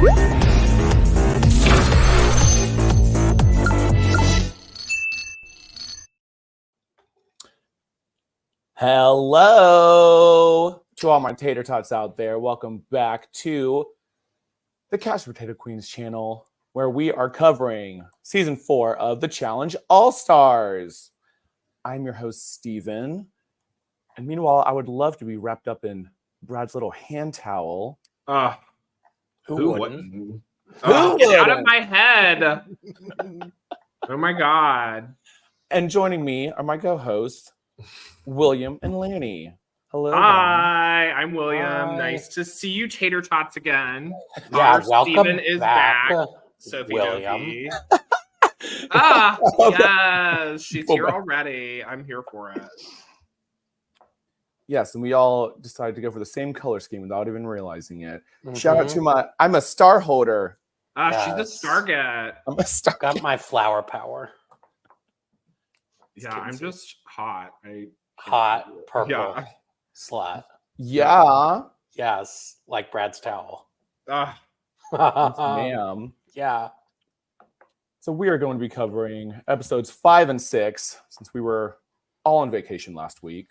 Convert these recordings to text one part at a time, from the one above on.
Hello to all my tater tots out there. Welcome back to the Couch Potato Queens channel, where we are covering season 4 of the Challenge All-Stars. I'm your host, Steven. And meanwhile, I would love to be wrapped up in Brad's little hand towel. Who wouldn't? Get out of my head. Oh my God. And joining me are my co-hosts, William and Lanny. Hello. Hi, I'm William. Hi. Nice to see you, Tater Tots, again. Yeah, Our welcome Steven is back. Sophie William. Dophie. Okay. Yes, she's Well, here already. I'm here for it. Yes, and we all decided to go for the same color scheme without even realizing it. Shout out to I'm a star holder. She's a Yes. Starget. I'm a star. Got my flower power. Yeah, I'm just hot. Hot purple Yeah. slut. Yeah, Yes, like Brad's towel. ma'am. Yeah. So we are going to be covering episodes 5 and 6 since we were all on vacation last week.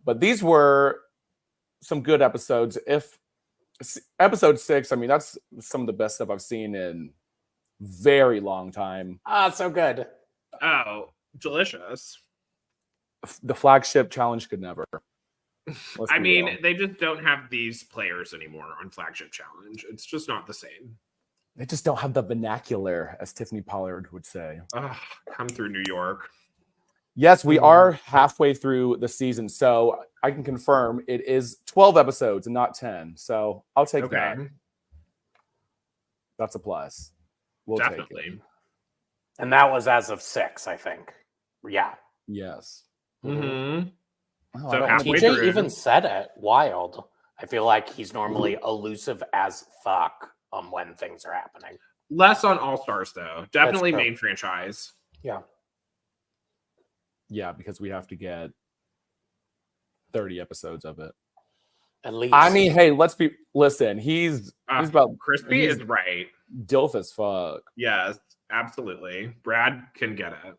But these were some good episodes. Episode 6, I mean, that's some of the best stuff I've seen in very long time. So good. Oh, delicious. The flagship challenge could never. Let's I be mean, real. they just don't have these players anymore on Flagship Challenge. It's just not the same. They just don't have the vernacular, as Tiffany Pollard would say. Come through New York. Yes, we are halfway through the season, so I can confirm it is 12 episodes and not 10. So I'll take that. That's a plus. We'll take it. Definitely. And that was as of 6, I think. Yeah. Yes. Mm-hmm. Oh, So I don't halfway think- TJ through. even said it. Wild. I feel like he's normally elusive as fuck when things are happening. Less on All Stars though. Definitely true. main franchise. Yeah. Yeah, because we have to get 30 episodes of it. At least. I mean, hey, listen, he's about Crispy he's is right. dilf as fuck. Yes, absolutely. Brad can get it.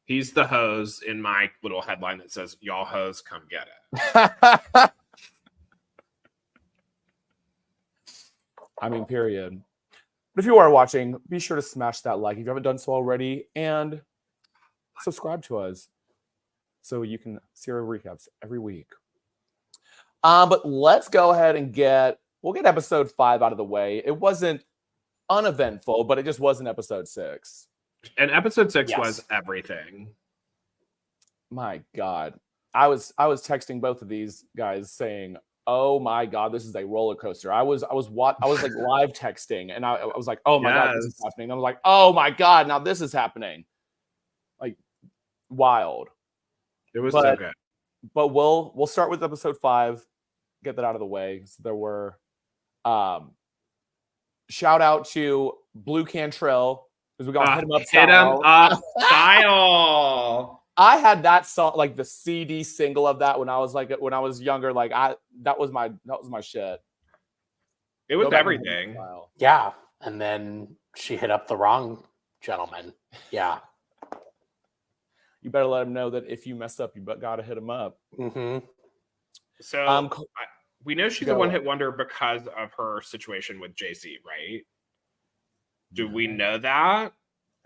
He's the hose in my little headline that says, "Y'all hoes, come get it." I mean, period. But if you are watching, be sure to smash that like if you haven't done so already, and subscribe to us so you can see our recaps every week. But let's go ahead and we'll get episode 5 out of the way. It wasn't uneventful, but it just wasn't episode 6. And episode 6 Yes. was everything. My God. I was texting both of these guys saying, "Oh my God, this is a roller coaster." I was like live texting, and I was like, "Oh my God, this is Yes. happening." I was like, "Oh my God, now this is happening." Like wild. It was so good. But we'll start with episode 5, get that out of the way. So there were shout out to Blue Cantrell, because we got hit him up. Hit 'em up style. I had that song, like the CD single of that when I was younger. Like that was my shit. It was Go back and hit 'em everything. up style. Yeah. And then she hit up the wrong gentleman. Yeah. You better let him know that if you mess up, you gotta hit him up. Mm-hmm. So we know she's a go. one-hit wonder because of her situation with JC, right? Do we know that?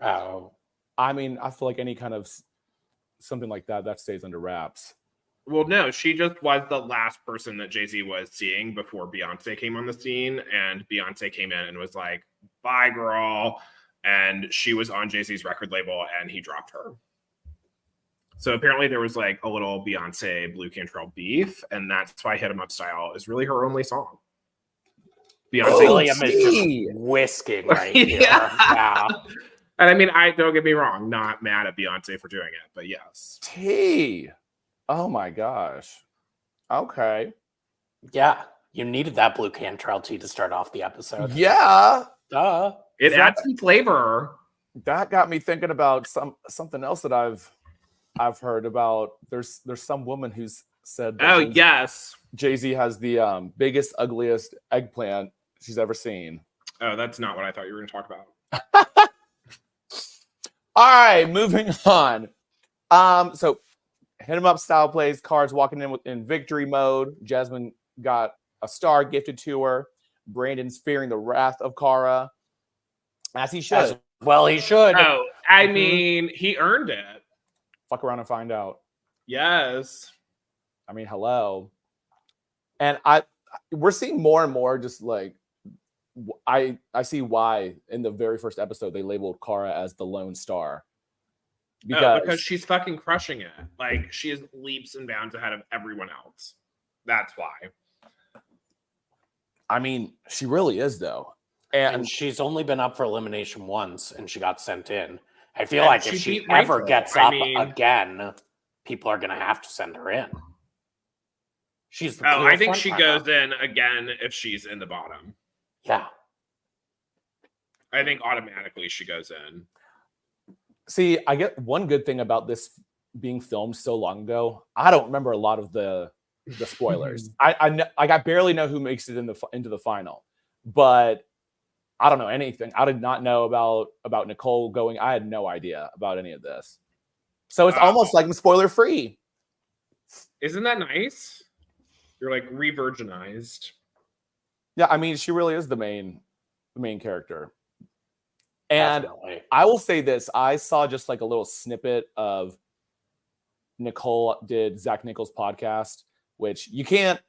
Oh. I mean, I feel like any kind of something like that stays under wraps. Well, no, she just was the last person that Jay-Z was seeing before Beyonce came on the scene, and Beyonce came in and was like, "Bye, girl," and she was on Jay-Z's record label, and he dropped her. So apparently there was like a little Beyonce Blue Cantrell beef, and that's why "Hit 'Em Up Style" is really her only song. Beyonce, William is just whisking right here. Yeah. And I mean, don't get me wrong, not mad at Beyonce for doing it, but yes. T. Oh my gosh. Okay. Yeah. You needed that Blue Cantrell tea to start off the episode. Yeah. Duh. It adds some flavor. That got me thinking about something else that I've heard about. There's some woman who's said that Oh, yes. Jay-Z has the biggest, ugliest eggplant she's ever seen. Oh, that's not what I thought you were going to talk about. All right, moving on. So hit 'em up style plays, cards walking in victory mode. Jasmine got a star gifted to her. Brandon's fearing the wrath of Kara, as he should. As well, he should. Oh, I Mhm. mean, he earned it. Fuck around and find out. Yes. I mean, hello. And we're seeing more and more just like I see why in the very first episode they labeled Kara as the lone star. Because she's fucking crushing it. Like, she is leaps and bounds ahead of everyone else. That's why. I mean, she really is though. And she's only been up for elimination once, and she got sent in. I feel And like she if she beat ever Rachel. gets I up mean- again, people are going to have to send her in. She's the Oh, clear I think front she runner. goes in again if she's in the bottom. Yeah. I think automatically she goes in. See, I get one good thing about this being filmed so long ago. I don't remember a lot of the spoilers. I barely know who makes it into the final, but I don't know anything. I did not know about Nicole going. I had no idea about any of this. So it's almost like I'm spoiler free. Isn't that nice? You're like re-virginized. Yeah, I mean, she really is the main character. And Definitely. I will say this: I saw just like a little snippet of Nicole did Zach Nichols' podcast, which you can't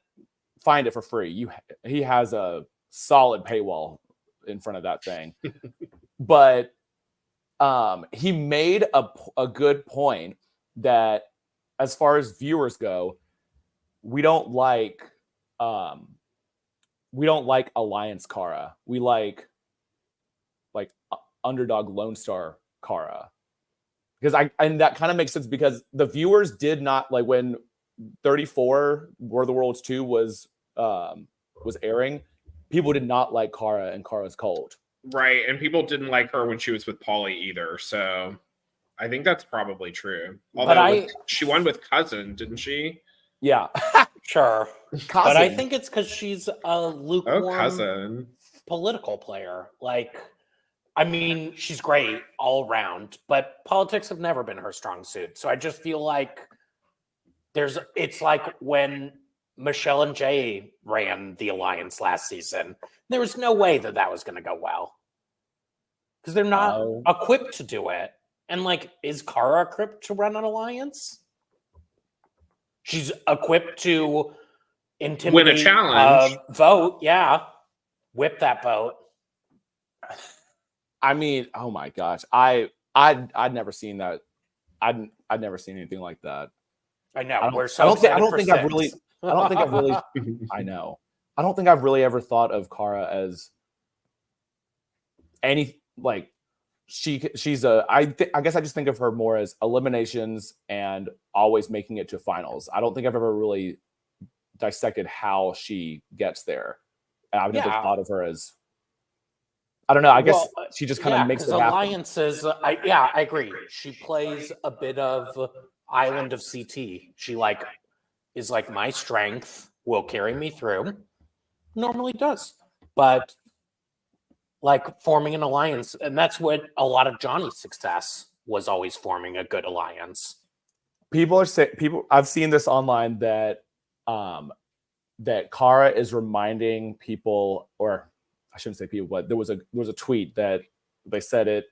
find it for free. He has a solid paywall in front of that thing, but he made a good point that as far as viewers go, we don't like Alliance Kara. We like underdog Lone Star Kara. And that kind of makes sense because the viewers did not like when 34 War of the Worlds 2 was airing, people did not like Kara and Kara's Cult. Right. And people didn't like her when she was with Pauly either. So I think that's probably true. Although she won with Cousin, didn't she? Yeah. Sure. Cousin. But I think it's because she's a lukewarm Cousin. political player. Like, I mean, she's great all around, but politics have never been her strong suit. So I just feel like it's like when Michelle and Jay ran the Alliance last season. There was no way that was going to go well because they're not equipped to do it. And like, is Kara equipped to run an Alliance? She's equipped to intimidate, win a challenge, vote. Yeah, whip that vote. I mean, oh my gosh, I'd never seen that. I'd never seen anything like that. I know. I don't think I've really. I know. I don't think I've really ever thought of Kara as any like she's a. I guess I just think of her more as eliminations and always making it to finals. I don't think I've ever really dissected how she gets there. And I've never thought of her as. I don't know. I guess she just kind of makes it happen. Alliances. I agree. She plays a bit of Island of CT. She is like my strength will carry me through. Normally does, but like forming an alliance, and that's what a lot of Johnny's success was, always forming a good alliance. I've seen this online that that Kara is reminding people, or I shouldn't say people, but there was a tweet that they said it.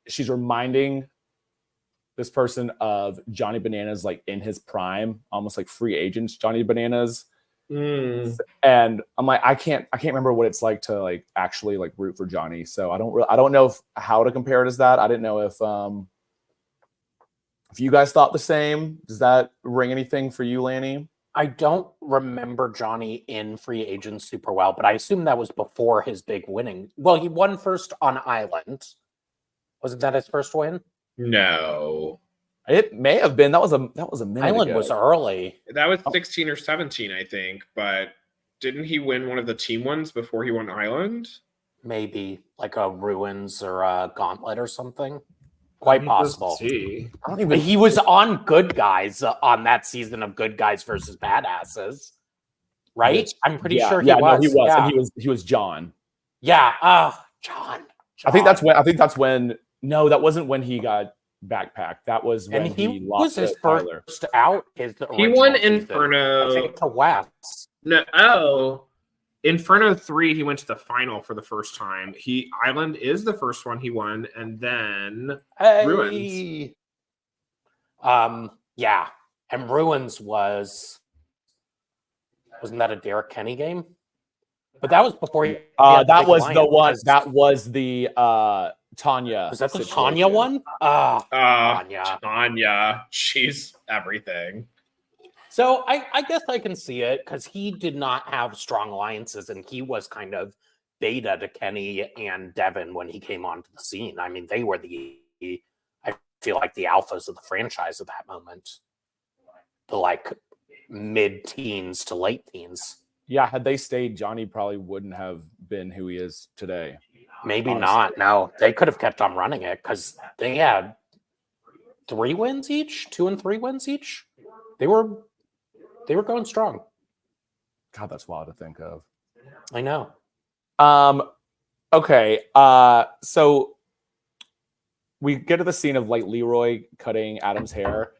She's reminding this person of Johnny Bananas, like in his prime, almost like free agents Johnny Bananas. And I'm like, I can't remember what it's like to like actually like root for Johnny. So I don't know how to compare it as that. I didn't know if you guys thought the same. Does that ring anything for you, Lanny? I don't remember Johnny in free agents super well, but I assume that was before his big winning. Well, he won first on Island. Wasn't that his first win? No. It may have been. That was a minute Island ago. was early. That was 16 or 17, I think. But didn't he win one of the team ones before he won Island? Maybe like a Ruins or a Gauntlet or something. Quite possible. He was on Good Guys on that season of Good Guys versus Badasses, right? I'm pretty sure he was. No, he was. Yeah. And he was John. Yeah. John. I think that's when. No, that wasn't when he got backpacked. That was when And he he lost was his to Tyler. first out his He original won season. Inferno. I think to Wes. No, Inferno 3, he went to the final for the first time. Island is the first one he won, and then Ruins. Yeah. And Ruins wasn't that a Derek Kenny game? But that was before he had That Big was the Lion, one. because- That was the Tanya. Was that the situation. Tanya one? Tanya. Tanya, she's everything. So I guess I can see it because he did not have strong alliances, and he was kind of beta to Kenny and Devin when he came onto the scene. I mean, they were I feel like the alphas of the franchise at that moment. The like mid-teens to late teens. Yeah, had they stayed, Johnny probably wouldn't have been who he is today. Maybe Honestly. not. No, they could have kept on running it because they had 3 wins each, 2 and 3 wins each. They were going strong. God, that's wild to think of. I know. Okay. So we get to the scene of like Leroy cutting Adam's hair.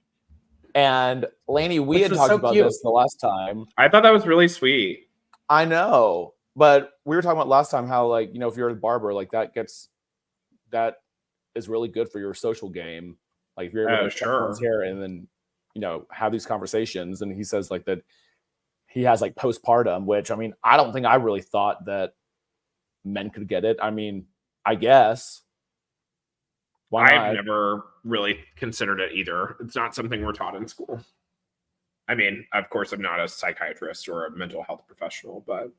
And Lainey, we Which had was talked so about cute. this the last time. I thought that was really sweet. I know, but we were talking about last time how, like, if you're a barber, like that is really good for your social game. Like if you're able to cut someone's hair and then, have these conversations. And he says like that he has like postpartum, which I mean, I don't think I really thought that men could get it. I mean, I guess. Why not? I've never really considered it either. It's not something we're taught in school. I mean, of course, I'm not a psychiatrist or a mental health professional, but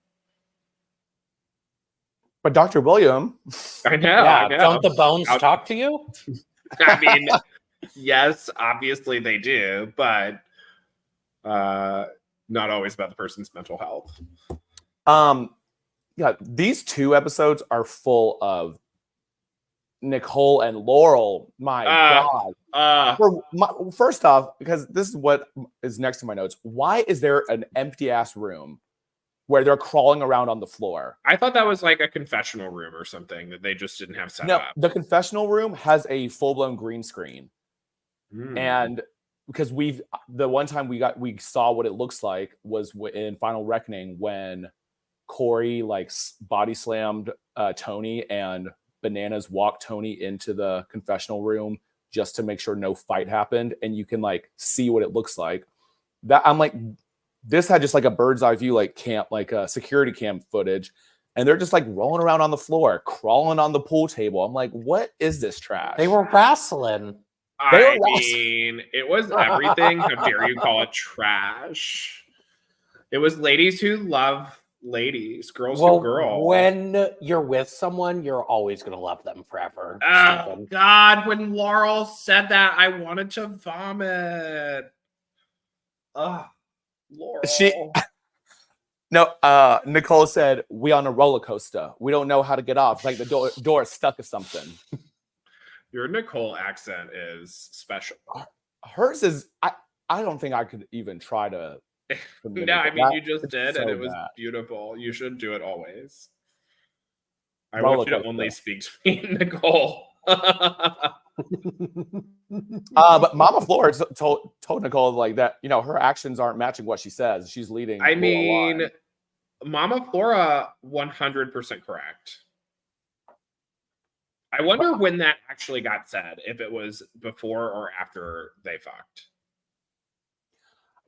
Dr. William, I know. Yeah, I know. don't the bones talk to you? I mean, yes, obviously they do, but not always about the person's mental health. Yeah, these 2 episodes are full of Nicole and Laurel. My God. First off, because this is what is next to my notes. Why is there an empty ass room where they're crawling around on the floor? I thought that was like a confessional room or something that they just didn't have set No, up. the confessional room has a full blown green screen. And because the one time we saw what it looks like was in Final Reckoning when Corey like body slammed Tony and Bananas walked Tony into the confessional room just to make sure no fight happened, and you can like see what it looks like. That I'm like, this had just like a bird's eye view, like security cam footage, and they're just like rolling around on the floor, crawling on the pool table. I'm like, what is this trash? They were wrestling. I mean, it was everything. How dare you call it trash? It was ladies who love ladies, girls who girl. When you're with someone, you're always going to love them forever. Oh, Stephen. God. When Laurel said that, I wanted to vomit. Ugh, Laurel. Nicole said, we on a roller coaster. We don't know how to get off. It's like the door is stuck or something. Your Nicole accent is special. Hers is, I don't think I could even try to. No, I mean, you just did, so and it was bad. beautiful. You should do it always. I Roller want you to coaster. only speak to me, Nicole. But Mama Flora told Nicole like that, her actions aren't matching what she says. She's leading. I mean, Mama Flora, 100% correct. I wonder when that actually got said, if it was before or after they fucked.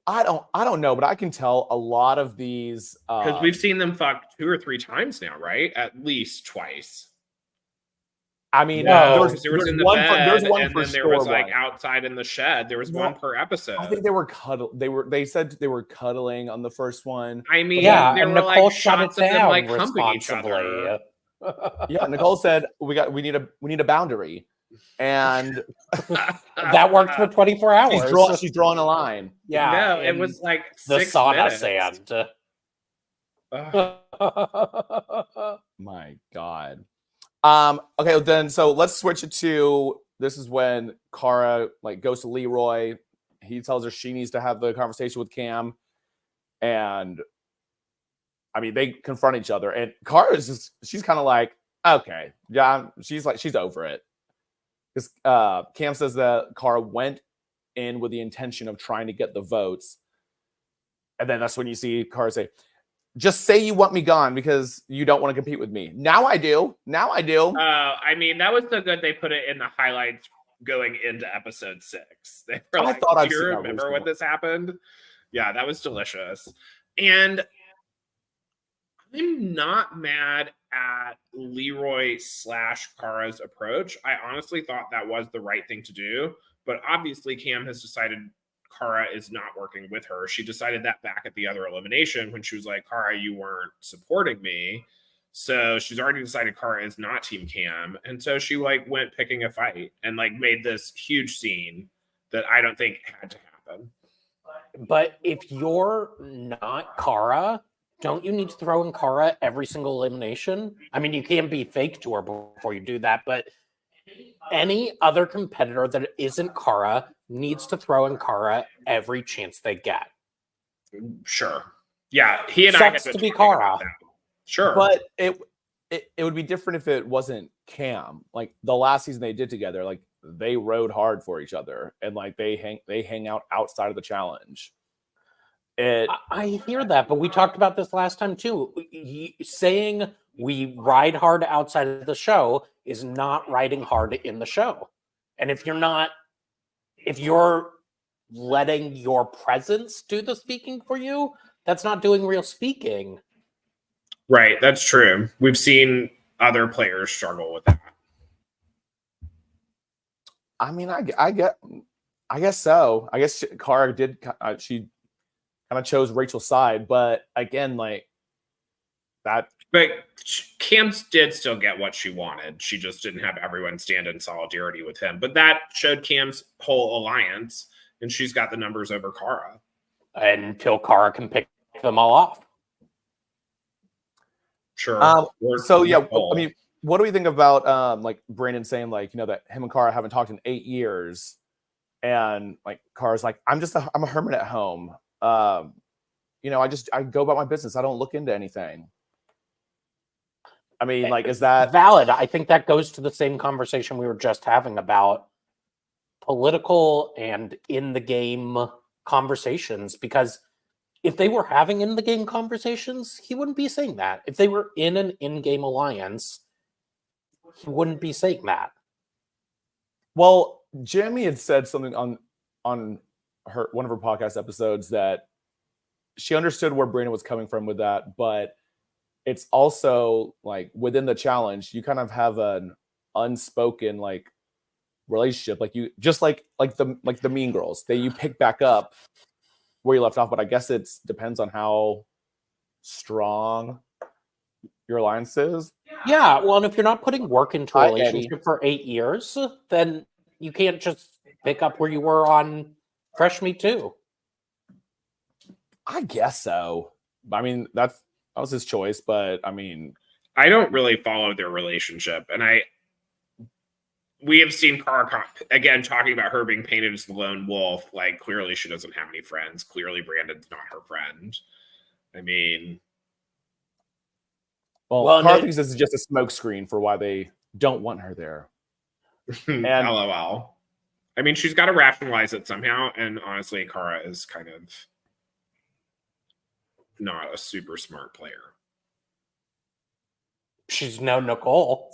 I don't know, but I can tell a lot of these because we've seen them fuck 2 or 3 times now, right? At least twice. I mean, there was in the bed, there's one and for then there sure was like one. outside in the shed. There was one per episode. I think they were They said they were cuddling on the first one. I mean, yeah, there and were Nicole like shut shots it of them down like humping each other. responsibly. Yeah, Nicole said we need a boundary, and that worked for 24 hours. She's drawing a line. Yeah, no, it was like the 6 sauna minutes. sand. My God. Okay, then so let's switch it to this is when Cara like goes to Leroy. He tells her she needs to have the conversation with Cam, and I mean, they confront each other, and Cara is she's kind of like, okay, yeah, she's over it. Because Cam says that Cara went in with the intention of trying to get the votes. And then that's when you see Cara say, just say you want me gone because you don't want to compete with me. Now I do. I mean, that was so good they put it in the highlights going into episode 6. They were like, thought I'd do you seen that remember recently. when this happened? Yeah, that was delicious. And I'm not mad at Leroy/Cara's approach. I honestly thought that was the right thing to do. But obviously, Cam has decided Cara is not working with her. She decided that back at the other elimination when she was like, Cara, you weren't supporting me. So she's already decided Cara is not Team Cam. And so she like went picking a fight and like made this huge scene that I don't think had to happen. But if you're not Cara, don't you need to throw in Cara every single elimination? I mean, you can't be fake to her before you do that, but any other competitor that isn't Cara needs to throw in Cara every chance they get. Sure. Yeah, he and Sucks I had been to be talking about Cara. that. Sure. But it would be different if it wasn't Cam. Like the last season they did together, like they rode hard for each other, and like they hang out outside of the challenge. I hear that, but we talked about this last time too. Saying we ride hard outside of the show is not riding hard in the show. And if you're letting your presence do the speaking for you, that's not doing real speaking. Right, that's true. We've seen other players struggle with that. I mean, I guess so. I guess Cara did. She kind of chose Rachel's side, but again, like that. But Cam did still get what she wanted. She just didn't have everyone stand in solidarity with him. But that showed Cam's whole alliance, and she's got the numbers over Cara. Until Cara can pick them all off. Sure. So yeah, I mean, what do we think about like Brandon saying like, you know, that him and Cara haven't talked in 8 years, and like Cara's like, I'm a hermit at home. You know, I go about my business. I don't look into anything. I mean, like, is that valid? I think that goes to the same conversation we were just having about political and in the game conversations, because if they were having in the game conversations, he wouldn't be saying that. If they were in an in-game alliance, he wouldn't be saying that. Well, Jamie had said something on one of her podcast episodes that she understood where Brandon was coming from with that, but it's also like within the challenge, you kind of have an unspoken like relationship, like you just like the Mean Girls. You pick back up where you left off, but I guess it depends on how strong your alliance is. Yeah, well, and if you're not putting work into a Hi, relationship Eddie. for 8 years, then you can't just pick up where you were on Fresh Meat 2. I guess so. I mean, that was his choice, but I mean, I don't really follow their relationship, and we have seen Cara again talking about her being painted as the lone wolf. Like, clearly she doesn't have any friends. Clearly Brandon's not her friend. I mean, well Cara thinks this is just a smokescreen for why they don't want her there. And LOL. I mean, she's got to rationalize it somehow, and honestly, Cara is kind of not a super smart player. She's no Nicole.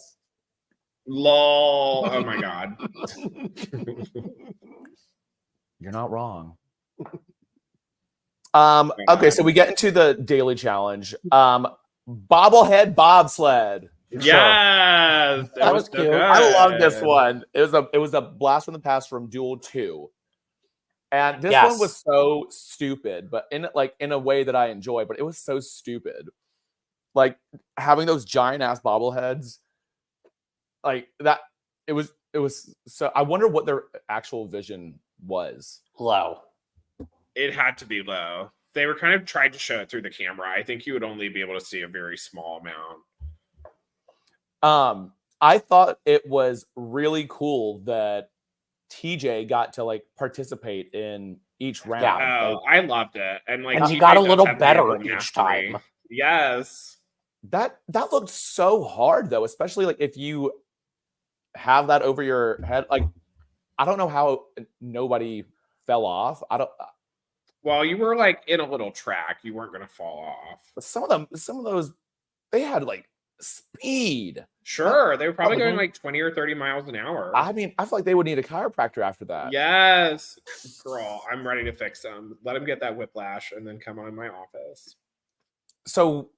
Lol. Oh my god. You're not wrong. Okay, so we get into the daily challenge. Bobblehead bobsled. Yes, that was cute. I love this one. It was a blast from the past from Duel 2. And this one was so stupid, but in a way that I enjoy, but it was so stupid. Like having those giant ass bobbleheads, like that, it was so I wonder what their actual vision was. Low. It had to be low. They were kind of tried to show it through the camera. I think you would only be able to see a very small amount. I thought it was really cool that TJ got to like participate in each round. Yeah, I loved it, and like he got a little better each time. Yes. That looked so hard though, especially like if you have that over your head. Like I don't know how nobody fell off. I don't. Well, you were like in a little track. You weren't going to fall off. Some of those, they had like speed. Sure, they were probably going Mhm. like 20 or 30 miles an hour. I mean, I feel like they would need a chiropractor after that. Yes, girl, I'm ready to fix them. Let him get that whiplash and then come on my office. So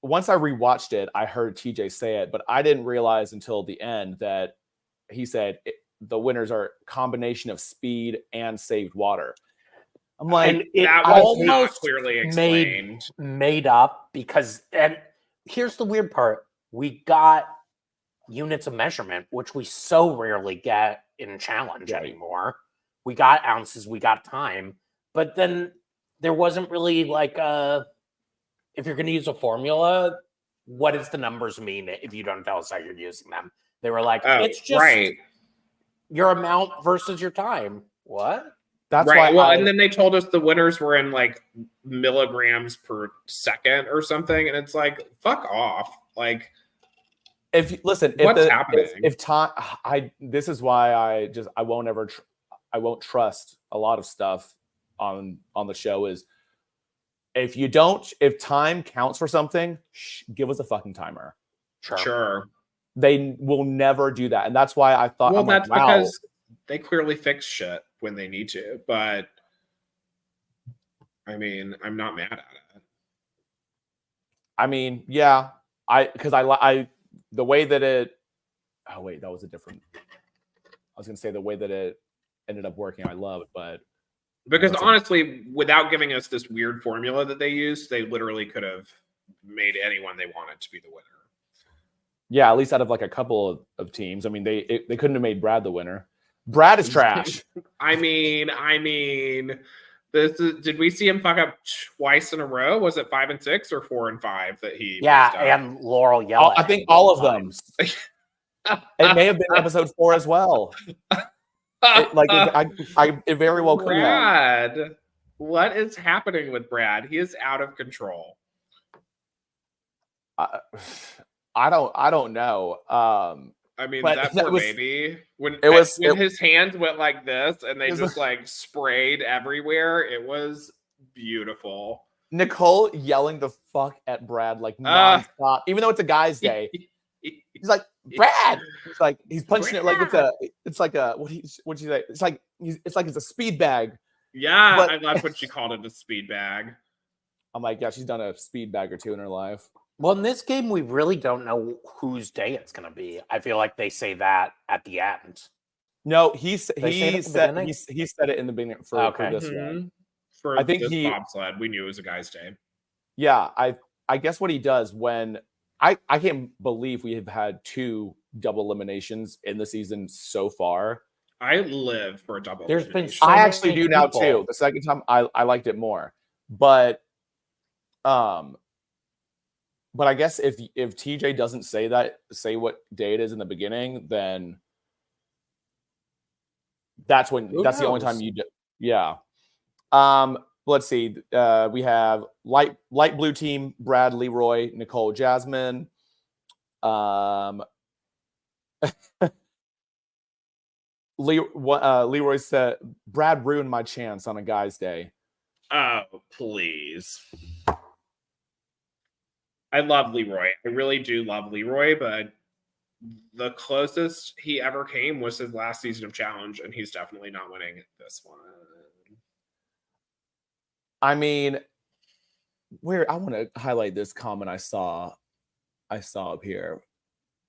once I rewatched it, I heard TJ say it, but I didn't realize until the end that he said the winners are a combination of speed and saved water. I'm like, and it that was not almost clearly explained. made up because, and here's the weird part: we got units of measurement, which we so rarely get in challenge Right. anymore. We got ounces, we got time, but then there wasn't really like if you're going to use a formula, what does the numbers mean if you don't tell us how you're using them? They were like, it's just right. your amount versus your time. What? that's Right. why. Well, and then they told us the winners were in like milligrams per second or something, and it's like, fuck off. Like, If what's happening? If time, this is why I won't ever, I won't trust a lot of stuff on the show. Is if time counts for something, give us a fucking timer. Sure. They will never do that, and that's why I thought. Well, I'm that's like, wow. because they clearly fix shit when they need to. But I mean, I'm not mad at it. I mean, yeah, I the way that it. Oh wait, that was a different. I was gonna say the way that it ended up working. I love it, but because honestly, without giving us this weird formula that they used, they literally could have made anyone they wanted to be the winner. Yeah, at least out of like a couple of teams. I mean, they couldn't have made Brad the winner. Brad is trash. I mean, did we see him fuck up twice in a row? Was it 5 and 6 or 4 and 5 that he? And Laurel yelled. I think all of them. It may have been episode 4 as well. It very well could have. Brad, what is happening with Brad? He is out of control. I don't know. I mean, that poor baby. When his hands went like this and they just like sprayed everywhere, it was beautiful. Nicole yelling the fuck at Brad like nonstop, even though it's a guy's day. He's like, Brad. It's like he's punching Brad. It like it's like a what'd you say? It's like it's a speed bag. Yeah, I love when she called it a speed bag. I'm like, yeah, she's done a speed bag or two in her life. Well, in this game, we really don't know whose day it's going to be. I feel like they say that at the end. No, he said it in the beginning for this one. I think this bobsled, we knew it was a guy's day. Yeah, I guess what he does when I can't believe we have had 2 double eliminations in the season so far. I live for a double. There's elimination. been so I actually do now too. The second time I liked it more, but I guess if TJ doesn't say what day it is in the beginning, then that's the only time you do. Yeah. Let's see. We have light blue team: Brad, Leroy, Nicole, Jasmine. Leroy said, "Brad ruined my chance on a guy's day." Oh, please. I love Leroy. I really do love Leroy, but the closest he ever came was his last season of Challenge, and he's definitely not winning this one. I mean, I want to highlight this comment I saw up here.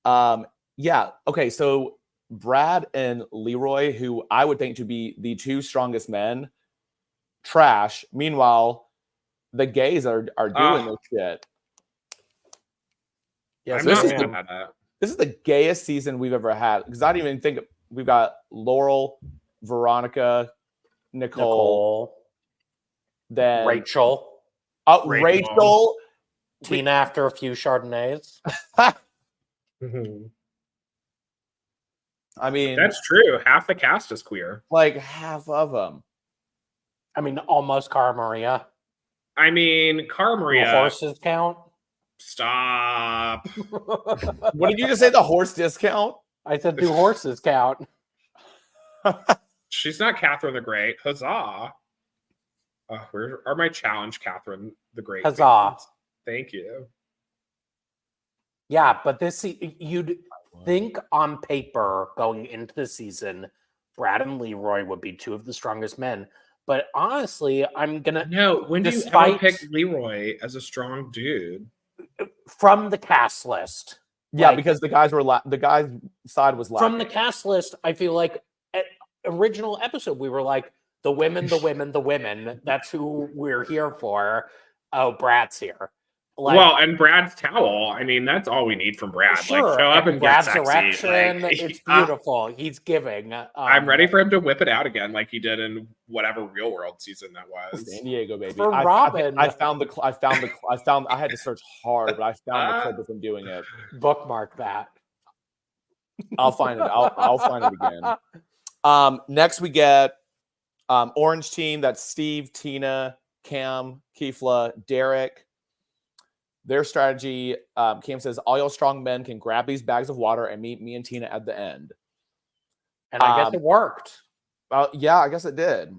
Yeah, okay, so Brad and Leroy, who I would think to be the 2 strongest men, trash. Meanwhile, the gays are doing this shit. Yes, this is the gayest season we've ever had, because I don't even think we've got Laurel, Veronica, Nicole. Then Rachel. Rachel. Tina after a few Chardonnays. I mean, that's true. Half the cast is queer. Like half of them. I mean, almost Cara Maria. I mean, Cara Do Maria. horses count? Stop. What did you just say? The horse discount? I said, do horses count? She's not Catherine the Great. Huzzah. Where are my challenge, Catherine the Great? Huzzah. fans? Thank you. Yeah, but you'd think on paper going into the season, Brad and Leroy would be two of the strongest men. But honestly, I'm gonna No, when do you ever Despite- pick Leroy as a strong dude? from the cast list. Yeah, Like, because the guy's side was lacking. from the cast list, I feel like at original episode we were like the women. That's who we're here for. Oh, Brad's here. Like, Well, and Brad's towel. I mean, that's all we need from Brad. sure, Like, show up and Brad's get sexy. erection. Like, It's beautiful. He's giving. I'm ready for him to whip it out again, like he did in whatever Real World season that was. San Diego, baby. For Robin. I had to search hard, but I found the clip of him doing it. bookmark that. I'll find it. I'll find it again. Next we get Orange Team. That's Steve, Tina, Cam, Keefla, Derek. Their strategy, Cam says, all y'all strong men can grab these bags of water and meet me and Tina at the end. And I guess it worked. Yeah, I guess it did.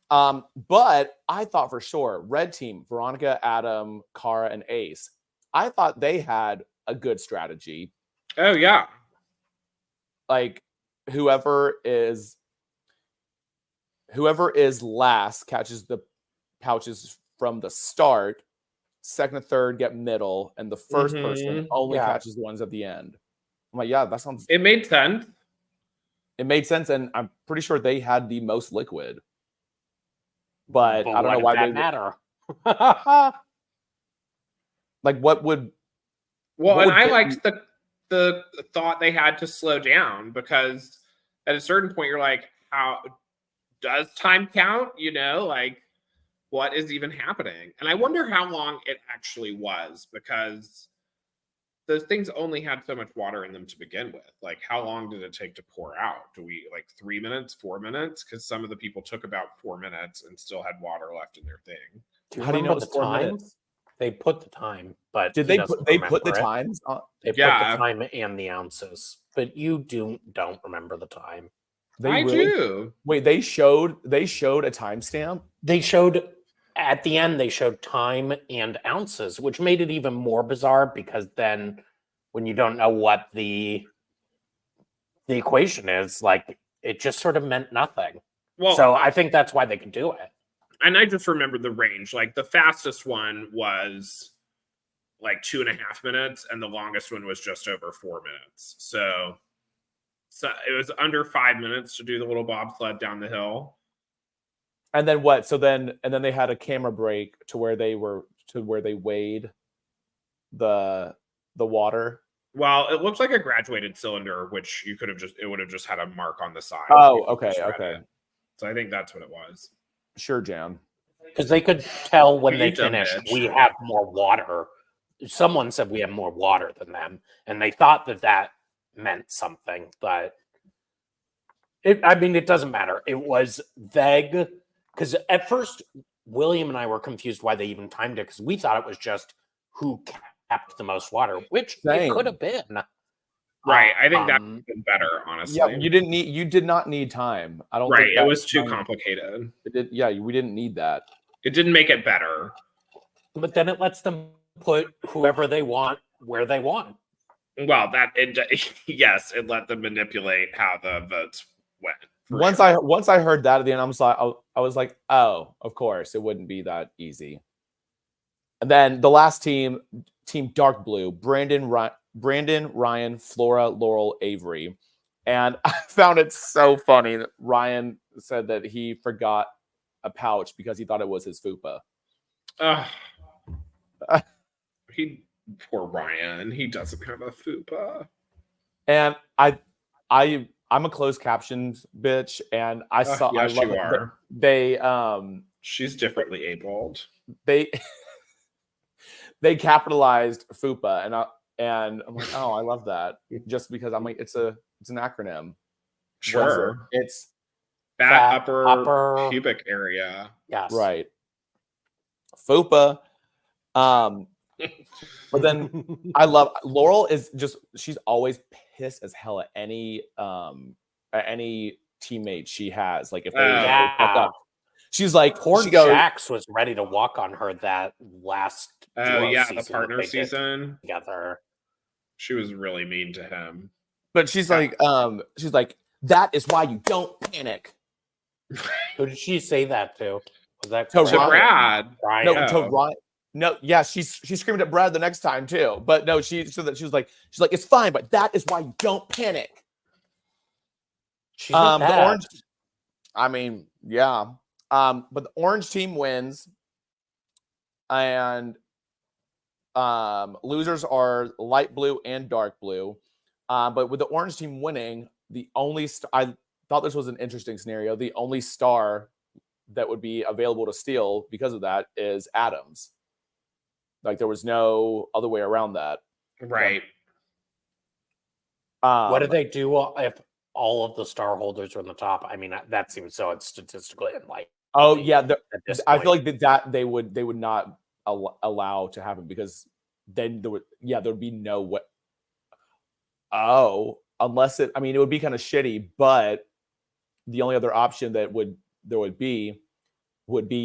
But I thought for sure, Red Team, Veronica, Adam, Cara, and Ace, I thought they had a good strategy. Oh, yeah. Like whoever is last catches the pouches from the start. Second and third get middle, and the first person only catches the ones at the end. I'm like, yeah, that sounds. It made sense. It made sense, and I'm pretty sure they had the most liquid. But I don't know why that they matter. like. What would? Well, what and would I get liked the thought they had to slow down, because at a certain point you're like, how does time count? You know, like what is even happening? And I wonder how long it actually was, because those things only had so much water in them to begin with. Like, how long did it take to pour out? Do we like 3 minutes, 4 minutes? Because some of the people took about 4 minutes and still had water left in their thing. How do you know it's the 4 time? minutes? They put the time, but Did he they doesn't put the remember it. times? They put Yeah. the time and the ounces, but you don't remember the time. I do. Wait, they showed a timestamp. They showed at the end. They showed time and ounces, which made it even more bizarre, because then when you don't know what the equation is, like it just sort of meant nothing. Well, So I think that's why they could do it. and I just remembered the range. Like the fastest one was like 2.5 minutes, and the longest one was just over 4 minutes. So it was under 5 minutes to do the little bobsled down the hill. And then what? So then they had a camera break to where they weighed the water. Well, it looks like a graduated cylinder, which it would have just had a mark on the side. Oh, You could okay, just read okay. it. So I think that's what it was. Sure, Jan. Because they could tell when You they dumb finished, bitch. we have more water. Someone said we have more water than them, and they thought that meant something, but it doesn't matter. It was vague, because at first William and I were confused why they even timed it, because we thought it was just who kept the most water, which it Same. could have been. Right. I think that Um, would have been better, honestly. Yeah, you did not need time. I don't Right. think It that was too time- complicated. we didn't need that. It didn't make it better. But then it lets them put whoever they want where they want. Well, yes, it let them manipulate how the votes went. for Once sure. I heard that at the end, I was like, oh, of course, it wouldn't be that easy. And then the last team Dark Blue, Brandon, Ryan, Flora, Laurel, Avery. And I found it so funny that Ryan said that he forgot a pouch because he thought it was his fupa. Poor Ryan. He doesn't have a fupa. And I'm a closed captions bitch, and I saw. Yes, I love you it. are. They She's differently abled. they capitalized FUPA, and I'm like, oh, I love that, just because I'm like, it's an acronym. Sure. It's Fat Fat upper upper- pubic area. Yes. right. FUPA. But then I love Laurel is just she's always pissed as hell at any teammate she has. Like if they fuck up. She's like poor she goes, Jax was ready to walk on her that last duo yeah, season the partner that they did season. together. She was really mean to him. but she's like that is why you don't panic. Who did she say that to? Was that To To Brad. Brian? No, Yeah. to Ryan. No, yeah, she's screaming at Brad the next time too. But no, she was like it's fine, but that is why you don't panic. She's not the bad. orange. I mean, yeah. But the orange team wins, and losers are light blue and dark blue. But with the orange team winning, the only I thought this was an interesting scenario. The only star that would be available to steal because of that is Adams. Like there was no other way around that. Right. What did they do if all of the star holders are in the top? I mean, that seems so statistically unlikely. Oh yeah, I feel point. like that they would not allow to happen because then there would be no way. Oh, unless it would be kind of shitty, but the only other option that there would be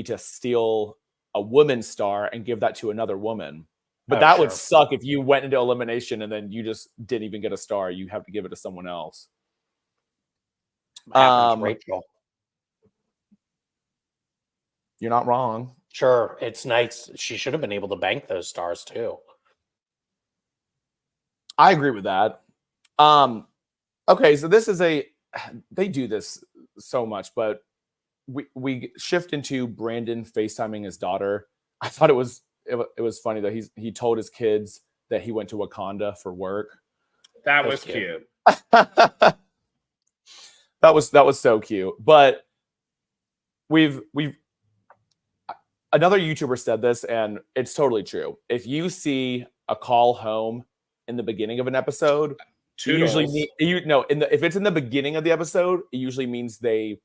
to steal a woman star and give that to another woman. But that would suck if you went into elimination and then you just didn't even get a star. You have to give it to someone else. Rachel. You're not wrong. Sure, it's nice. She should have been able to bank those stars too. I agree with that. Okay, so this is they do this so much, but we shift into Brandon FaceTiming his daughter. I thought it was funny that he told his kids that he went to Wakanda for work. That was cute. that was so cute. But we've another YouTuber said this, and it's totally true. If you see a call home in the beginning of an episode, usually if it's in the beginning of the episode, it usually means they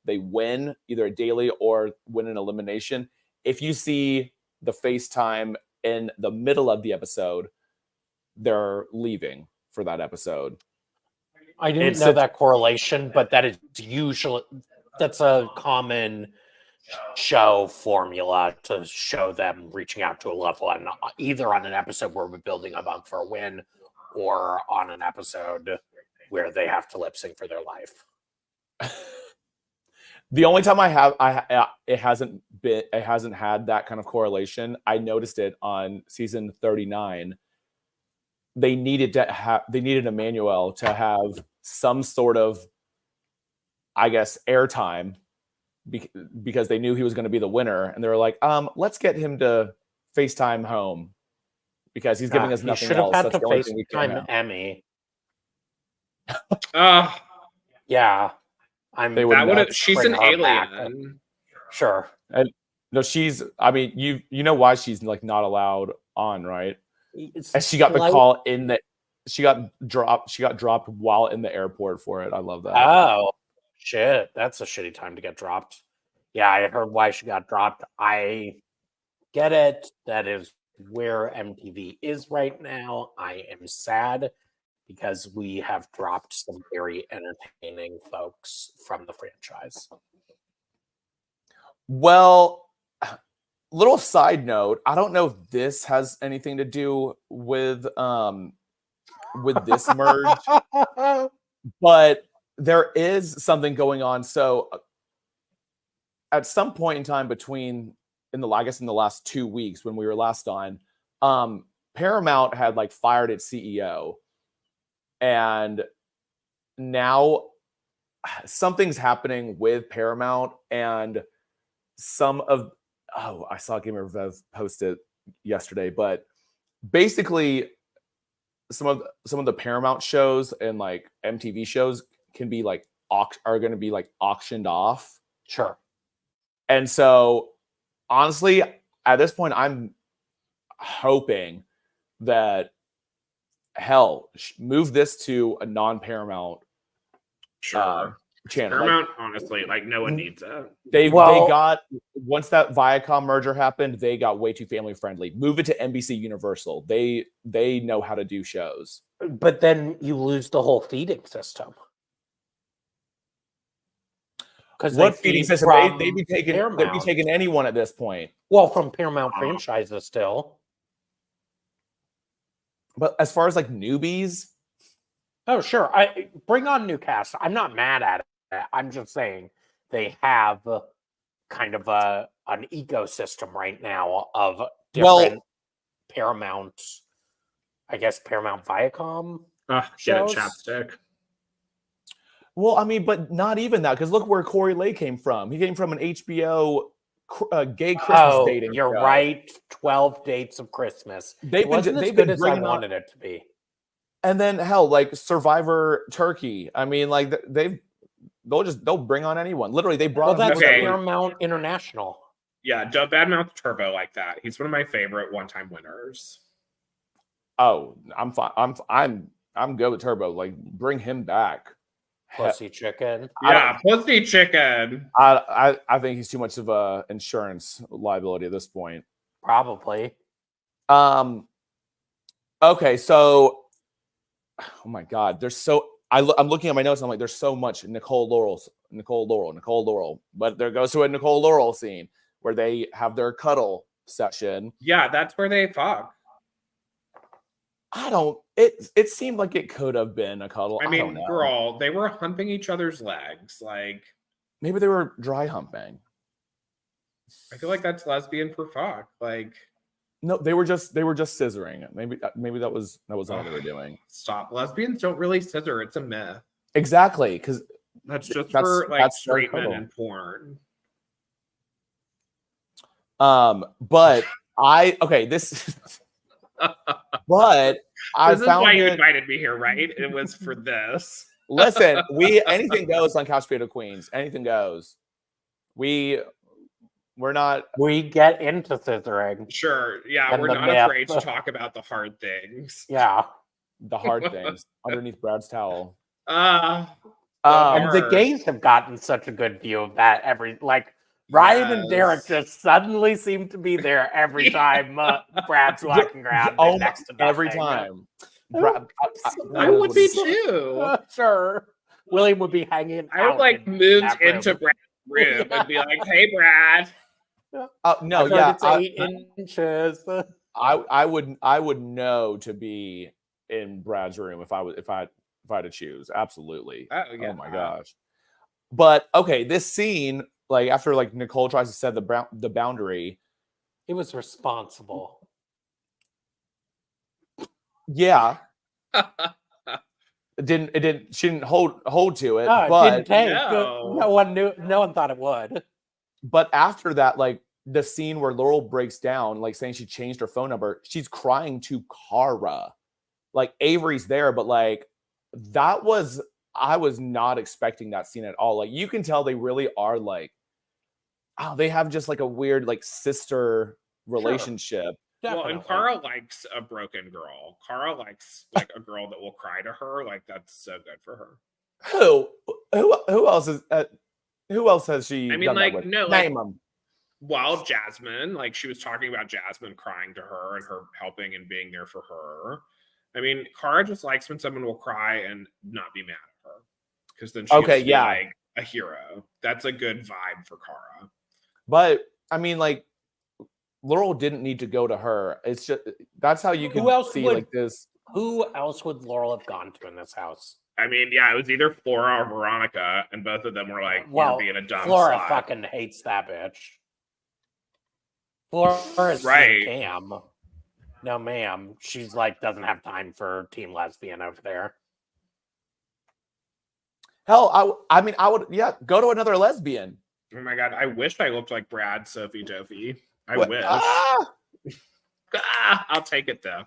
win either a daily or win an elimination. If you see the FaceTime in the middle of the episode, they're leaving for that episode. I didn't know that correlation, but that's a common show formula to show them reaching out to a level, and either on an episode where we're building them up for a win or on an episode where they have to lip sync for their life. The only time it hasn't had that kind of correlation. I noticed it on season 39. They needed Emmanuel to have some sort of, I guess, airtime because they knew he was going to be the winner, and they were like, let's get him to FaceTime home because he's giving us nothing else. Should have had to FaceTime Emmy. Yeah. She's an alien. Sure. And no, she's. I mean, you know why she's like not allowed on, right? And she got the call in that she got dropped. She got dropped while in the airport for it. I love that. Oh shit, that's a shitty time to get dropped. Yeah, I heard why she got dropped. I get it. That is where MTV is right now. I am sad because we have dropped some very entertaining folks from the franchise. Well, little side note, I don't know if this has anything to do with this merge, but there is something going on. So at some point in time in the last 2 weeks when we were last on, Paramount had like fired its CEO. And now something's happening with Paramount, and I saw Gamer Vev post it yesterday, but basically some of the Paramount shows and like MTV shows can be like are going to be like auctioned off. Sure. And so honestly, at this point, I'm hoping that move this to a non-Paramount channel. Paramount, honestly, like no one needs it. They Well- got, once that Viacom merger happened, they got way too family friendly. Move it to NBC Universal. They know how to do shows. But then you lose the whole feeding system. Because What feeding system? They'd be taking Paramount. anyone at this point. Well, from Paramount franchises still. But as far as like newbies, Oh, sure. I bring on new cast. I'm not mad at it. I'm just saying they have kind of an ecosystem right now of different Paramount, I guess Paramount Viacom. Get it, Shows? chapstick. well, I mean, but not even that, because look where Corey Lay came from. He came from an HBO gay Christmas dating. You're show. right. 12 Dates of Christmas. They've Wasn't as good as I wanted it to be. And then hell, like Survivor Turkey. I mean, like they'll bring on anyone. Literally, they brought. Well, that's Okay. Paramount International. Yeah, don't badmouth Turbo like that. He's one of my favorite one-time winners. Oh, I'm fine. I'm good with Turbo. Like, bring him back. Pussy Chicken. Yeah, pussy chicken. I think he's too much of a insurance liability at this point. Probably. Okay, so oh my God, there's so I'm looking at my notes. And I'm like, there's so much Nicole Laurel. But there goes to a Nicole Laurel scene where they have their cuddle session. Yeah, that's where they fuck. It seemed like it could have been a cuddle. I don't mean, know. girl, they were humping each other's legs. Like, Maybe they were dry humping. I feel like that's lesbian for fuck. Like, No, they were just scissoring. Maybe that was all they were doing. stop. Lesbians don't really scissor. It's a myth. Exactly, because That's just That's- for like that's their straight men cuddle. in porn. but this but I This is why found you it. invited me here, right? It was for this. Listen, anything goes on Couch Potato Queens. Anything goes. We're not. We get into scissoring. Sure. Yeah, And we're the not myth. afraid to talk about the hard things. Yeah. The hard things underneath Brad's towel. Uh And the Hard. gays have gotten such a good view of that Ryan and Derek Yes. just suddenly seem to be there every time Brad's walking around Oh, next to every nothing. time. Brad, I would be too. Sure. William would be hanging I would out like in move that into room. Brad's room and be like, "Hey, Brad." no, I yeah, thought it's 8 inches. I would know to be in Brad's room if I had to choose. Absolutely. Oh, yeah. Oh my gosh. But okay, this scene, like after like Nicole tries to set the boundary, It was responsible. yeah, she didn't hold to it, No, it but didn't take. No. No one knew. No one thought it would. but after that, like the scene where Laurel breaks down, like saying she changed her phone number, she's crying to Cara. Like Avery's there, but like I was not expecting that scene at all. Like you can tell they really are like, oh, they have just like a weird like sister relationship. Well, and Definitely. Cara likes a broken girl. Cara likes like a girl that will cry to her. Like that's so good for her. Who else has she? I mean, done that like, with? no, like- Name them. While Jasmine, like she was talking about Jasmine crying to her and her helping and being there for her. I mean, Cara just likes when someone will cry and not be mad at her. Because then she Okay, gets to be, yeah. like a hero. That's a good vibe for Cara. But I mean, like Laurel didn't need to go to her. It's just that's how you can Who else see would- like this. Who else would Laurel have gone to in this house? I mean, yeah, it was either Flora or Veronica, and both of them were like, Well, "You're being a dumb Flora slut." fucking hates that bitch. Flora's Right. Cam. No, ma'am. She's like doesn't have time for Team Lesbian over there. Hell, I mean, I would, go to another lesbian. Oh my god, I wish I looked like Brad Sophie Dopey. I What- wish. Ah! I'll take it though.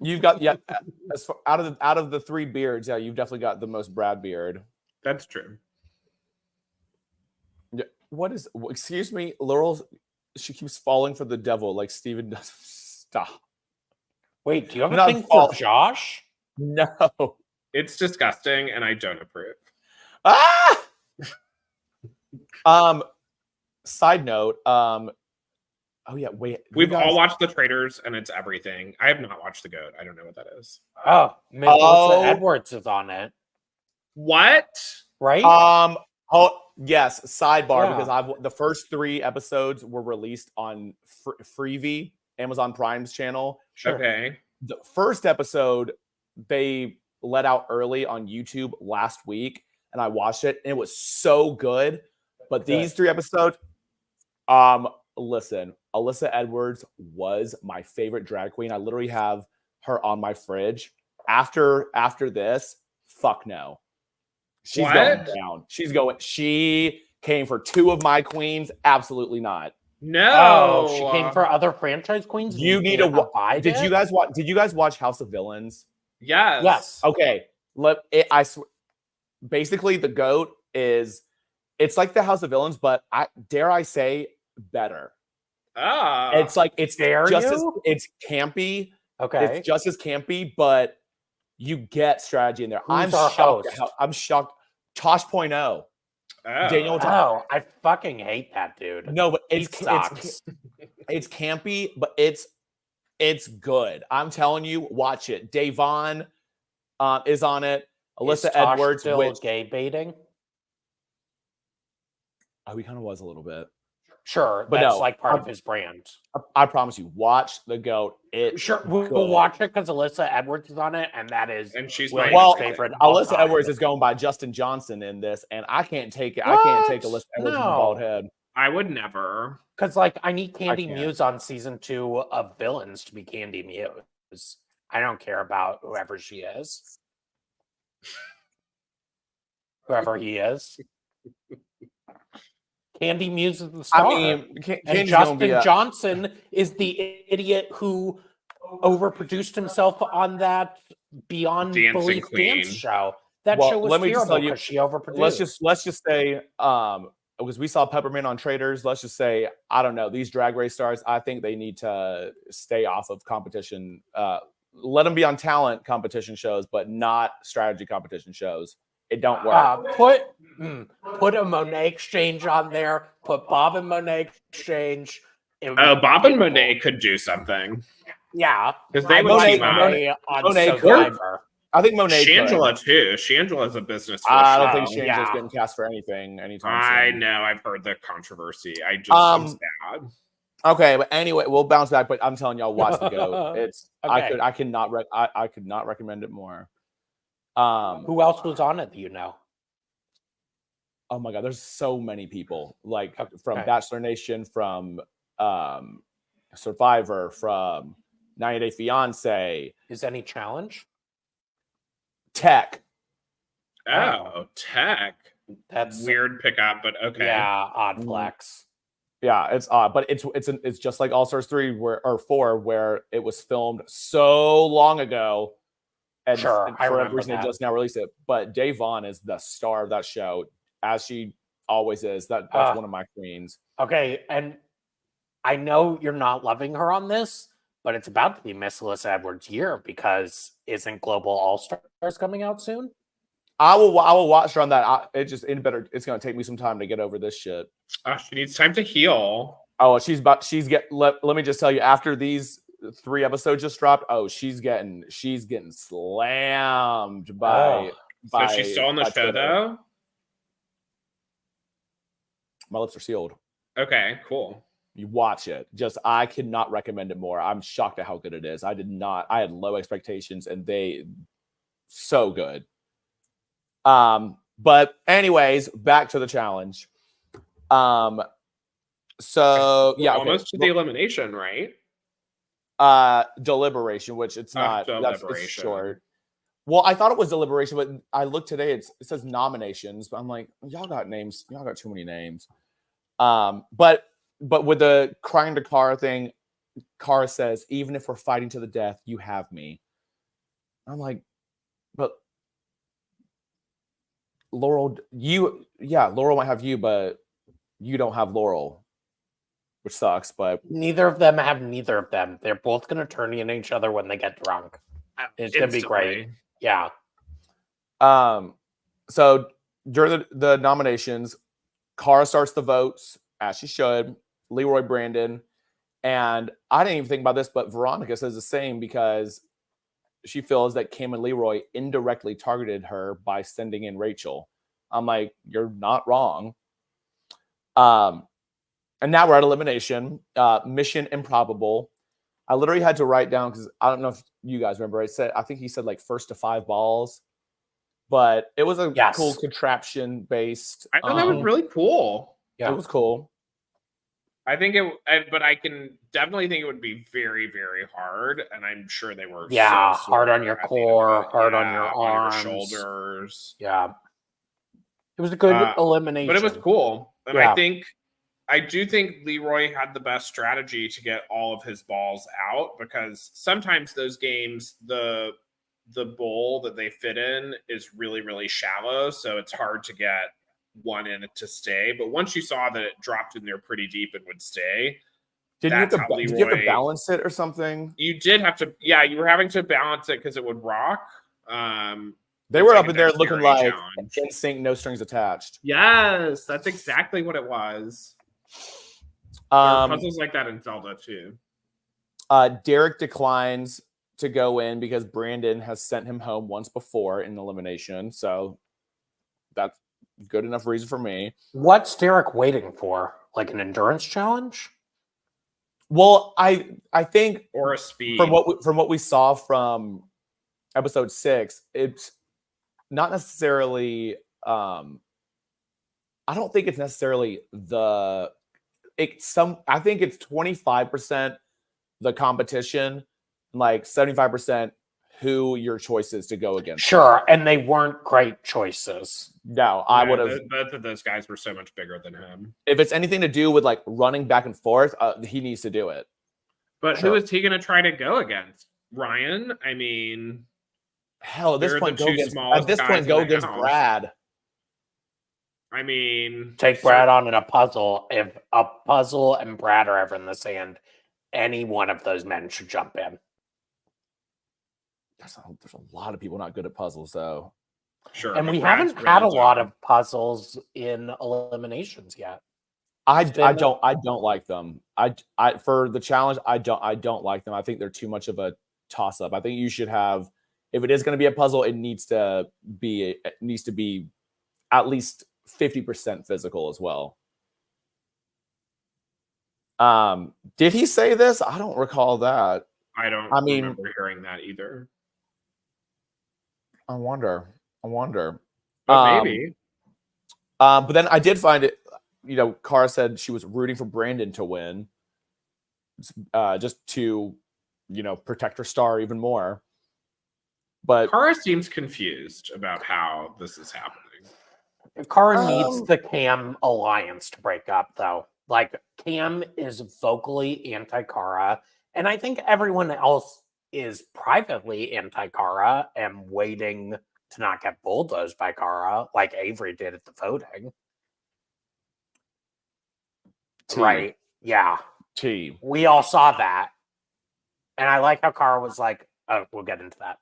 You've got as far, out of the three beards, yeah, you've definitely got the most Brad beard. That's true. Yeah, what is? Excuse me, Laurel. She keeps falling for the devil like Steven does. Stop. Wait, do you have a Not thing fault. for Josh? No. It's disgusting, and I don't approve. Ah! Side note, oh yeah, wait. We've all watched The Traitors, and it's everything. I have not watched The Goat. I don't know what that is. Oh, Melissa Edwards is on it, What? right? Oh yes, sidebar, Yeah. because the first 3 episodes were released on Freevee, Amazon Prime's channel. Sure. Okay. The first episode they let out early on YouTube last week, and I watched it, and it was so good. But these 3 episodes, listen, Alyssa Edwards was my favorite drag queen. I literally have her on my fridge. After this, fuck no. She's going down. She came for 2 of my queens. Absolutely not. No. Oh, she came for other franchise queens. You need to buy. Did you guys watch House of Villains? Yes. Yes. Okay. Basically the GOAT is, it's like the House of Villains, but dare I say better. It's like it's campy. Okay. It's just as campy, but you get strategy in there. Who's our host? I'm shocked. Tosh.0. Daniel. Oh, I fucking hate that dude. No, but it's sucks. it's campy, but it's good. I'm telling you, watch it. Davon is on it. Alyssa Edwards, still gay baiting. Oh, he kind of was a little bit. Sure, but that's like part of his brand. I promise you, watch The GOAT. We'll watch it because Alyssa Edwards is on it, and that is she's my favorite. Alyssa Edwards is going by Justin Johnson in this, and I can't take it. What? I can't take Alyssa Edwards with a bald head. I would never. Because I need Candy Muse on season 2 of Villains to be Candy Muse. I don't care about whoever she is, whoever he is. Candy Muse is the star. I mean, and Justin Johnson is the idiot who overproduced himself on that Beyond Belief dance show. That show was terrible because she overproduced. Let's just say, because we saw Peppermint on Traitors, let's just say, I don't know, these Drag Race stars, I think they need to stay off of competition. Let them be on talent competition shows, but not strategy competition shows. It don't work. Put a Monet Exchange on there. Put Bob and Monet Exchange. Bob and Monet could do something. Yeah, because they would team up. Monet Survivor. I think Monet. Shangela too. Shangela's a business. I don't think Shangela's getting cast for anything anytime soon. I know. I've heard the controversy. I just I'm sad. Okay, but anyway, we'll bounce back. But I'm telling y'all, watch The GOAT. It's okay. I could not recommend it more. Who else was on it? Do you know? Oh my god, there's so many people from Bachelor Nation, from Survivor, from 90 Day Fiance. Is any challenge? Tech. Oh, Tech. That's weird pickup, but okay. Yeah, odd flex. Yeah, it's odd, but it's just like All Stars 3 or 4, where it was filmed so long ago. And sure, for a reason they just now released it. But Davon is the star of that show, as she always is. That's one of my queens. Okay, and I know you're not loving her on this, but it's about to be Miss Alyssa Edwards' year because isn't Global All Stars coming out soon? I will watch her on that. It's going to take me some time to get over this shit. She needs time to heal. Oh, let me just tell you, after these 3 episodes just dropped, she's getting slammed by. So she's still on the show though? My lips are sealed. Okay, cool. You watch it. I cannot recommend it more. I'm shocked at how good it is. I had low expectations, and they so good. But anyways, back to the challenge. So yeah, almost to the elimination, right? Deliberation, which it's not. Deliberation. It's short. Well, I thought it was deliberation, but I looked today. It says nominations, but I'm like, y'all got names. Y'all got too many names. But with the crying to Cara thing, Cara says, even if we're fighting to the death, you have me. I'm like, but Laurel, Laurel might have you, but you don't have Laurel, which sucks. But neither of them have neither of them. They're both going to turn in each other when they get drunk. It's going to be great. Yeah. So during the nominations, Cara starts the votes, as she should. Leroy, Brandon. And I didn't even think about this, but Veronica says the same because she feels that Kim and Leroy indirectly targeted her by sending in Rachel. I'm like, you're not wrong. And now we're at elimination. Mission Improbable. I literally had to write down because I don't know if you guys remember. I think he said like first to 5 balls, but it was a cool contraption based. I thought that was really cool. Yeah. It was cool. I think but I can definitely think it would be very, very hard, and I'm sure they were. Yeah, hard on your core, hard on your arms, on your shoulders. Yeah, it was a good elimination, but it was cool, and I do think Leroy had the best strategy to get all of his balls out, because sometimes those games, the bowl that they fit in is really, really shallow, so it's hard to get one in to stay. But once you saw that it dropped in there pretty deep and would stay, did you have to balance it or something? You did have to. Yeah, you were having to balance it because it would rock. They were up in there looking like NSYNC, no strings attached. Yes, that's exactly what it was. There are puzzles like that in Zelda too. Derek declines to go in because Brandon has sent him home once before in elimination, so that's good enough reason for me. What's Derek waiting for? Like an endurance challenge? Well, I think, or a speed. From what we saw from episode 6, it's not necessarily. I don't think it's necessarily I think it's 25% the competition, like 75% who your choice is to go against. Sure, and they weren't great choices. No, I would have. Both of those guys were so much bigger than him. If it's anything to do with like running back and forth, he needs to do it. But who is he going to try to go against? Ryan? I mean, hell, at this point, go against Brad. I mean, take Brad on in a puzzle. If a puzzle and Brad are ever in the sand, any one of those men should jump in. There's a lot of people not good at puzzles, though. Sure, and we haven't had a lot of puzzles in eliminations yet. I don't like them. I for the challenge, I don't like them. I think they're too much of a toss up. I think you should have, if it is going to be a puzzle, it needs to be at least 50% physical as well. Did he say this? I don't recall that. I remember hearing that either. I wonder. But maybe. But then I did find it, Cara said she was rooting for Brandon to win, just to, protect her star even more. But Cara seems confused about how this is happening. Cara needs the Cam alliance to break up, though. Like, Cam is vocally anti-Cara, and I think everyone else is privately anti-Cara and waiting to not get bulldozed by Cara, like Avery did at the voting. Right. Yeah. We all saw that. And I like how Cara was like, oh, we'll get into that.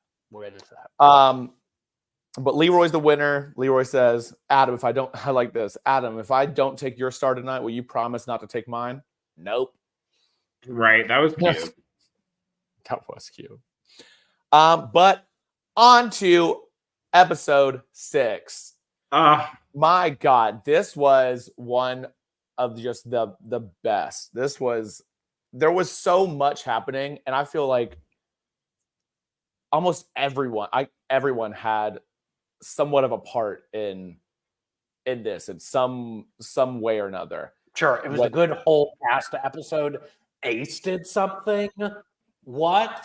But Leroy's the winner. Leroy says, Adam, I like this. Adam, if I don't take your star tonight, will you promise not to take mine? Nope. Right. That was cute. That was cute. But on to episode 6. My God, this was one of just the best. There was so much happening, and I feel like almost everyone had somewhat of a part in this in some way or another. Sure, it was a good whole cast episode. Ace did something. What?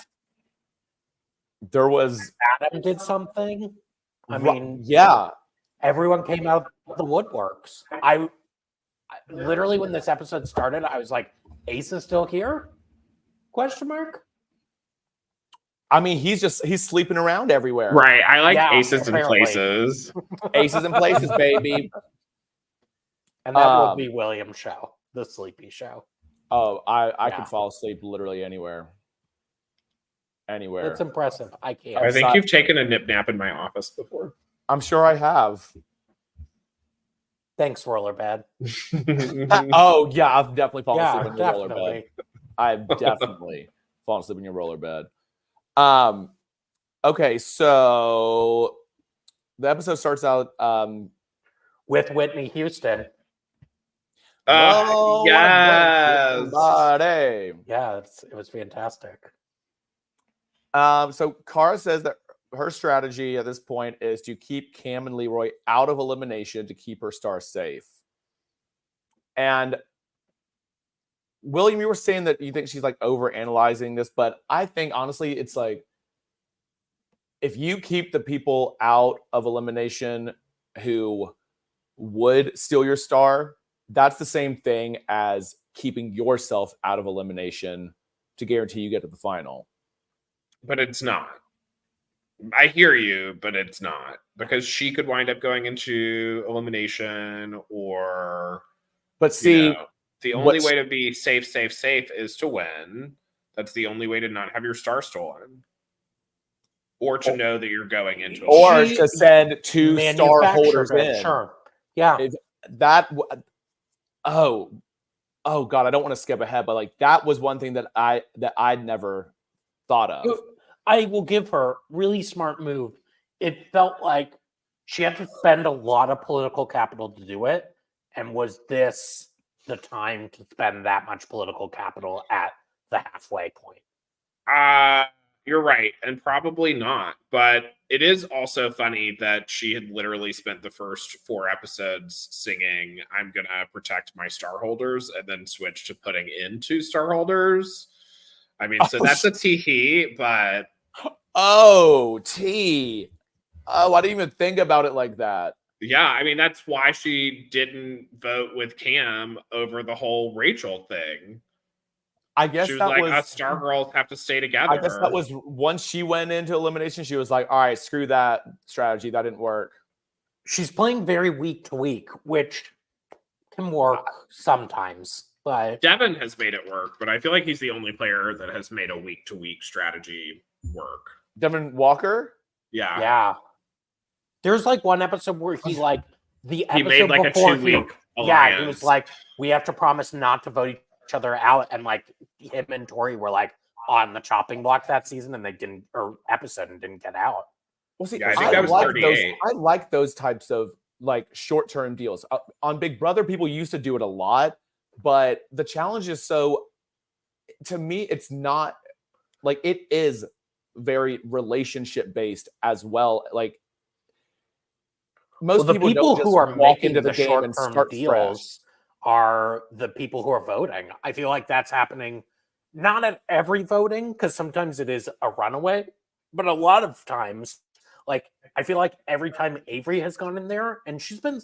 There was Adam did something. I mean, yeah. Everyone came out of the woodworks. I literally, when this episode started, I was like, Ace is still here? Question mark. I mean, he's sleeping around everywhere. Right. I like aces in places. Aces in places, baby. And that would be William's show, the sleepy show. Oh, I could fall asleep literally anywhere. It's impressive. I can't. I think you've taken a nip nap in my office before. I'm sure I have. Thanks, Rollerbad. Oh yeah, I've definitely fallen Yeah, asleep in your roller bed. definitely. I've definitely fallen asleep in your roller bed. Okay, so the episode starts out With Whitney Houston. no one yes. somebody. Yeah, it was fantastic. So Cara says that her strategy at this point is to keep Cam and Leroy out of elimination to keep her star safe. And William, you were saying that you think she's like over analyzing this, but I think honestly, it's like if you keep the people out of elimination who would steal your star, that's the same thing as keeping yourself out of elimination to guarantee you get to the final. But it's not. I hear you, but it's not. Because she could wind up going into elimination or But see, the only way to be safe is to win. That's the only way to not have your star stolen. Or to know that you're going into or to send 2 star holders manufactured it, in. Sure. Yeah. Oh God, I don't want to skip ahead, but like that was one thing that I'd never thought of. I will give her really smart move. It felt like she had to spend a lot of political capital to do it. And was this the time to spend that much political capital at the halfway point? You're right, and probably not. But it is also funny that she had literally spent the first 4 episodes singing, I'm going to protect my star holders, and then switch to putting in 2 star holders. I mean, so that's a tee-hee, but... Oh, T. Oh, I didn't even think about it like that. Yeah, I mean, that's why she didn't vote with Cam over the whole Rachel thing. I guess she was that like, was us star girls have to stay together. I guess that was once she went into elimination, she was like, all right, screw that strategy. That didn't work. She's playing very week to week, which can work sometimes. But Devin has made it work, but I feel like he's the only player that has made a week to week strategy work. Devin Walker? Yeah. Yeah. There's like one episode where he like the episode he made like before a 2-week alliance. Yeah, it was like we have to promise not to vote each other out, and like him and Tori were like on the chopping block that season, and they didn't and didn't get out. Well, see, yeah, I think that was 38. I like those types of like short-term deals. On Big Brother, people used to do it a lot, but the challenge is so. To me, it's not like it is very relationship based as well. Like most people who are walk making into the game and short-term start deals are the people who are voting. I feel like that's happening not at every voting, because sometimes it is a runaway, but a lot of times, like I feel like every time Avery has gone in there, and she's been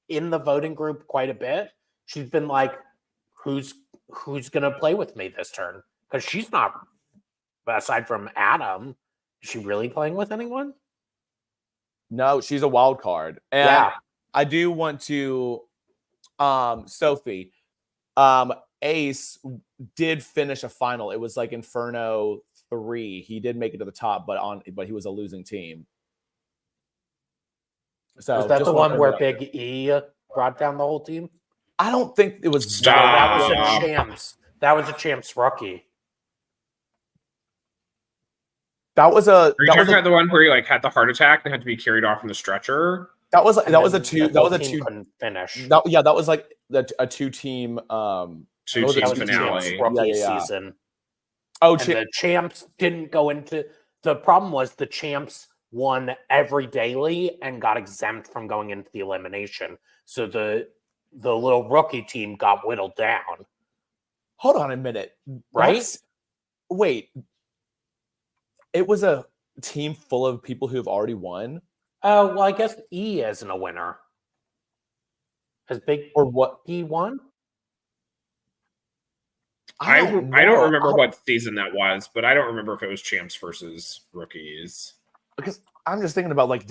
in the voting group quite a bit, she's been like, who's gonna play with me this turn? Because she's not, aside from Adam, is she really playing with anyone? No, she's a wild card. And Yeah. I do want to Sophie, Ace did finish a final. It was like Inferno 3. He did make it to the top, but he was a losing team. So was that the one where Big E brought down the whole team? I don't think it was. Stop. That was a champs. That was a champs rookie. That was a. Are you talking about the one where he like had the heart attack and had to be carried off in the stretcher? That was a two. That was a two. Couldn't finish. That was like a 2-team. Two-team finale. Rookie season. Oh, and the champs didn't go into. The problem was the champs won every daily and got exempt from going into the elimination. So the little rookie team got whittled down. Hold on a minute. Right? Wait. It was a team full of people who have already won? Oh, well, I guess E isn't a winner. Has Big or what? E won? I don't remember what season that was, but I don't remember if it was champs versus rookies. Because I'm just thinking about like,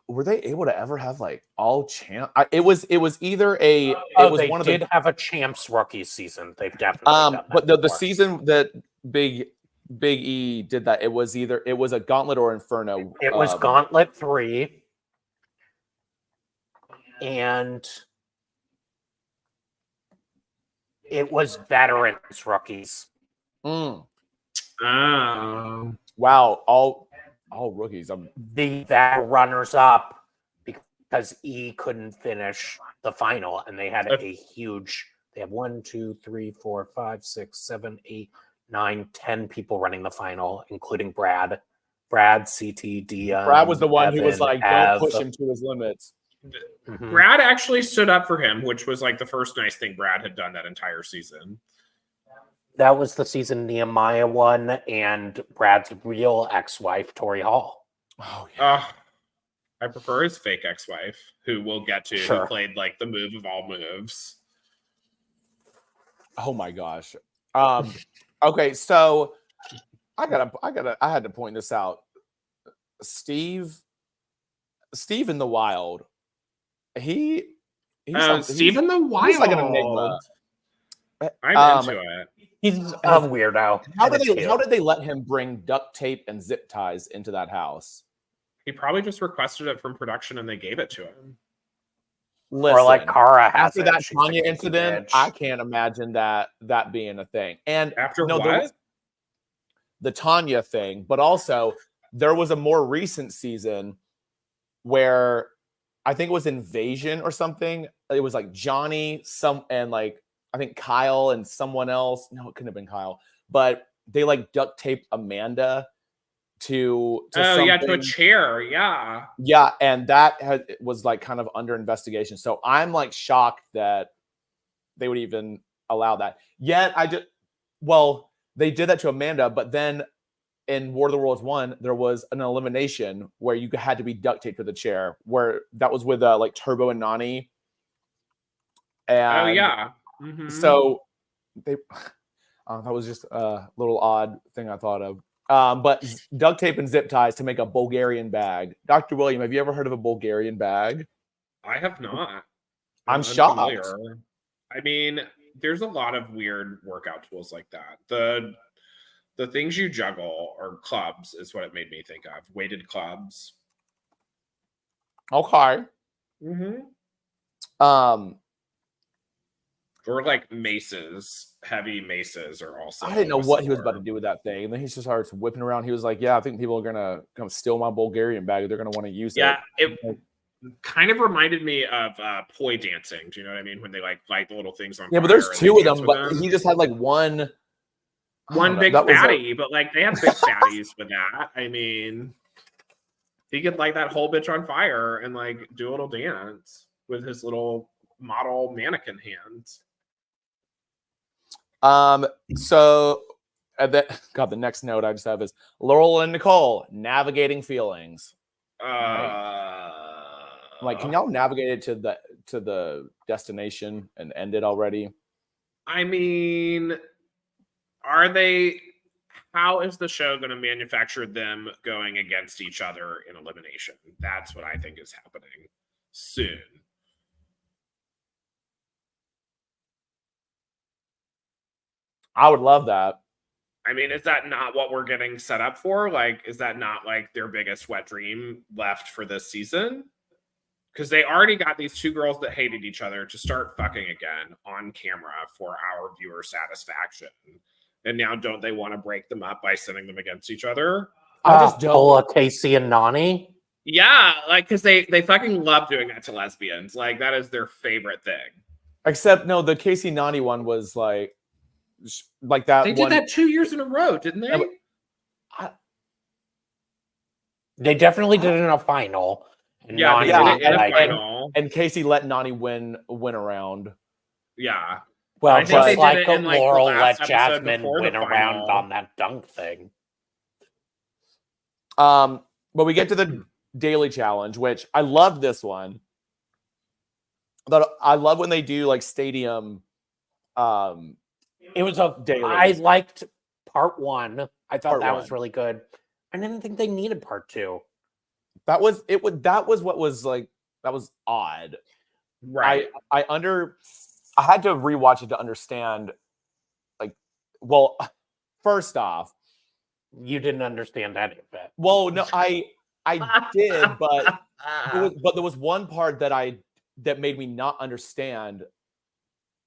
were they able to ever have like all champ? It was either a. It was they one of did have a champs rookie season. They've definitely done that but the before. season that Big E did that, it was a Gauntlet or Inferno. It was Gauntlet 3, and It was veterans, rookies. Mm. Wow. Wow, all rookies. The runners up because E couldn't finish the final, and they had a huge. They have 1, 2, 3, 4, 5, 6, 7, 8, 9, 10 people running the final, including Brad, CT, Dia. Brad was the one who was Evan, like, Ev. "Don't push him to his limits." Mhm. Brad actually stood up for him, which was like the first nice thing Brad had done that entire season. That was the season Nehemiah won, and Brad's real ex-wife, Tori Hall. Oh yeah. I prefer his fake ex-wife, who we'll get to, Sure. who played like the move of all moves. Oh my gosh. Okay, so I had to point this out. Steve in the Wild. He's Steve in the Wild. He's like an enigma. I'm into it. He's a weirdo. How did they let him bring duct tape and zip ties into that house? He probably just requested it from production and they gave it to him. Listen, or like Kara has after it, that she's a Tanya kinky incident, bitch. I can't imagine that being a thing. And After no, what? The Tanya thing, but also there was a more recent season where I think it was Invasion or something. It was like Johnny, and like I think Kyle and someone else. No, it couldn't have been Kyle, but they like duct taped Amanda to to a chair. Yeah, and that was like kind of under investigation. So I'm like shocked that they would even allow that. Yet they did that to Amanda, but then in War of the Worlds 1, there was an elimination where you had to be duct taped to the chair, where that was with like Turbo and Nani. And Mm-hmm. so they that was just a little odd thing I thought of. But duct tape and zip ties to make a Bulgarian bag. Dr. William, have you ever heard of a Bulgarian bag? I have not. I'm shocked. Unfamiliar. I mean, there's a lot of weird workout tools like that. The things you juggle or clubs is what it made me think of. Weighted clubs. Okay. Mm-hmm. Or like maces, heavy maces are also. I didn't know what he was about to do with that thing. And then he just starts whipping around. He was like, yeah, I think people are going to come steal my Bulgarian bag. They're going to want to use it. Yeah, it kind of reminded me of poi dancing. Do you know what I mean? When they like light the little things on fire. Yeah, but there's two of them, but he just had like one big fatty, but like they have big fatties with that. I mean, he could light that whole bitch on fire and like do a little dance with his little model mannequin hands. So the next note I just have is Laurel and Nicole navigating feelings. Like, can y'all navigate it to the destination and end it already? I mean, how is the show going to manufacture them going against each other in elimination? That's what I think is happening soon. I would love that. I mean, is that not what we're getting set up for? Like, is that not like their biggest wet dream left for this season? Because they already got these two girls that hated each other to start fucking again on camera for our viewer satisfaction. And now don't they want to break them up by sending them against each other? I just don't. Paula, Casey, and Nani? Yeah, like, because they fucking love doing that to lesbians. Like, that is their favorite thing. Except, no, the Casey Nani one was like that. They did that 2 years in a row, didn't they? They definitely did it in a final. And yeah, Nani they did it in a like, final. And Casey let Nani win around. Yeah. Well, I think just they like did it in, like, the Laurel last let episode Jasmine before the win around final. on that dunk thing. But we get to the daily challenge, which I love this one. But I love when they do like stadium. It was a daily. I liked part one. I thought Part that one. was really good. I didn't think they needed part two. That was what was like, that was odd. Right. I had to rewatch it to understand. Like, well, first off, You didn't understand any of it. well, no, I did, but there was one part that made me not understand.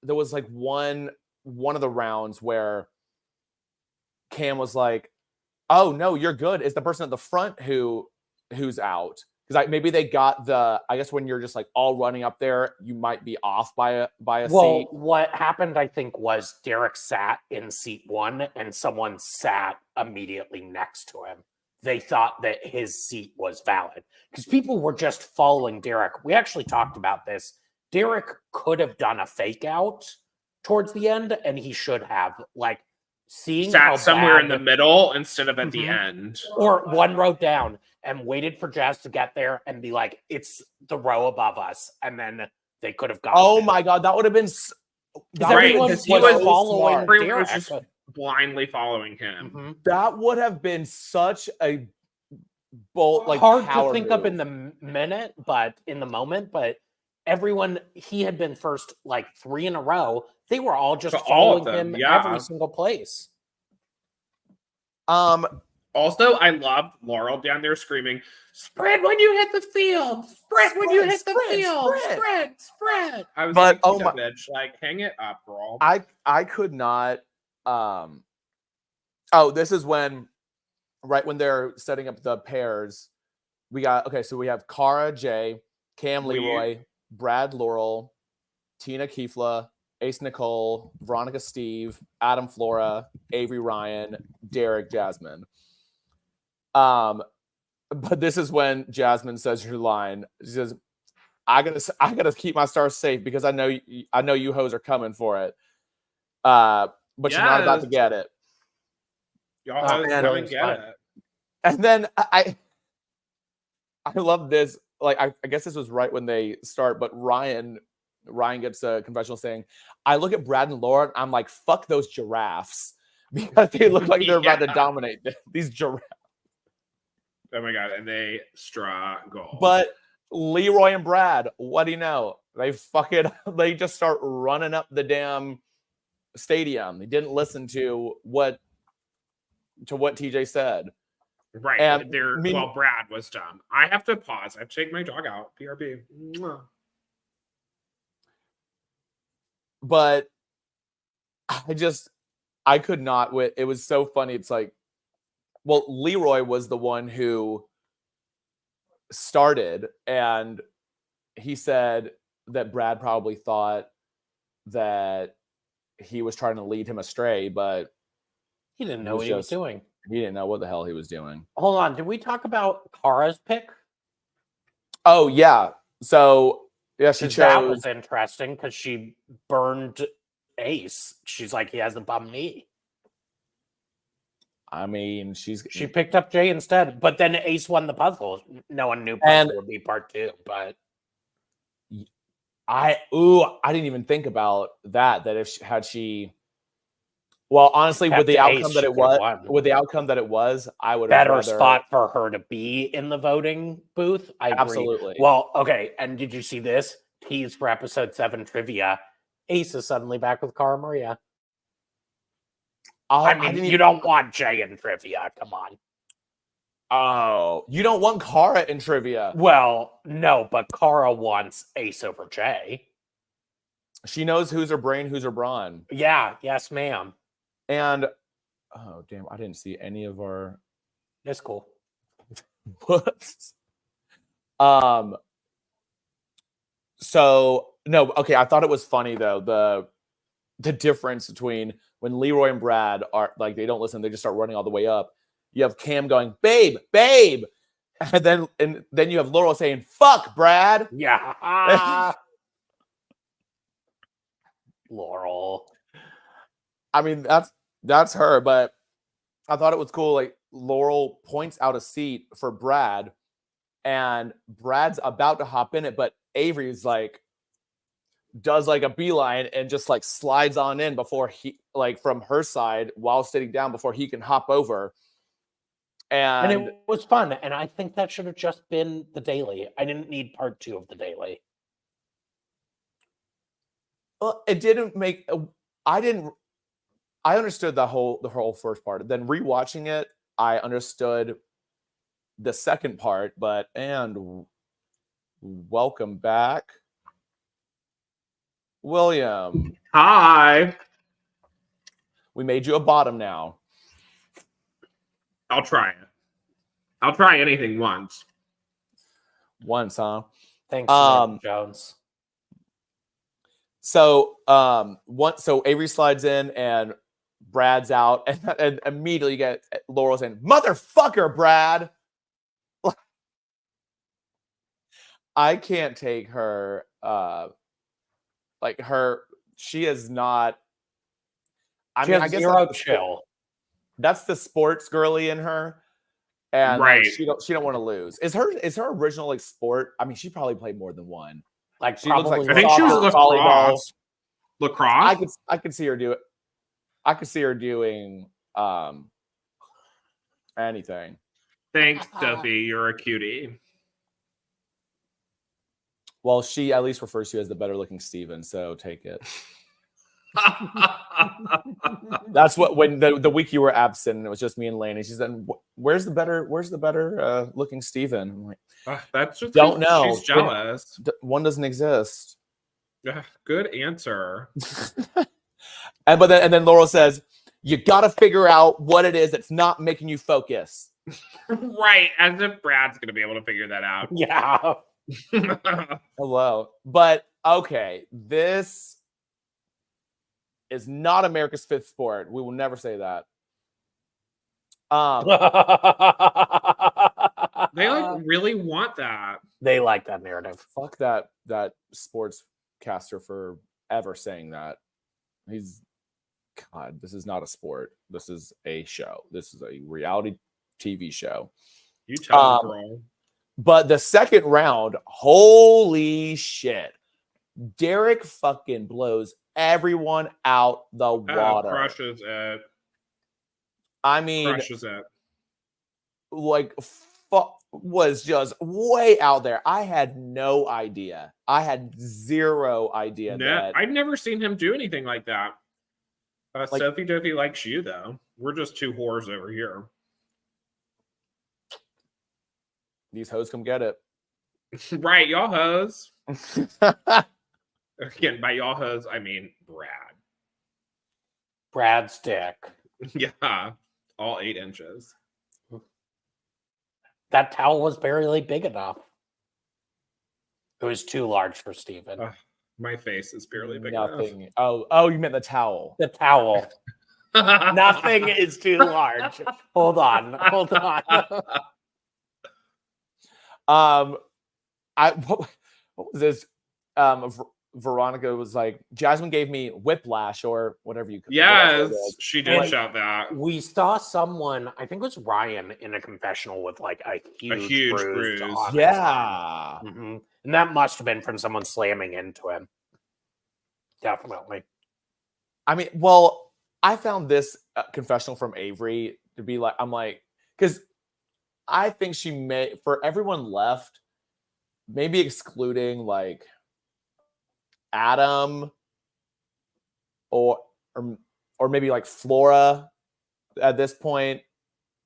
There was like one one of the rounds where Cam was like, "Oh no, you're good." Is the person at the front who's out? Because maybe they got the. I guess when you're just like all running up there, you might be off by a Well, seat. what happened, I think, was Derek sat in seat 1 and someone sat immediately next to him. They thought that his seat was valid because people were just following Derek. We actually talked about this. Derek could have done a fake out towards the end, and he should have. Like, seeing how Sat somewhere in bad- the middle instead of at the Mhm. end. or one row down and waited for Jazz to get there and be like, it's the row above us. And then they could have gotten Oh it. my god, that would have been. Because Right, everyone 'cause was he was following smart. Everyone was Derek. just blindly following him. Mhm. That would have been such a bold, like Hard to power think move. up in the minute, but in the moment, but everyone, he had been first like 3 in a row. They were all just For all of following them, him yeah. every single place. Also, I loved Laurel down there screaming, "Spread when you hit the field! Spread when you hit the field! Spread!" I was But, like, oh "Get my- a bitch, like, hang it up, girl." I could not. This is when, right when they're setting up the pairs, we have Cara J, Cam Leroy, Brad Laurel, Tina Kefla, Ace Nicole, Veronica Steve, Adam Flora, Avery Ryan, Derek Jasmine. But this is when Jasmine says her line. She says, I gotta keep my stars safe because I know you hoes are coming for it. But you're not about to Yes. get it. Y'all and- come and get it. And then I love this. Like, I guess this was right when they start, but Ryan gets a confessional saying, I look at Brad and Laura, and I'm like, fuck those giraffes. Because they look like they're about to Yeah. dominate these giraffes. Oh my god, and they struggle. But Leroy and Brad, what do you know? They just start running up the damn stadium. They didn't listen to what TJ said. right, and well, Brad was dumb. I have to pause. I have to take my dog out. BRB. Mwah. But I could not with it was so funny. It's like, well, Leroy was the one who started, and he said that Brad probably thought that he was trying to lead him astray, but He didn't know what he was doing. he didn't know what the hell he was doing. Hold on. Did we talk about Cara's pick? Oh yeah. So yeah, she chose. That was interesting because she burned Ace. She's like, he hasn't bumped me. I mean, She picked up Jay instead, but then Ace won the puzzle. No one knew puzzle would be part 2, but I didn't even think about that. That if she well, honestly, with the outcome that it was, I would have better spot for her to be in the voting booth. I agree. Absolutely. Well, okay. And did you see this tease for episode 7 trivia? Ace is suddenly back with Cara Maria. I mean, you don't want Jay in trivia. Come on. Oh, you don't want Cara in trivia. Well, no, but Cara wants Ace over Jay. She knows who's her brain, who's her brawn. Yeah. Yes, ma'am. And oh damn, I didn't see any of our. That's cool. Whoops. So no, okay. I thought it was funny though the difference between when Leroy and Brad are like they don't listen, they just start running all the way up. You have Cam going, babe, and then you have Laurel saying, "Fuck, Brad." Yeah. Laurel. I mean, that's her, but I thought it was cool. Like Laurel points out a seat for Brad, and Brad's about to hop in it, but Avery's like does like a beeline and just like slides on in before he like from her side while sitting down before he can hop over. And it was fun. And I think that should have just been the daily. I didn't need part 2 of the daily. well, it didn't make. I understood the whole first part. Then rewatching it, I understood the second part. But welcome back, William. Hi. We made you a bottom now. I'll try it. I'll try anything once. Once, huh? Thanks, Nick Jones. So so Avery slides in and Brad's out, and immediately you get Laurel saying, "Motherfucker, Brad." I can't take her she is not. I She mean, has I guess zero chill. That's the sports girly in her. And Right. like she don't want to lose. Is her original like sport? I mean, she probably played more than one. Like She looks like probably I think she was soccer, volleyball. lacrosse. I could see her do it. I could see her doing anything. Thanks, Sophie. You're a cutie. Well, she at least refers to you as the better looking Steven, so take it. That's what when the week you were absent, it was just me and Lainey. She said, "Where's the better looking Steven?" I'm like, that's just don't know. She's jealous. One doesn't exist. Good answer. and then Laurel says, "You got to figure out what it is that's not making you focus." Right, as if Brad's gonna be able to figure that out. Yeah. Hello, but okay, this is not America's fifth sport. We will never say that. They like really want that. They like that narrative. Fuck that sportscaster for ever saying that. God, this is not a sport. This is a show. This is a reality TV show. You tell them, girl. But the second round, holy shit. Derek fucking blows everyone out the water. Crushes it. I mean, Crushes it. Like, was just way out there. I had no idea. I had zero idea that. I'd never seen him do anything like that. Sophie Dopey likes you, though. We're just two whores over here. These hoes come get it. Right, y'all hoes. Again, by y'all hoes, I mean Brad. Brad's dick. Yeah, all 8 inches. That towel was barely big enough. It was too large for Steven. My face is barely big enough. Oh, you meant the towel. The towel. Nothing is too large. Hold on. What was this? Veronica was like, Jasmine gave me whiplash or whatever you could. Yes, she did shout that. We saw someone, I think it was Ryan, in a confessional with like a huge bruise. Yeah. Mm-hmm. And that must have been from someone slamming into him. Definitely. I mean, well, I found this confessional from Avery to be like, I'm like, because I think she may, for everyone left, maybe excluding like Adam or maybe like Flora at this point,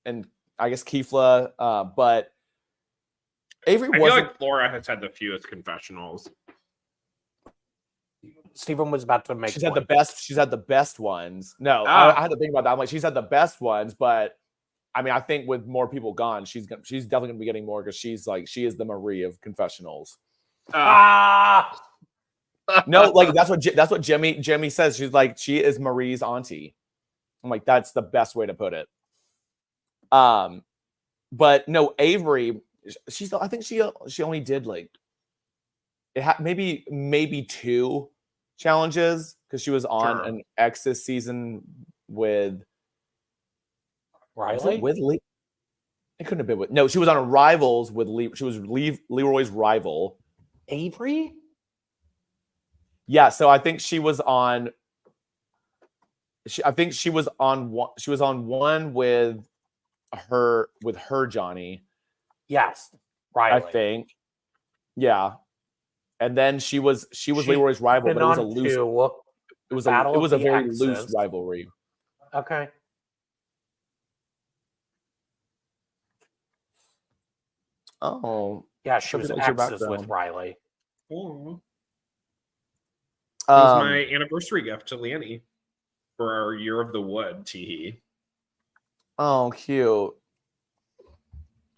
and I guess Kifla, but Avery I feel wasn't. like Flora has had the fewest confessionals. Stephen was about to make. She's had the best. She's had the best ones. No, I had to think about that. I'm like, she's had the best ones, but I mean, I think with more people gone, she's definitely gonna be getting more because she is the Marie of confessionals. No, like that's what Jimmy says. She's like, she is Marie's auntie. I'm like, that's the best way to put it. But no, Avery, I think she only did like maybe 2 challenges because she was on an Ex's season with Riley. With Lee. It couldn't have been with. No, she was on a Rivals with Lee. She was Leroy's rival. Avery. Yeah, so I think she was on. I think she was on one. She was on one with her Johnny. Yes, Riley. I think. Yeah, and then she was Leroy's rival, but it was a loose. It was a very loose rivalry. Okay. Oh. Yeah, she was exes with Riley. Oh. It was my anniversary gift to Lanny for our Year of the Wood, Teehee. Oh, cute.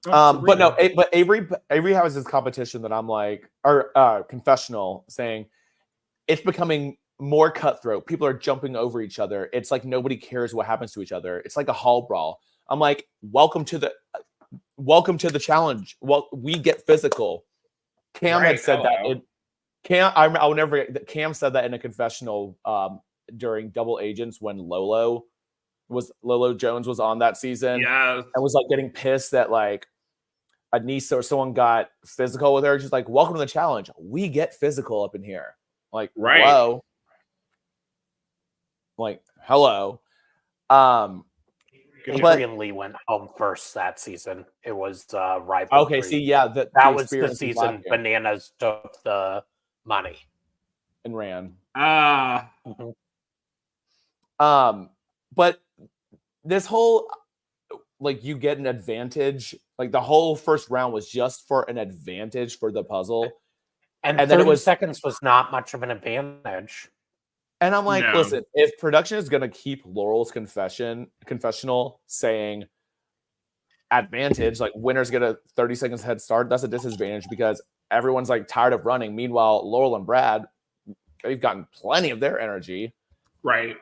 Oh, But no, Sabrina. but Avery has this competition that I'm like, or confessional saying it's becoming more cutthroat. People are jumping over each other. It's like nobody cares what happens to each other. It's like a hall brawl. I'm like, welcome to the challenge. Well, we get physical. Cam had Right, said that. hello. I'll never forget that Cam said that in a confessional during Double Agents when Lolo Jones was on that season. Yes. And was like getting pissed that like Anissa or someone got physical with her. She's like, welcome to the challenge. We get physical up in here. Like, Right. hello. Like, hello. Adrian Lee went home first that season. It was rivalry. Okay, see, yeah, that was the season Bananas took the money and ran. Mm-hmm. But this whole like you get an advantage. Like the whole first round was just for an advantage for the puzzle, and 30 seconds was not much of an advantage. And I'm like, No. listen, if production is going to keep Laurel's confessional saying advantage, like winners get a 30 seconds head start, that's a disadvantage because everyone's like tired of running. Meanwhile, Laurel and Brad, they've gotten plenty of their energy. Right.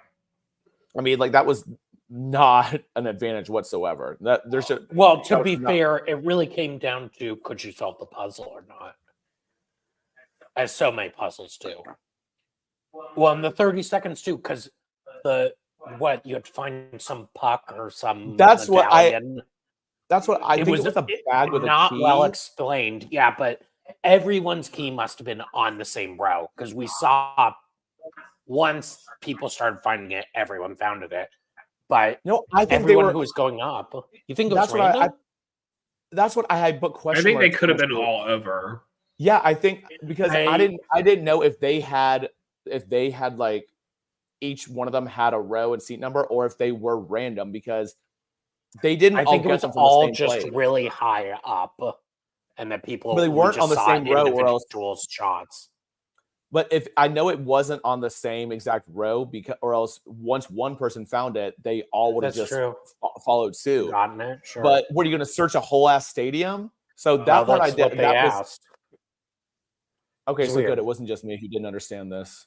I mean, like that was not an advantage whatsoever. To be fair, it really came down to could you solve the puzzle or not? As so many puzzles do. Well, in the 30 seconds too, because you had to find some puck or some medallion. That's what I think. It was a bag with a key. Not well explained. Yeah, but everyone's key must have been on the same row because we saw once people started finding it, everyone found it. But no, I think everyone who was going up. You think it was random? That's what I had put question. I think they could have been all over. Yeah, I think because I didn't know if they had like each one of them had a row and seat number or if they were random because they didn't. I think all it was all just really high up, and that people. But they weren't on the same row or else shots. But if I know it wasn't on the same exact row because, or else once one person found it, they all would have just followed suit. Gotten it, sure. But what are you going to search a whole ass stadium? So that part I did. That was okay. So good. It wasn't just me who didn't understand this.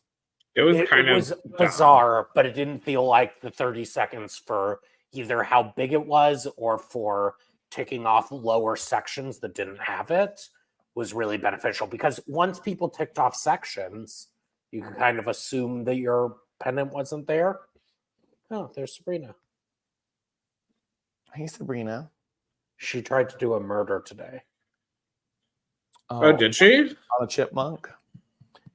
It was bizarre, but it didn't feel like the 30 seconds for either how big it was or for ticking off lower sections that didn't have it was really beneficial because once people ticked off sections, you could kind of assume that your pendant wasn't there. Oh, there's Sabrina. Hey, Sabrina. She tried to do a murder today. Oh, did she? On a chipmunk?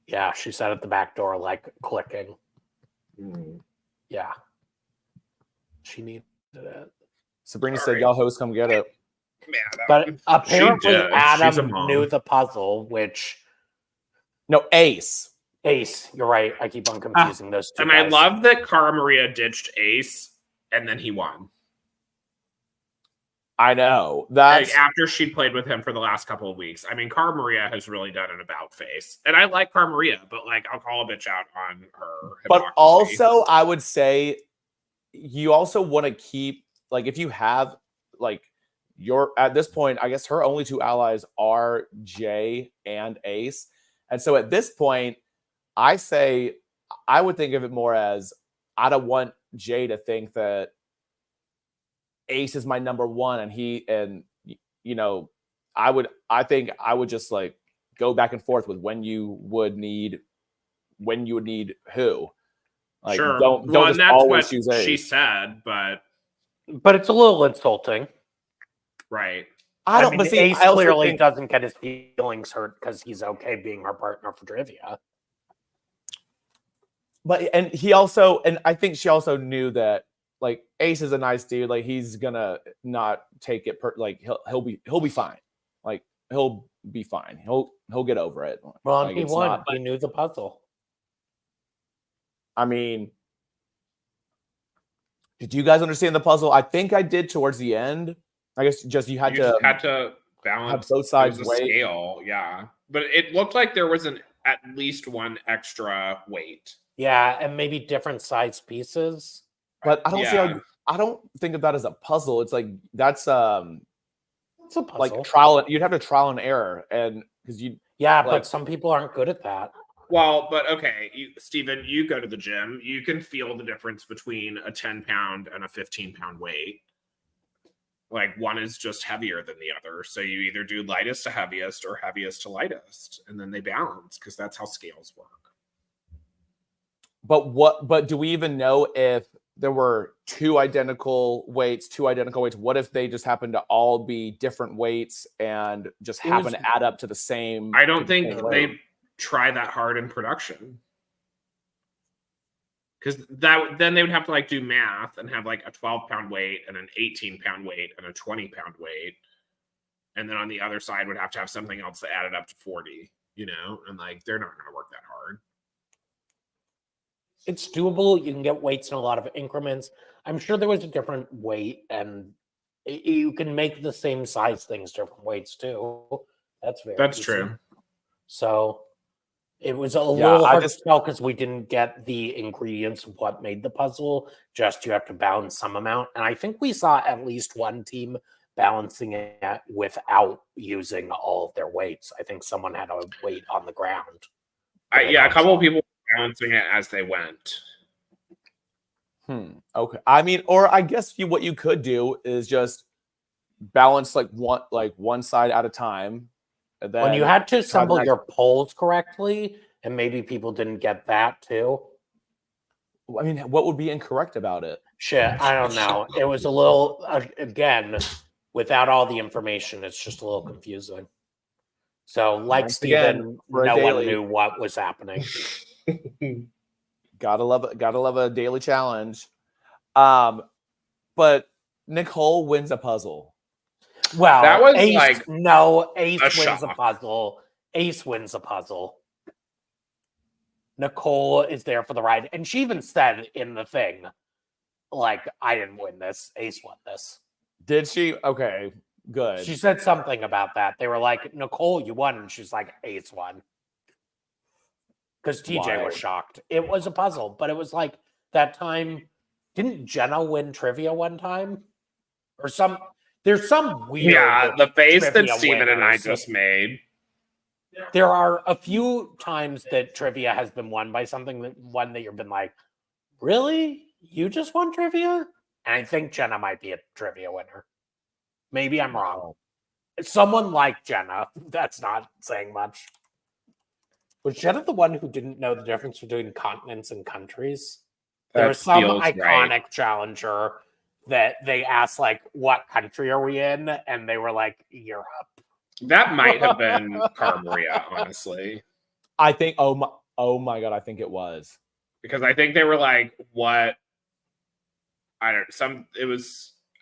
Yeah, she sat at the back door, like clicking. Yeah. She needed it. Sabrina said, y'all hosts come get it. Yeah, but apparently Adam knew the puzzle, which... No, Ace. Ace, you're right. I keep on confusing those two And guys. I love that Cara Maria ditched Ace, and then he won. I know. That's like after she played with him for the last couple of weeks. I mean, Cara Maria has really done an about face. And I like Cara Maria, but like I'll call a bitch out on her hypocrisy. But also, I would say you also want to keep, like, if you have, like, at this point, I guess her only two allies are Jay and Ace. And so at this point, I say I would think of it more as I don't want Jay to think that Ace is my number one and I think I would just like go back and forth with when you would need who. Like, sure. Don't just that's always what choose Ace. She said, but it's a little insulting. Right. I mean, Ace clearly doesn't get his feelings hurt because he's okay being her partner for trivia. But I think she also knew that like Ace is a nice dude. Like he's gonna not take it he'll be fine. Like he'll be fine. He'll get over it. Well, like, he won. He knew the puzzle. I mean, did you guys understand the puzzle? I think I did towards the end. I guess you had to balance both sides scale. Yeah, but it looked like there was at least one extra weight. Yeah, and maybe different size pieces. But I don't see Yeah. how. I don't think of that as a puzzle. It's like that's It's a puzzle. like trial. You'd have to trial and error, and because you Yeah, like- but some people aren't good at that. Well, but okay, Stephen, you go to the gym. You can feel the difference between a 10-pound and a 15-pound weight. Like one is just heavier than the other. So you either do lightest to heaviest or heaviest to lightest, and then they balance because that's how scales work. But do we even know if there were two identical weights? What if they just happen to all be different weights and just It happen was- to add up to the same? I don't think same weight? they try that hard in production. Because then they would have to like do math and have like a 12-pound weight and an 18-pound weight and a 20-pound weight. And then on the other side would have to have something else that added up to 40, and like they're not going to work that hard. It's doable. You can get weights in a lot of increments. I'm sure there was a different weight, and you can make the same size things different weights too. That's easy. True. So it was a little I hard just- to tell because we didn't get the ingredients of what made the puzzle. Just you have to balance some amount, and I think we saw at least one team balancing it without using all of their weights. I think someone had a weight on the ground. A couple of people were balancing it as they went. Okay. I mean, or I guess what you could do is just balance like one side at a time. And then When you had to try the assemble next- your poles correctly, and maybe people didn't get that too. I mean, what would be incorrect about it? Shit, I don't know. It was a little, again, without all the information, it's just a little confusing. So, like Once again, Steven, for a no one daily. knew what was happening. Gotta love a daily challenge. But Nicole wins a puzzle. Well, That was Ace, like Ace a wins a shock. puzzle. Ace wins a puzzle. Nicole is there for the ride. And she even said in the thing, like, I didn't win this. Ace won this. Did she? Okay, good. She said something about that. They were like, Nicole, you won. And she's like, Ace won. Because TJ was Why? shocked. It was a puzzle, but it was like that time. Didn't Jenna win trivia one time? Or there's some weird. Yeah, the face that trivia Steven and I winners. just made. There are a few times that trivia has been won by one that you've been like, really? You just won trivia? And I think Jenna might be a trivia winner. Maybe I'm wrong. Someone like Jenna. That's not saying much. Was Jenna the one who didn't know the difference between continents and countries? There That was some feels iconic right. challenger that they asked, like, what country are we in? And they were like, Europe. That might have been Cara Maria, honestly. I think. Oh my god! I think it was. Because I think they were like, what? I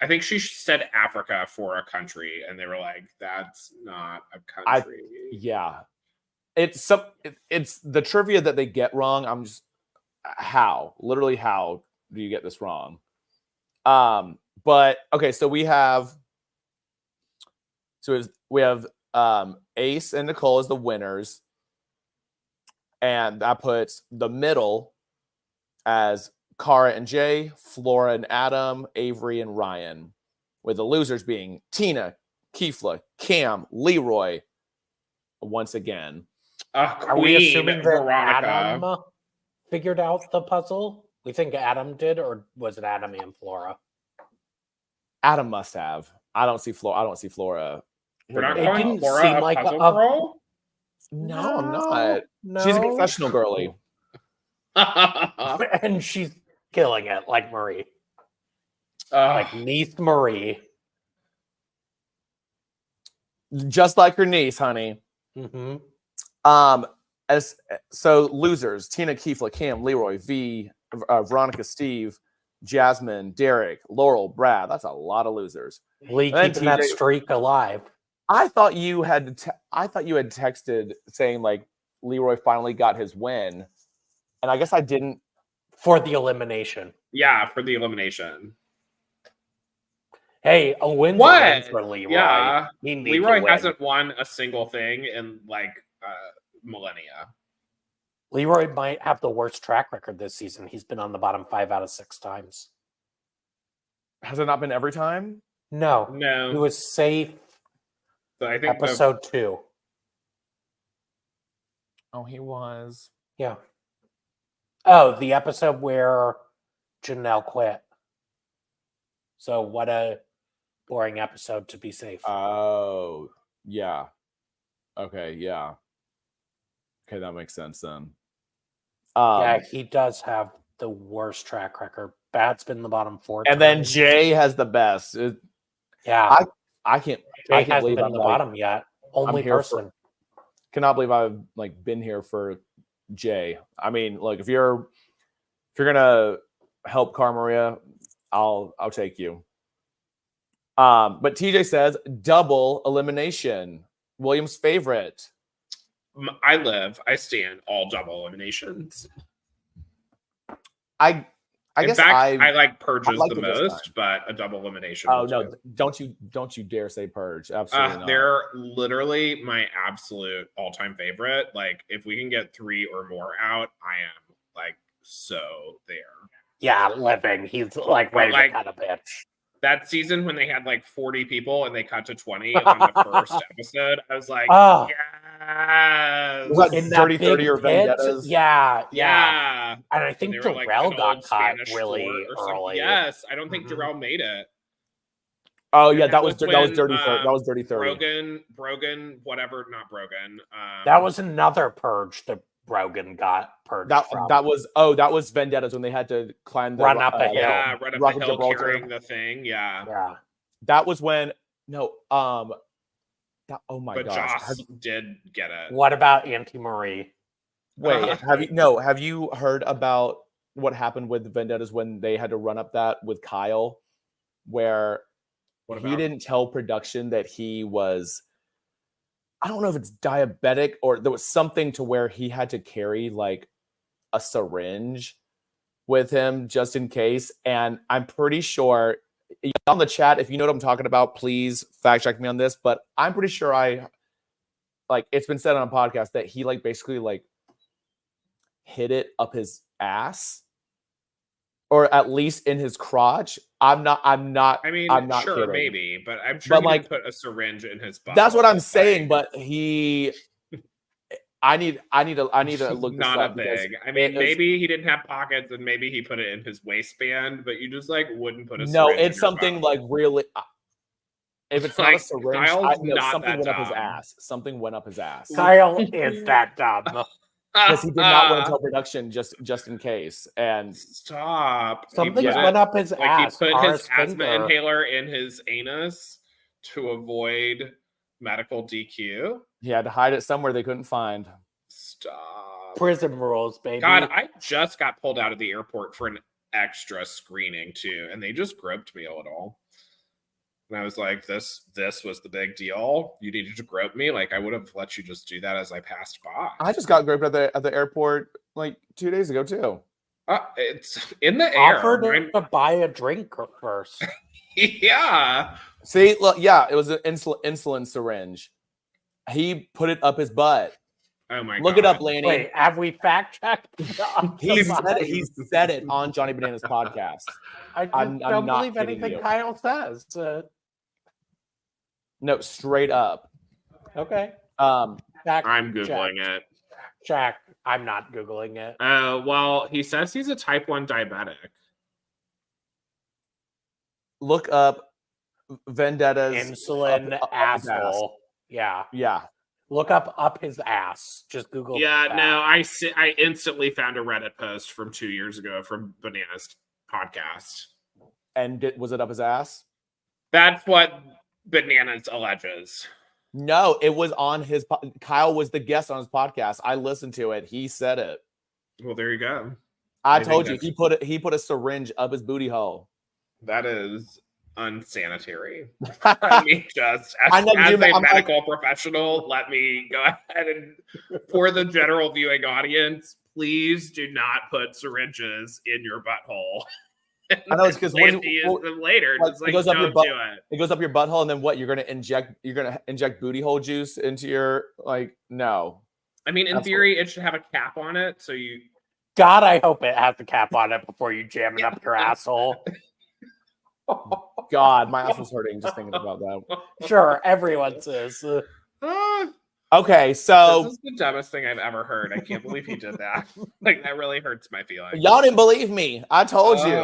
think she said Africa for a country, and they were like, that's not a country. Yeah, it's the trivia that they get wrong. I'm just literally how do you get this wrong? But okay, so we have Ace and Nicole as the winners, and that puts the middle as Cara and Jay, Flora and Adam, Avery and Ryan, with the losers being Tina, Keefla, Cam, Leroy. Once again, Are we Queen assuming that Veronica. Adam figured out the puzzle? We think Adam did, or was it Adam and Flora? Adam must have. I don't see Flora. We're not It calling didn't Flora seem a like puzzle a- girl? No, I'm not. She's a confessional girly. And she's killing it, like Marie, Ugh. like niece Marie. Just like her niece, honey. Mm-hmm. So losers: Tina, Keefla, Cam, Leroy, V, Veronica, Steve, Jasmine, Derek, Laurel, Brad. That's a lot of losers. Lee And then keeping that TJ streak alive. I thought you had texted saying like Leroy finally got his win, and I guess I didn't. For the elimination. Yeah, for the elimination. Hey, a win's a What? win for Leroy. Yeah, He needs Leroy a win. hasn't won a single thing in like millennia. Leroy might have the worst track record this season. He's been on the bottom 5 out of 6 times. Has it not been every time? No. No. He was safe So I think episode 2. Oh, he was. Yeah. Oh, the episode where Janelle quit. So what a boring episode to be safe. Oh, yeah. Okay, yeah. Okay, that makes sense then. Yeah, he does have the worst track record. Bad's been the bottom 4 and then times. Jay has the best. Yeah. I can't Jay can't hasn't believe been I'm the like, bottom yet. Only here person. cannot believe I've like been here for Jay. I mean, look, if you're gonna help Cara Maria, I'll take you. But TJ says double elimination. William's favorite. I stand all double eliminations. I In guess fact, I like purges liked the it this most, but a double elimination. Oh will no! do. Don't you dare say purge! Absolutely not. They're literally my absolute all-time favorite. Like, if we can get 3 or more out, I am like so there. Yeah, living. He's like ready to cut a bitch. That season when they had like 40 people and they cut to 20 on the first episode, I was like, yes. Was that In Dirty that 30 or big pit? Vendettas? Yeah. And I think When they were, Darrell an got old caught Spanish really fort or something. early. Yes, I don't think Darrell made it. Oh yeah, that was when, Dirty 30. That was Dirty 30. Brogan, whatever, not Brogan. That was another purge that Brogan got purged from. That was Vendettas when they had to climb the run up a hill. Yeah, run up Rock the of hill Gibraltar. carrying the thing. Yeah. That was when oh my but gosh. Joss did get it. What about Auntie Marie? Wait, have you heard about what happened with the Vendettas when they had to run up that with Kyle, where he didn't tell production that he was, I don't know if it's diabetic or there was something to where he had to carry like a syringe with him just in case. And I'm pretty sure on the chat, if you know what I'm talking about, please fact check me on this. But I'm pretty sure it's been said on a podcast that he like basically like hid it up his ass, or at least in his crotch. I'm not Sure, kidding. maybe, but I'm sure he didn't put a syringe in his butt. That's what I'm saying. But I need to look this not up. a thing. I mean, maybe he didn't have pockets and maybe he put it in his waistband, but you just like wouldn't put a syringe. No, in it's your something butt. like really. If it's Like, not a syringe, Kyle's not something that went up his dumb. ass. Something went up his ass. Kyle is that dumb. Because he did not want to tell production just in case. And stop. Something went up his ass. He put his asthma finger. inhaler in his anus to avoid medical DQ. He had to hide it somewhere they couldn't find. Stop. Prison rules, baby. God, I just got pulled out of the airport for an extra screening too, and they just groped me a little. And I was like, this was the big deal. You needed to grope me. Like, I would have let you just do that as I passed by. I just got groped at the airport like 2 days ago too. It's in the air. Offered him to buy a drink first. Yeah. See, look, yeah, it was an insulin syringe. He put it up his butt. Oh my god. Look it up, Lanny. Wait, have we fact checked? He said it on Johnny Bananas podcast. I don't believe anything Kyle says. No, straight up. Okay. I'm Googling it. Jack, I'm not Googling it. Well, he says he's a type 1 diabetic. Look up Vendettas. Insulin asshole. Yeah. Yeah. Look up his ass. Just Google. Yeah, that. no, I instantly found a Reddit post from 2 years ago from Bananas podcast. And was it up his ass? That's what Bananas alleges. No, it was on his. Kyle was the guest on his podcast. I listened to it. He said it. Well, there you go. I told you he put a syringe up his booty hole. That is unsanitary. I mean, just as a medical professional, let me go ahead and for the general viewing audience, please do not put syringes in your butthole. I know it's because later. It goes up your butt. It goes up your butthole, and then what? You're gonna inject booty hole juice into your no. I mean, in That's theory, it should have a cap on it, so you. God, I hope it has the cap on it before you jam it up your asshole. God, my ass was hurting just thinking about that. Sure, everyone's is. Okay, This so is the dumbest thing I've ever heard. I can't believe he did that. Like, that really hurts my feelings. y'all didn't believe me. I told you.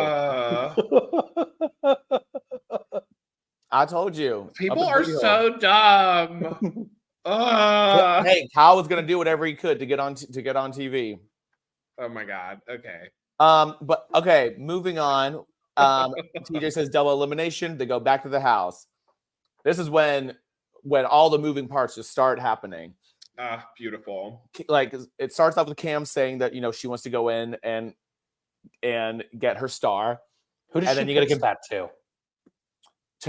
I told you. People Up in are Booty Hole. so dumb. Hey, Kyle was gonna do whatever he could to get on TV. Oh my god. Okay. But okay, moving on. TJ says double elimination. They go back to the house. This is when all the moving parts just start happening. Beautiful. Like it starts off with Cam saying that she wants to go in and get her star. Who does And she then you gotta pitch that to?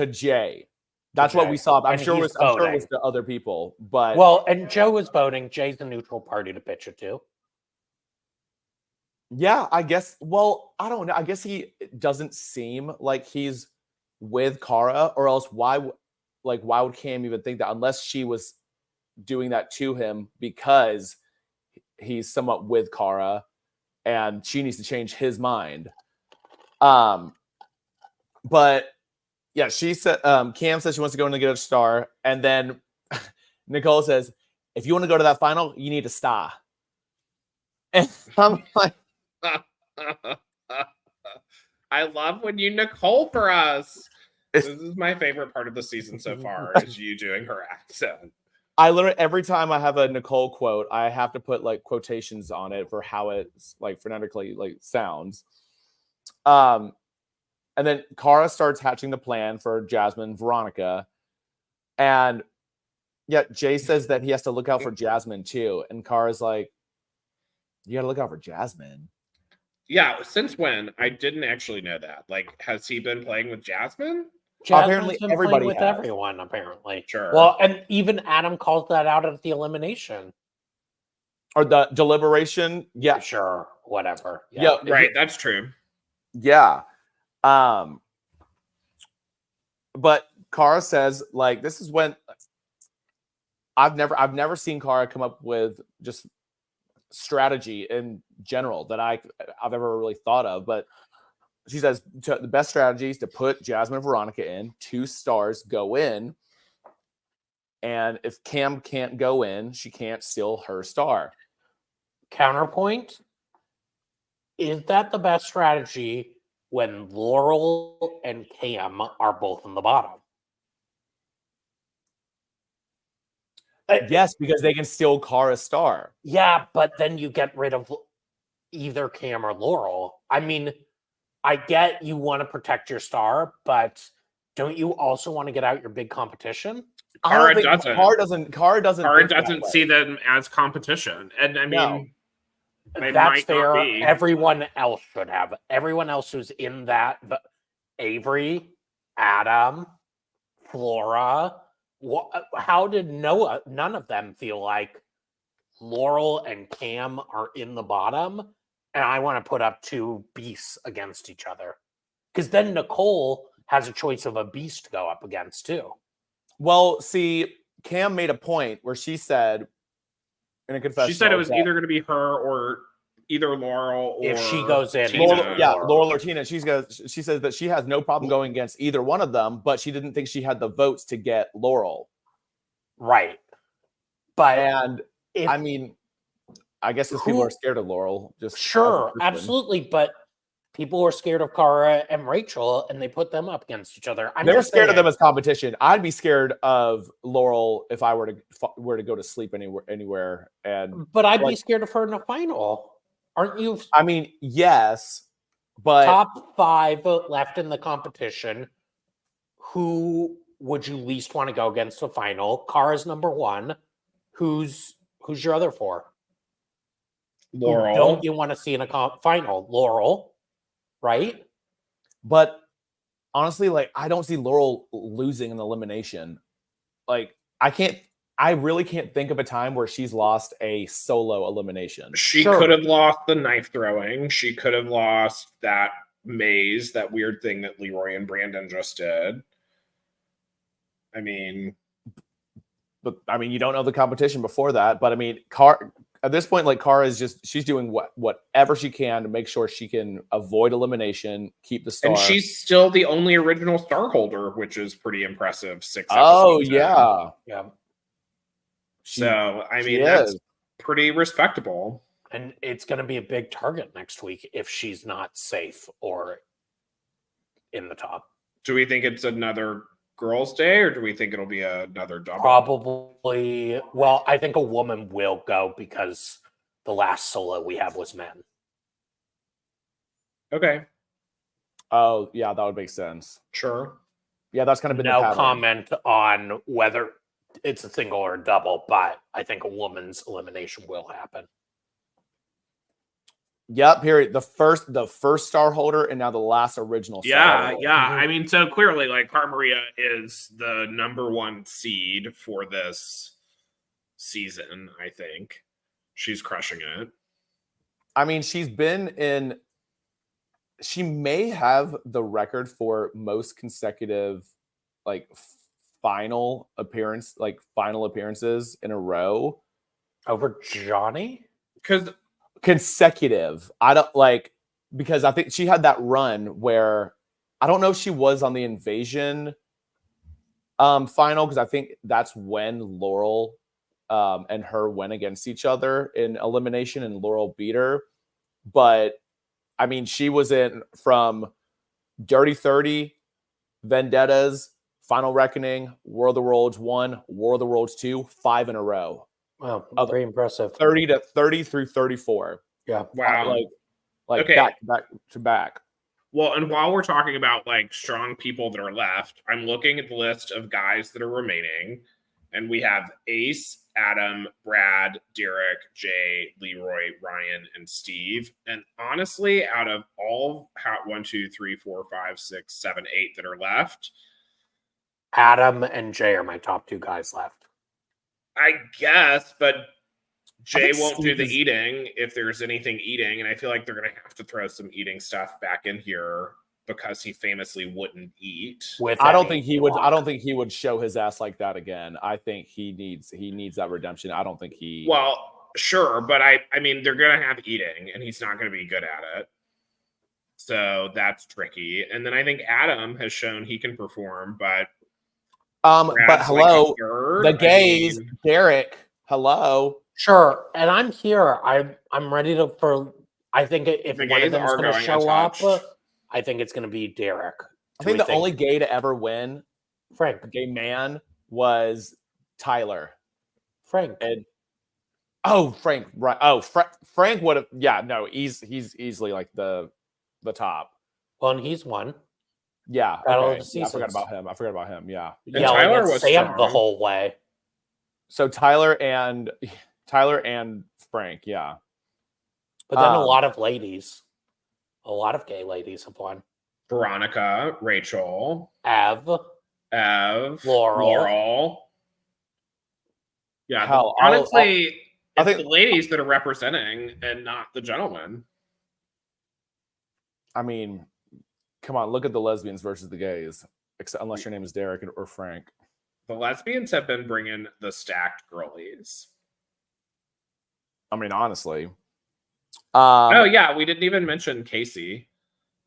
Jay. That's what we Jay. saw. I'm And sure it he's was to other people, but Well, and Joe was voting. Jay's the neutral party to pitch it to. yeah, I guess. Well, I don't know. I guess he doesn't seem like he's with Kara, or else why would Cam even think that unless she was doing that to him because he's somewhat with Kara and she needs to change his mind. But yeah, she said Cam says she wants to go in and get a star, and then Nicole says, if you want to go to that final, you need a star. And I'm like, I love when you Nicole for us. This is my favorite part of the season so far, is you doing her accent. I literally, every time I have a Nicole quote, I have to put like quotations on it for how it's like phonetically like sounds. And then Kara starts hatching the plan for Jasmine and Veronica. And yeah, Jay says that he has to look out for Jasmine too. And Kara's like, you got to look out for Jasmine. Yeah, since when? I didn't actually know that. Like, has he been playing with Jasmine? Apparently Been everybody playing with has. everyone, apparently. Sure. Well, and even Adam calls that out at the elimination. Or the deliberation. Yeah. Sure, whatever. Yeah. Right, that's true. Yeah. But Kara says, like, this is when I've never seen Kara come up with just strategy in general that I've ever really thought of. But she says the best strategy is to put Jasmine and Veronica in, 2 stars go in. And if Cam can't go in, she can't steal her star. Counterpoint, is that the best strategy when Laurel and Cam are both in the bottom? Yes, because they can steal Kara's star. Yeah, but then you get rid of either Cam or Laurel. I mean, I get you want to protect your star, but don't you also want to get out your big competition? Kara doesn't. Kara doesn't see them as competition. And I mean, they that's might fair. not be. Everyone else should have. Everyone else who's in that, Avery, Adam, Flora. How did none of them feel like Laurel and Cam are in the bottom and I want to put up 2 beasts against each other? Because then Nicole has a choice of a beast to go up against too. Well, see, Cam made a point where she said in a confessional, she said it was either going to be her or either Laurel or if she goes in. Laurel or Tina. She says that she has no problem going against either one of them, but she didn't think she had the votes to get Laurel. Right. But I mean, I guess because people are scared of Laurel. Just sure, absolutely. But people are scared of Kara and Rachel, and they put them up against each other. They're scared of them as competition. I'd be scared of Laurel if I were to go to sleep anywhere. But I'd be scared of her in a final. Aren't you? I mean, yes, but top 5 left in the competition. Who would you least want to go against a final? Kara's number 1. Who's your other 4? Laurel. Who don't you want to see in a final? Laurel, right? But honestly, like, I don't see Laurel losing an elimination. Like, I really can't think of a time where she's lost a solo elimination. She could have lost the knife throwing. She could have lost that maze, that weird thing that Leroy and Brandon just did. I mean, but I mean, you don't know the competition before that. But I mean, at this point, like Cara is she's doing whatever she can to make sure she can avoid elimination, keep the star. And she's still the only original star holder, which is pretty impressive. 6 Oh episodes in. yeah. So I mean, that's pretty respectable. And it's going to be a big target next week if she's not safe or in the top. Do we think it's another girls' day, or do we think it'll be another double? Probably. Well, I think a woman will go because the last solo we have was men. Okay. Oh yeah, that would make sense. Sure. Yeah, that's kind of been no comment on whether it's a single or a double, but I think a woman's elimination will happen. Yep, period. The first star holder and now the last original star holder. Yeah. I mean, so clearly, like, Cara Maria is the number 1 seed for this season, I think. She's crushing it. I mean, she may have the record for most consecutive, like, final appearances in a row. Over Johnny? Because consecutive. I don't because I think she had that run where I don't know if she was on the Invasion final, because I think that's when Laurel and her went against each other in elimination and Laurel beat her. But I mean, she was in from Dirty 30, Vendettas, Final Reckoning, War of the Worlds 1, War of the Worlds 2, 5 in a row. Wow, very impressive. 30 through 34. Yeah. Wow. Like okay. back to back. Well, and while we're talking about like strong people that are left, I'm looking at the list of guys that are remaining, and we have Ace, Adam, Brad, Derek, Jay, Leroy, Ryan, and Steve. And honestly, out of all 1, 2, 3, 4, 5, 6, 7, 8 that are left, Adam and Jay are my top 2 guys left. I guess, but Jay won't do the eating if there's anything eating, and I feel like they're going to have to throw some eating stuff back in here because he famously wouldn't eat. I don't think he would show his ass like that again. I think he needs that redemption. I don't think he. Well, sure, but I mean, they're going to have eating, and he's not going to be good at it. So that's tricky. And then I think Adam has shown he can perform, but hello, the gays, Derek. Hello. Sure, and I'm here. I'm ready to. I think if one of them's going to show up, I think it's going to be Derek. I think the only gay to ever win, Frank, a gay man, was Tyler. Frank. Frank. Right. Oh, Frank would have. Yeah. No, he's easily like the top. Well, and he's won. Yeah. Okay. Yeah, I forgot about him. Yeah. And Tyler was Sam the whole way. So Tyler and Frank, yeah. But then a lot of gay ladies have won. Veronica, Rachel, Ev, Laurel. Yeah, Hell, honestly, I it's think the ladies that are representing and not the gentlemen. I mean, come on, look at the lesbians versus the gays. Unless your name is Derek or Frank. The lesbians have been bringing the stacked girlies. I mean, honestly. Oh, yeah. We didn't even mention Casey.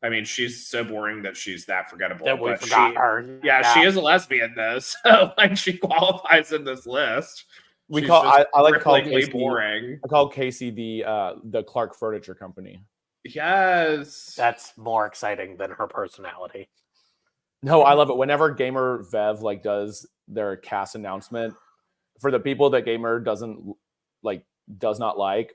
I mean, she's so boring that she's that forgettable. That we forgot her. Yeah, she is a lesbian, though. So, like, she qualifies in this list. I like to call Casey boring. I call Casey the Clark Furniture Company. Yes. That's more exciting than her personality. No, I love it. Whenever Gamer Vev does their cast announcement, for the people that Gamer does not like,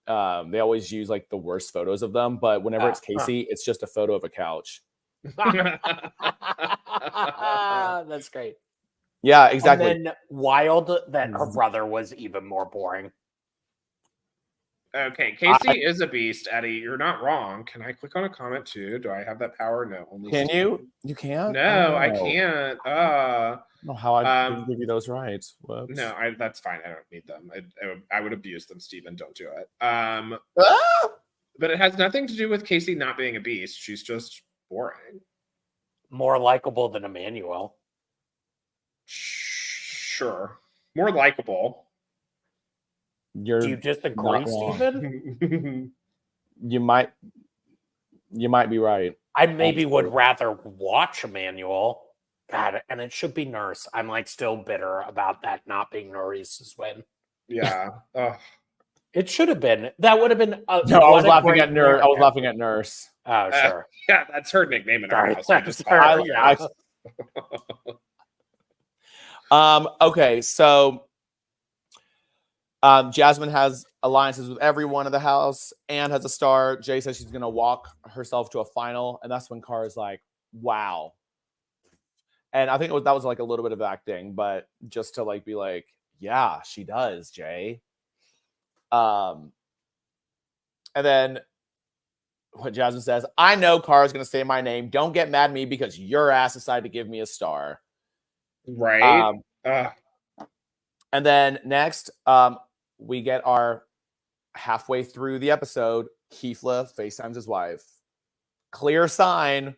they always use like the worst photos of them. But whenever it's Casey, it's just a photo of a couch. That's great. Yeah, exactly. And then wild that her brother was even more boring. Okay, Casey is a beast, Eddie. You're not wrong. Can I click on a comment too? Do I have that power? No. Only can Steve. you? You can't? No, I can't. I don't know how I didn't give you those rights. Whoops. No, that's fine. I don't need them. I would abuse them, Steven. Don't do it. But it has nothing to do with Casey not being a beast. She's just boring. More likable than Emmanuel. Sure. More likable. You're Do you disagree, not wrong. Steven? You might be right. I maybe would Actually. rather watch Emmanuel. God, and it should be Nurse. I'm like still bitter about that not being Nuri's win. Yeah. Ugh. It should have been. That would have been. No, I was what a laughing great at Nurse. I was narrative. laughing at Nurse. Oh, sure. Yeah, that's her nickname in our Sorry. house. We just Sorry, call her yeah. that. Okay, so Jasmine has alliances with everyone in the house and has a star. Jay says she's gonna walk herself to a final, and that's when Kara's like, "Wow." And I think that was like a little bit of acting, but just to like be like, "Yeah, she does, Jay." And then what Jasmine says, "I know Kara's gonna say my name. Don't get mad at me because your ass decided to give me a star." Right. And then next, we get our halfway through the episode, Keefla FaceTimes his wife. Clear sign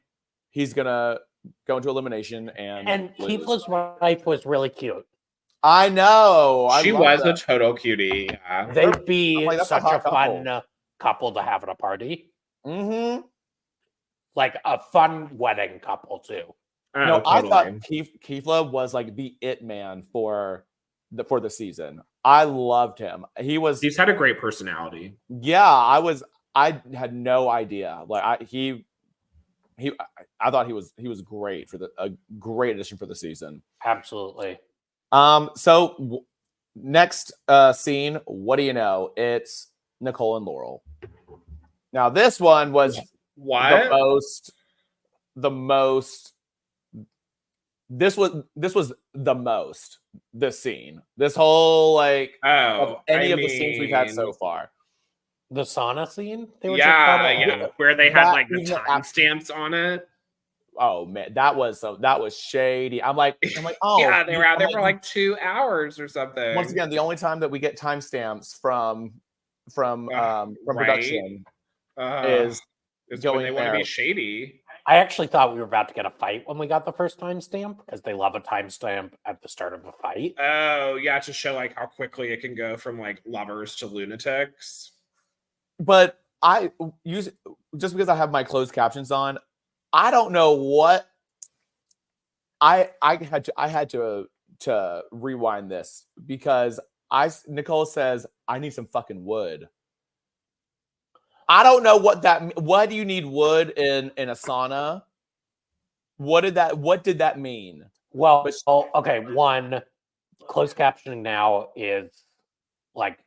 he's gonna go into elimination and lose. Keefla's wife was really cute. I know. She was a total cutie. Yeah. They'd be like, that's a such hot a fun couple to have at a party. Mm-hmm. Like a fun wedding couple too. No, Oh, I totally. thought Keefla was like the it man for the season. I loved him. He's had a great personality. Yeah, I had no idea. Like I thought he was great for a great addition for the season. Absolutely. So next scene, what do you know? It's Nicole and Laurel. Now this one was What? the most. This was the most. This scene, this whole like of any of the scenes we've had so far. The sauna scene? They were Yeah, where they had like the even timestamps on it. Oh man, that was shady. I'm like, oh Yeah, they were out there for like 2 hours or something. Once again, the only time that we get timestamps from production is when they want to be shady. I actually thought we were about to get a fight when we got the first timestamp because they love a timestamp at the start of a fight. Oh yeah, to show like how quickly it can go from like lovers to lunatics. But I use just because I have my closed captions on, I don't know what I had to rewind this because Nicole says I need some fucking wood. I don't know why do you need wood in a sauna? What did that mean? Well, okay, one, closed captioning now is like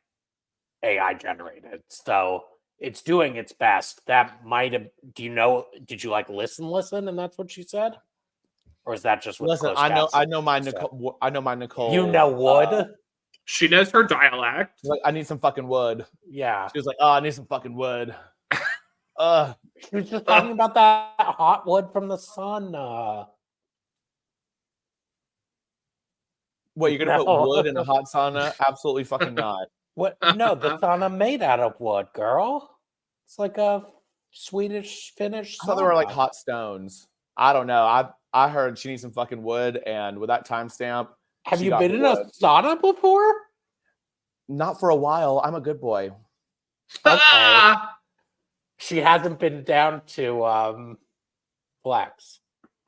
AI generated. So it's doing its best. That might have did you like listen and that's what she said? Or is that just what listen? I know my Nicole. I know my Nicole. You know wood? She knows her dialect. Like, I need some fucking wood. Yeah. She was like, "Oh, I need some fucking wood." She was just talking about that hot wood from the sun. What, you're gonna put wood in a hot sauna? Absolutely fucking not. What? No, the sauna made out of wood, girl. It's like a Swedish Finnish. I thought they were like hot stones. I don't know. I heard she needs some fucking wood, and with that timestamp, have you been in a sauna before? Not for a while. I'm a good boy. Okay. She hasn't been down to Flex.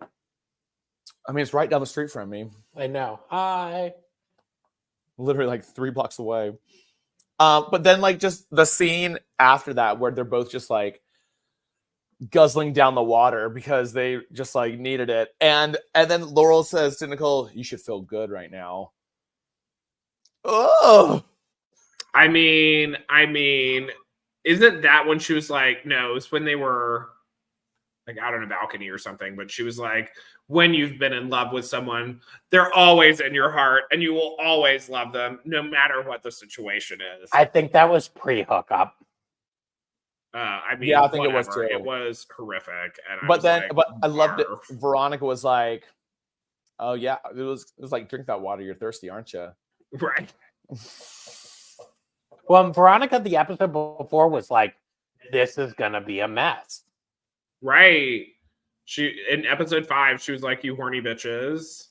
I mean, it's right down the street from me. I know. Hi. Literally like 3 blocks away. But then like just the scene after that where they're both just like guzzling down the water because they just like needed it. And then Laurel says to Nicole, "You should feel good right now." Oh. I mean, isn't that when she was like, no, it was when they were like out on a balcony or something, but she was like, when you've been in love with someone, they're always in your heart and you will always love them no matter what the situation is. I think that was pre-hookup. I mean, yeah, I think it was too. It was horrific. And but I loved it. Veronica was like, "Oh yeah, it was like, drink that water. You're thirsty, aren't you?" Right. Well, Veronica, the episode before was like, "This is gonna be a mess." Right. She in episode 5, she was like, "You horny bitches."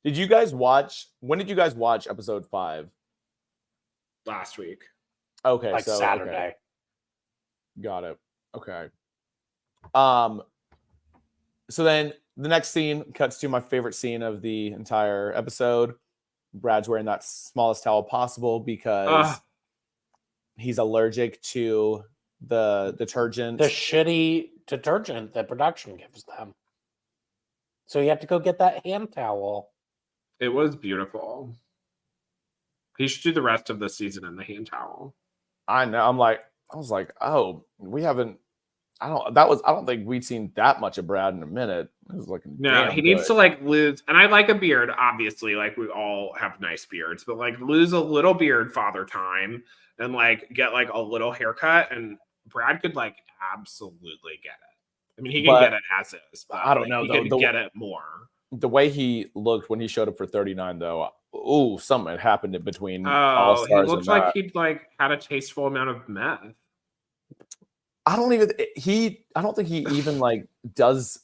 Did you guys watch? When did you guys watch episode 5? Last week. Okay, Like so Saturday. okay. Got it. Okay. So then the next scene cuts to my favorite scene of the entire episode. Brad's wearing that smallest towel possible because he's allergic to the detergent. The shitty detergent that production gives them. So you have to go get that hand towel. It was beautiful. He should do the rest of the season in the hand towel. I know. I was like, oh, we haven't. I don't think we'd seen that much of Brad in a minute. It was looking No, he needs to like lose, and I like a beard, obviously, like we all have nice beards, but like lose a little beard father time and like get like a little haircut, and Brad could like absolutely get it. I mean, he can get it as is, but I don't like, know. He could get it more. The way he looked when he showed up for 39, though, ooh, something had happened in between All Oh, Stars. he looked like he'd like had a tasteful amount of meth. I don't think he even like does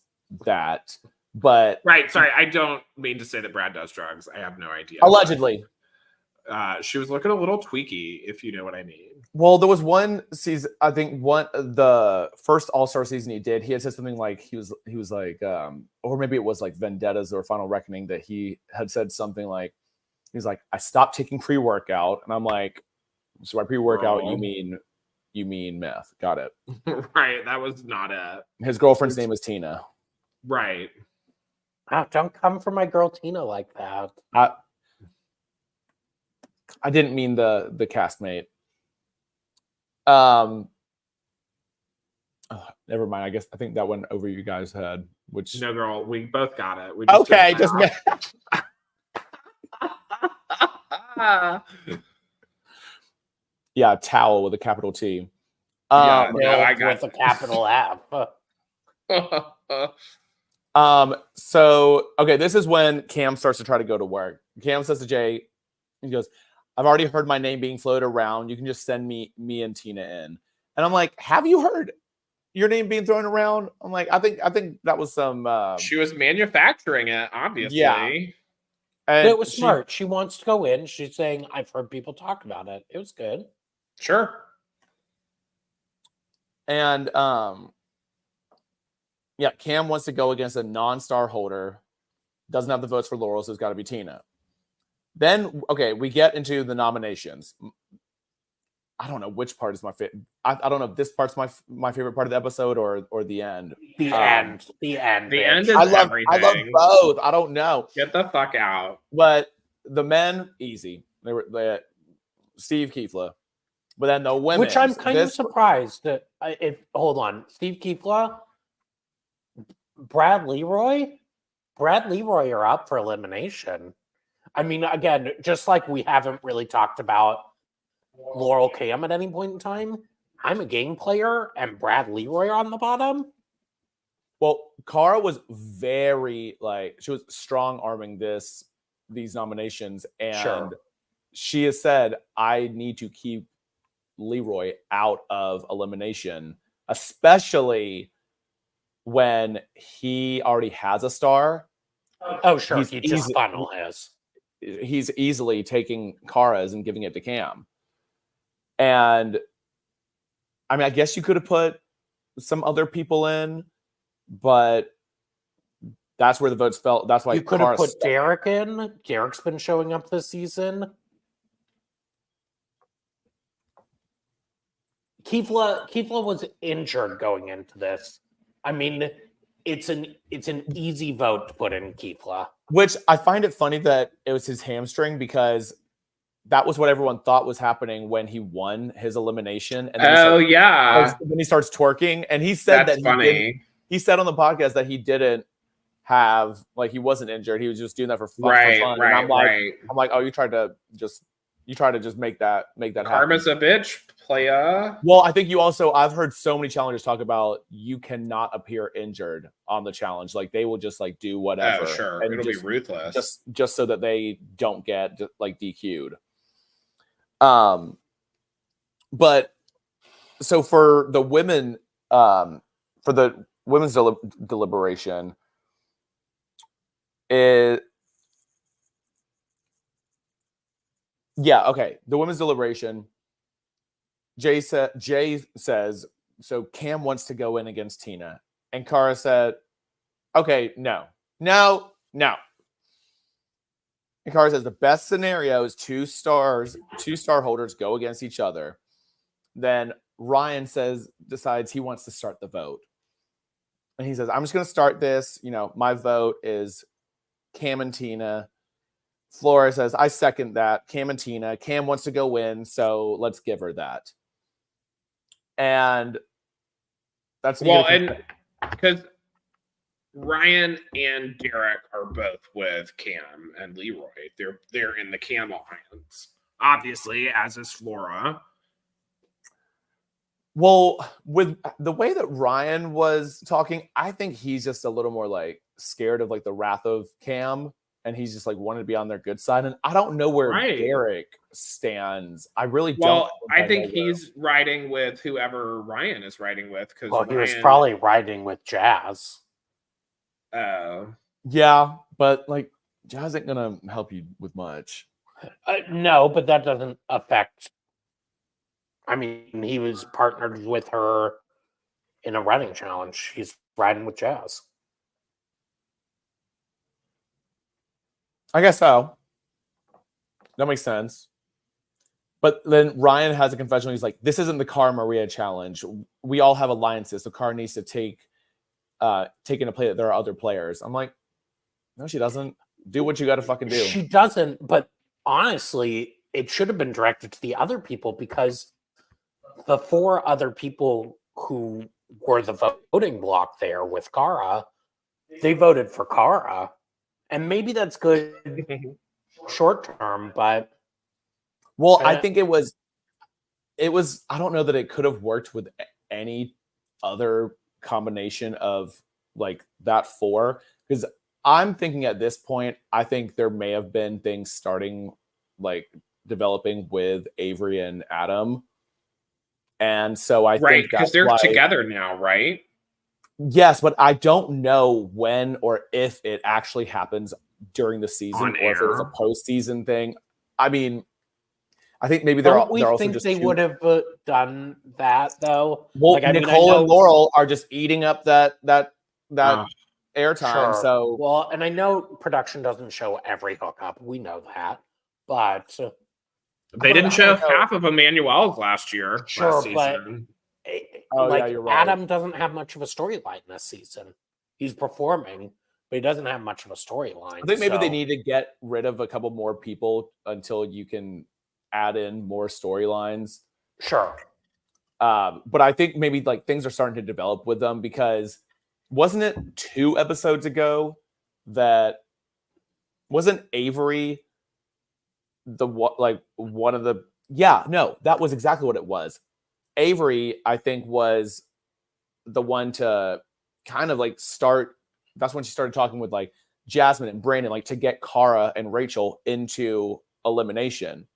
that, but Right. Sorry, I don't mean to say that Brad does drugs. I have no idea. allegedly. She was looking a little tweaky, if you know what I mean. Well, there was one season, I think the first All-Star season he did, he had said something like he was like, or maybe it was like Vendettas or Final Reckoning, that he had said something like, he's like, I stopped taking pre-workout, and I'm like, so by pre-workout you mean meth. Got it. Right. That was not it. His girlfriend's name is Tina. Right. Oh, don't come for my girl Tina like that. I didn't mean the castmate. Never mind. I think that went over you guys' head. Which No, girl, we both got it. We okay, just yeah, towel with a capital T. Yeah, no, I got with a capital F. So okay, this is when Cam starts to try to go to work. Cam says to Jay, he goes, I've already heard my name being floated around. You can just send me and Tina in. And I'm like, have you heard your name being thrown around? I'm like, I think that was some she was manufacturing it, obviously. Yeah. And it was smart. She wants to go in. She's saying, I've heard people talk about it. It was good. Sure. And yeah, Cam wants to go against a non-star holder. Doesn't have the votes for Laurel, so it's got to be Tina. Then, okay, we get into the nominations. I don't know which part is my favorite. I don't know if this part's my favorite part of the episode or the end. The end. The end. The end is everything. I love both. I don't know. Get the fuck out. But the men, easy. They were Steve Kiefla. But then the women, which I'm kind of surprised that. Hold on, Steve Kiefla, Brad Leroy are up for elimination. I mean, again, just like we haven't really talked about Laurel Cam at any point in time, I'm a game player and Brad Leroy are on the bottom. Well, Cara was very she was strong arming these nominations, and she has said, I need to keep Leroy out of elimination, especially when he already has a star. Oh, sure. He just funnel his. He's easily taking Cara's and giving it to Cam. And I mean, I guess you could have put some other people in, but that's where the votes fell. That's why you could have put Derek in. Derek's been showing up this season. Kiefla was injured going into this. I mean, it's an easy vote to put in Kiefla. Which I find it funny that it was his hamstring, because that was what everyone thought was happening when he won his elimination. And then then he starts twerking, and he said he said on the podcast that he didn't have he wasn't injured. He was just doing that for fun. And I'm like, oh, you tried to just make that Karma's happen. A bitch, playa. Well, I think I've heard so many challengers talk about you cannot appear injured on the challenge. Like they will just do whatever. Oh, sure. And it'll be ruthless. Just so that they don't get DQ'd. But so for the women, for the women's deliberation, Yeah, okay. The women's deliberation. Jay says, so Cam wants to go in against Tina. And Cara said, okay, no. And Cara says the best scenario is two star holders go against each other. Then Ryan decides he wants to start the vote. And he says, I'm just going to start this. My vote is Cam and Tina. Flora says, I second that. Cam and Tina. Cam wants to go in, so let's give her that. And that's and because Ryan and Derek are both with Cam and Leroy. They're in the Cam alliance, obviously, as is Flora. Well, with the way that Ryan was talking, I think he's just a little more like scared of like the wrath of Cam, and he's just like wanted to be on their good side. And I don't know where Derek stands. I really don't. Well, I think he's riding with whoever Ryan is riding with, because he was probably riding with Jazz. Yeah, but like Jazz ain't gonna help you with much. No, but that doesn't affect. I mean, he was partnered with her in a riding challenge. He's riding with Jazz. I guess so. That makes sense. But then Ryan has a confessional. He's like, this isn't the Cara Maria challenge. We all have alliances. So Cara needs to take into play that there are other players. I'm like, no, she doesn't. Do what you got to fucking do. She doesn't. But honestly, it should have been directed to the other people, because the 4 other people who were the voting block there with Cara, they voted for Cara. And maybe that's good short term, but I think it was I don't know that it could have worked with any other combination of like that 4, because I'm thinking at this point, I think there may have been things starting like developing with Avery and Adam. And so I think because they're together now, right? Yes, but I don't know when or if it actually happens during the season or if it was a postseason thing. I mean, I think maybe they're also just. They would have done that though. Well, like, Nicole and Laurel are just eating up that airtime. Sure. So well, and I know production doesn't show every hookup. We know that, but they didn't show half of Emmanuel's last year. Sure, last season. But yeah, you're right. Adam doesn't have much of a storyline this season. He's performing, but he doesn't have much of a storyline. I think maybe they need to get rid of a couple more people until you can add in more storylines. Sure. But I think maybe like things are starting to develop with them, because wasn't it 2 episodes ago that wasn't Avery one of the that was exactly what it was. Avery, I think, was the one to kind of like start. That's when she started talking with like Jasmine and Brandon, like to get Cara and Rachel into elimination.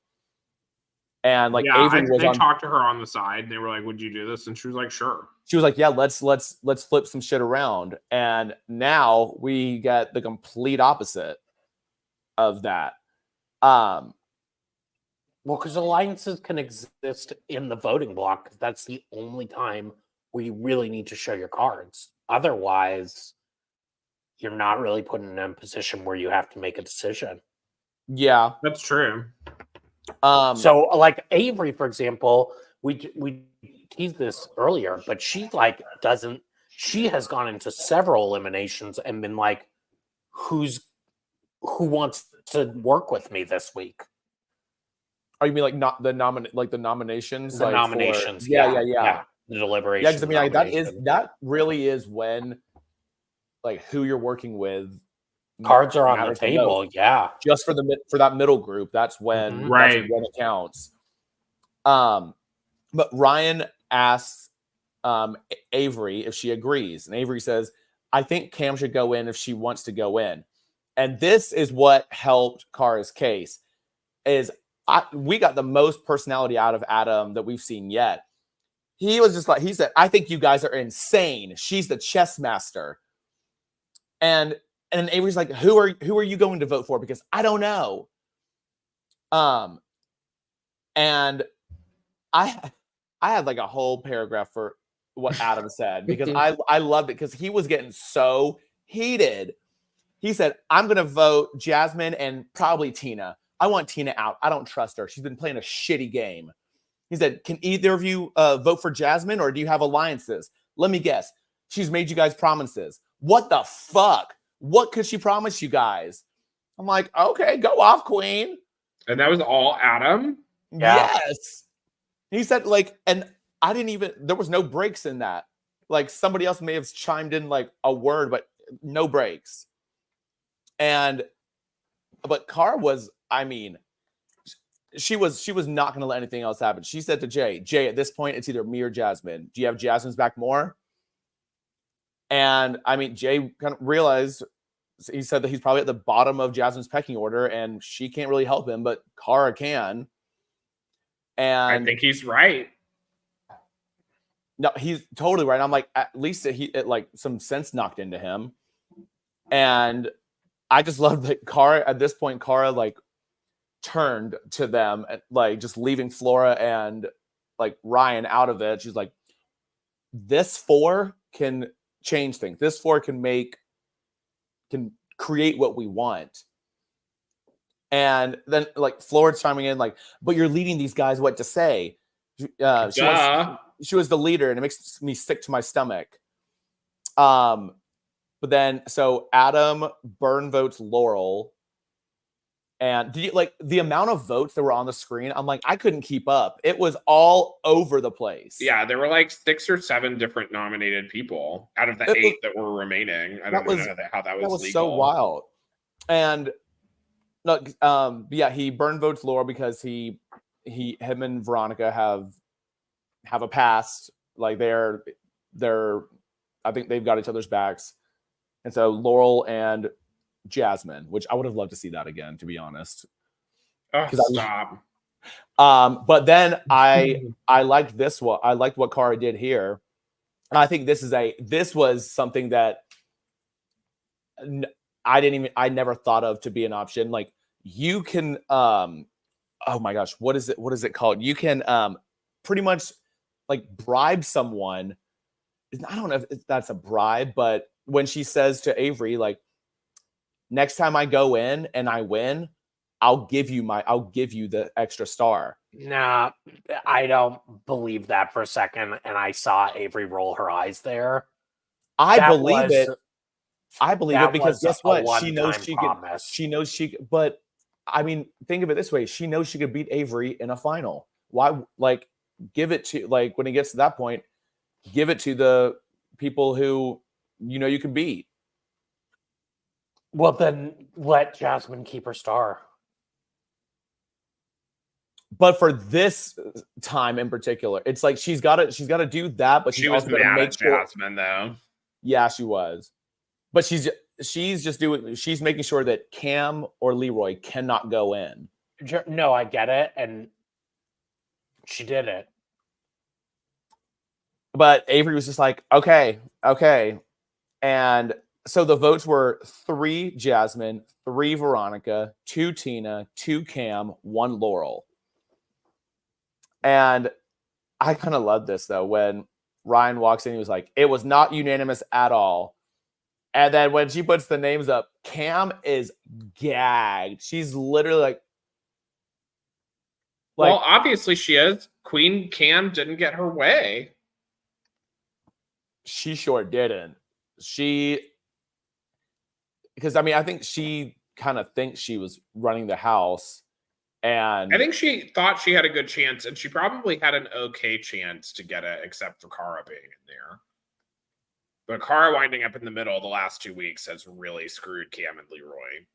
And like Avery they talked to her on the side. They were like, "Would you do this?" And she was like, "Sure." She was like, "Yeah, let's flip some shit around." And now we get the complete opposite of that. Well, because alliances can exist in the voting block, because that's the only time where you really need to show your cards. Otherwise, you're not really put in a position where you have to make a decision. Yeah, that's true. So, like Avery, for example, we teased this earlier, but she like doesn't. She has gone into several eliminations and been like, "Who wants to work with me this week?" Oh, you mean like not the nominations? The nominations. Yeah. The deliberation. Yeah, because I mean like, that really is when like who you're working with. Cards are on the table. Yeah, just for that middle group. That's when that's when it counts. But Ryan asks Avery if she agrees, and Avery says, "I think Cam should go in if she wants to go in." And this is what helped Cara's case. We got the most personality out of Adam that we've seen yet. He was just like, he said, "I think you guys are insane. She's the chess master." And Avery's like, who are you going to vote for? Because I don't know. And I had like a whole paragraph for what Adam said because I loved it because he was getting so heated. He said, I'm going to vote Jasmine and probably Tina. I want Tina out. I don't trust her. She's been playing a shitty game. He said, can either of you vote for Jasmine or do you have alliances? Let me guess. She's made you guys promises. What the fuck? What could she promise you guys? I'm like, okay, go off, queen. And that was all Adam? Yeah. Yes. He said, like, and I didn't even, there was no breaks in that. Like, somebody else may have chimed in like a word, but no breaks. But Cara was, I mean, she was not going to let anything else happen. She said to Jay, at this point, it's either me or Jasmine. Do you have Jasmine's back more? And I mean, Jay kind of realized, he said that he's probably at the bottom of Jasmine's pecking order and she can't really help him, but Cara can. And I think he's right. No, he's totally right. I'm like, at least it like some sense knocked into him. And I just love that Cara, at this point, Cara like turned to them, like just leaving Flora and like Ryan out of it. She's like, this 4 can change things. This 4 can create what we want. And then like Flora's chiming in like, but you're leading these guys what to say. She was the leader, and it makes me sick to my stomach. But then so Adam burn votes Laurel. And did you like the amount of votes that were on the screen? I'm like, I couldn't keep up. It was all over the place. Yeah, there were like 6 or 7 different nominated people out of the 8 that were remaining. I don't know how that was legal. So wild. And look, yeah, he burn votes Laurel because him and Veronica have a past. Like they're I think they've got each other's backs. And so Laurel and Jasmine, which I would have loved to see that again, to be honest. Oh, stop. But then I liked this one. I liked what Cara did here. And I think this was something that I never thought of to be an option. Like you can oh my gosh, what is it called? You can pretty much like bribe someone. I don't know if that's a bribe, but when she says to Avery, like, next time I go in and I win, I'll give you the extra star. Nah, I don't believe that for a second. And I saw Avery roll her eyes there. I believe it because guess what? She knows she could, but I mean, think of it this way. She knows she could beat Avery in a final. Why, like, give it to, like, when it gets to that point, give it to the people who you can beat. Well, then let Jasmine keep her star. But for this time in particular, it's like she's got to do that. But she was mad at Jasmine, though. Yeah, she was. But she's making sure that Cam or Leroy cannot go in. No, I get it, and she did it. But Avery was just like, okay, and so the votes were 3 Jasmine, 3 Veronica, 2 Tina, 2 Cam, 1 Laurel. And I kind of love this, though, when Ryan walks in, he was like, it was not unanimous at all. And then when she puts the names up, Cam is gagged. She's literally like well, obviously she is. Queen Cam didn't get her way. She sure didn't. Because I mean, I think she kind of thinks she was running the house. And I think she thought she had a good chance, and she probably had an okay chance to get it, except for Cara being in there. But Cara winding up in the middle the last 2 weeks has really screwed Cam and Leroy.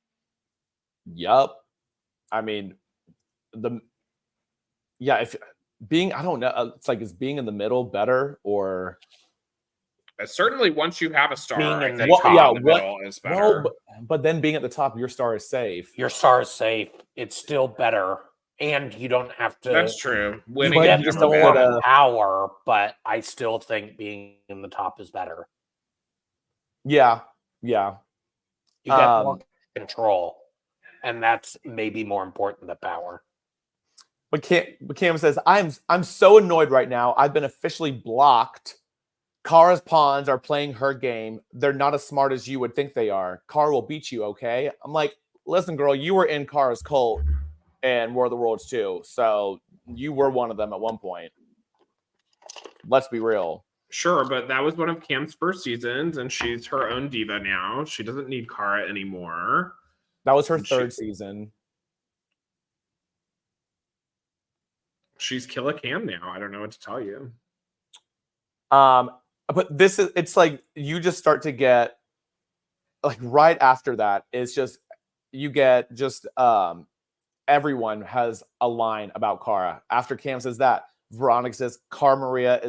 Yup. I mean, if being, I don't know, it's like, is being in the middle better or? Certainly, once you have a star, being in the middle is better. Well, but then being at the top, your star is safe. Your star is safe. It's still better, and you don't have to. That's true. Winning you just don't want power, but I still think being in the top is better. Yeah. You get more control, and that's maybe more important than power. But Cam says, I'm so annoyed right now. I've been officially blocked. Kara's pawns are playing her game. They're not as smart as you would think they are. Kara will beat you, okay? I'm like, listen, girl, you were in Kara's cult and War of the Worlds too. So you were one of them at one point. Let's be real. Sure, but that was one of Cam's first seasons, and she's her own diva now. She doesn't need Kara anymore. That was her third season. She's Killa Cam now. I don't know what to tell you. But it's like you just start to get like right after that, it's just you get just everyone has a line about Kara. After Cam says that, Veronica says Cara Maria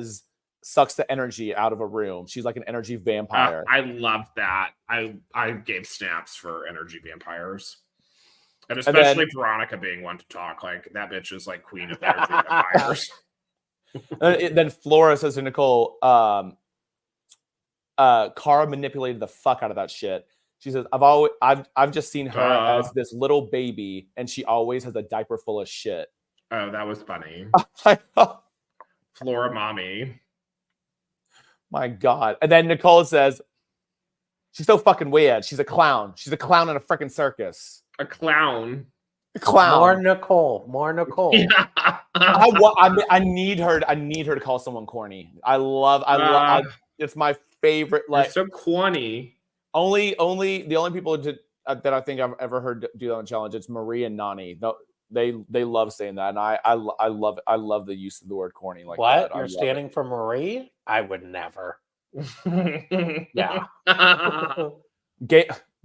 sucks the energy out of a room. She's like an energy vampire. I love that. I gave snaps for energy vampires. And especially Veronica being one to talk. Like, that bitch is like queen of energy vampires. Then Flora says to Nicole, Cara manipulated the fuck out of that shit. She says, I've just seen her as this little baby, and she always has a diaper full of shit. Oh, that was funny. Flora mommy. My God. And then Nicole says, she's so fucking weird. She's a clown. She's a clown in a freaking circus. A clown. A clown. More Nicole. Yeah. I need her to call someone corny. I love it's my favorite. Like, so corny. The only people that I think I've ever heard do that on challenge, it's Marie and Nani. They love saying that, and I love it. I love the use of the word corny. Like, what? That. You're standing for Marie? I would never. Yeah.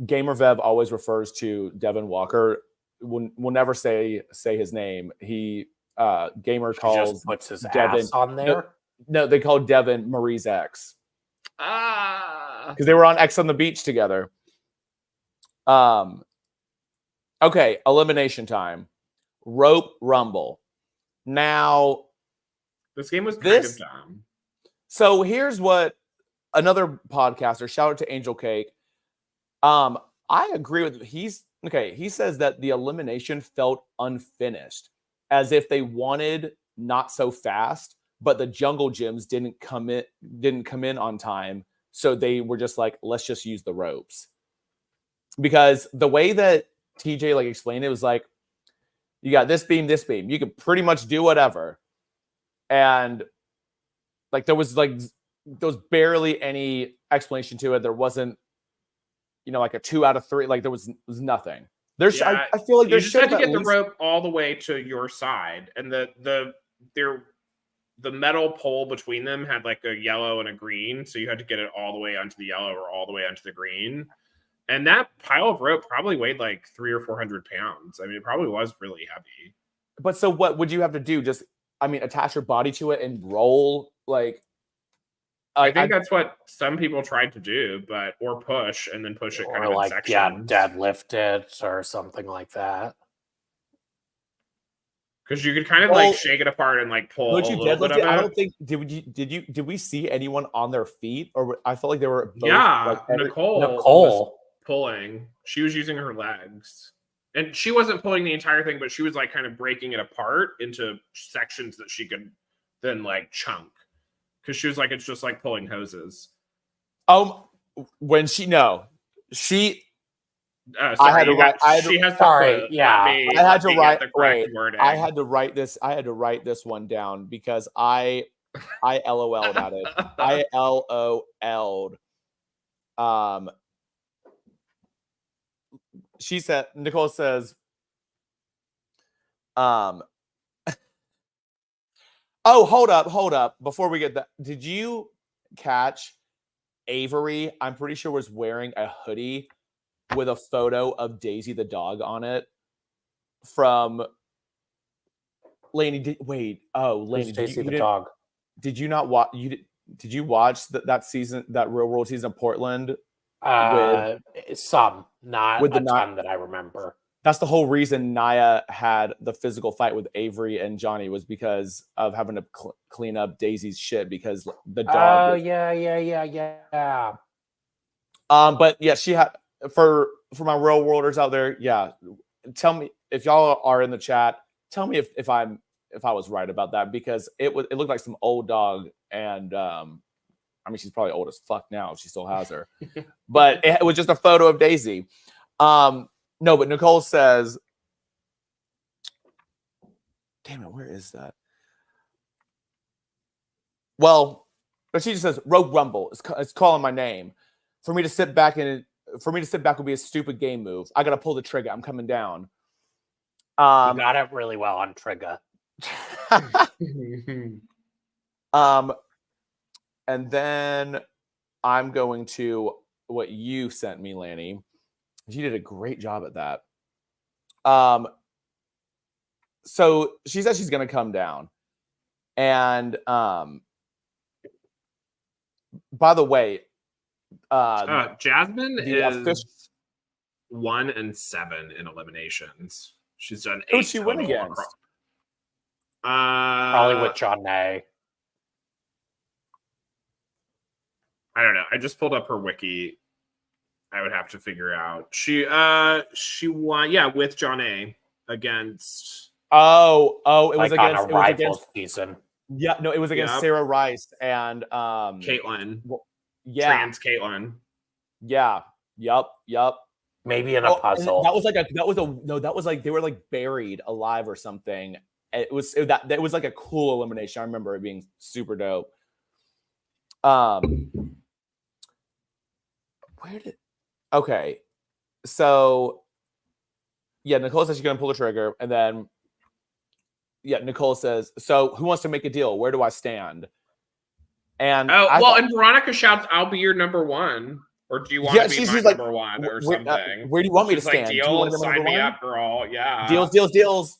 Gamer Vev always refers to Devin Walker. Will never say his name. He Gamer calls just puts his Devin ass on there. No, they call Devin Marie's ex. Because they were on X on the Beach together. Okay, elimination time. Rope Rumble. Now, this game was kind of dumb. So here's what another podcaster, shout out to Angel Cake. I agree with he says that the elimination felt unfinished, as if they wanted not so fast, but the jungle gyms didn't come in on time. So they were just like, let's just use the ropes. Because the way that TJ like explained it was like, you got this beam. You could pretty much do whatever. And like there was barely any explanation to it. There wasn't, like a 2 out of 3. Like there was nothing. I feel like there should have to get the rope all the way to your side, and the metal pole between them had like a yellow and a green, so you had to get it all the way onto the yellow or all the way onto the green. And that pile of rope probably weighed like 300 or 400 pounds. I mean, it probably was really heavy. But so what would you have to do? Just, attach your body to it and roll? Like, I think that's what some people tried to do, or push and then push it kind of in sections. Yeah, deadlift it or something like that. Because you could kind of like shake it apart and like pull. Would you deadlift it? I don't think. Did we see anyone on their feet, or I felt like they were both, Nicole pulling. She was using her legs, and she wasn't pulling the entire thing, but she was like kind of breaking it apart into sections that she could then like chunk. Because she was like, it's just like pulling hoses. I had to write. I had to write this one down because I LOL'd at it. I LOL'd. She said, Nicole says, oh, hold up. Before we get that, did you catch Avery? I'm pretty sure was wearing a hoodie with a photo of Daisy the dog on it from Lainey. Lainey, Daisy the dog. Did you not watch? Did you watch that season, that Real World season of Portland? Some, not with a ton that I remember. That's the whole reason Naya had the physical fight with Avery and Johnny, was because of having to clean up Daisy's shit because the dog. Oh, yeah. But yeah, she had for my Real Worlders out there. Yeah, tell me if y'all are in the chat. Tell me if I'm if I was right about that, because it looked like some old dog, and I mean, she's probably old as fuck now if she still has her, but it was just a photo of Daisy. No, but Nicole says, damn it, where is that? Well, but she just says, Rogue Rumble. It's calling my name. For me to sit back would be a stupid game move. I gotta pull the trigger. I'm coming down. You got it really well on trigger. And then I'm going to what you sent me, Lanny. She did a great job at that. So she says she's gonna come down. And by the way, Jasmine the is 1-7 in eliminations. She's done 8 who'd she win total against? across- Probably with Janae. I don't know. I just pulled up her wiki. I would have to figure out. She won, yeah, with Janae against. Oh, it was Like on against a it was rival against season. yeah, no, it was against Yep. Sarah Rice and Caitlyn. yeah, Trans Caitlyn. yeah, yep. Maybe in a Oh, and puzzle. that was like they were like buried alive or something. It was like a cool elimination. I remember it being super dope. Okay, so yeah, Nicole says she's gonna pull the trigger, and then yeah, Nicole says, so who wants to make a deal? Where do I stand? And And Veronica shouts, "I'll be your number one," or "Do you want to be my like, number one?" or where something. do you want me to She's like, stand? Do you want "Deal, to be my sign number me one? up, girl." Yeah, Deals.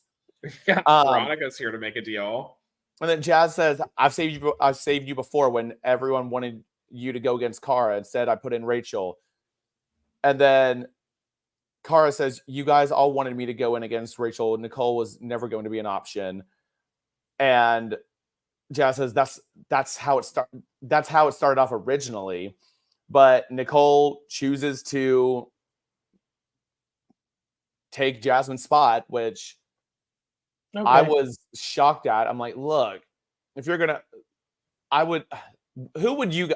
Yeah, Veronica's here to make a deal. And then Jazz says, I've saved you before when everyone wanted you to go against Cara. Instead, I put in Rachel. And then Cara says, you guys all wanted me to go in against Rachel. Nicole was never going to be an option. And Jazz says that's how it started off originally. But Nicole chooses to take Jasmine's spot, which Okay. I was shocked at. I'm like, look, if you're gonna, who would you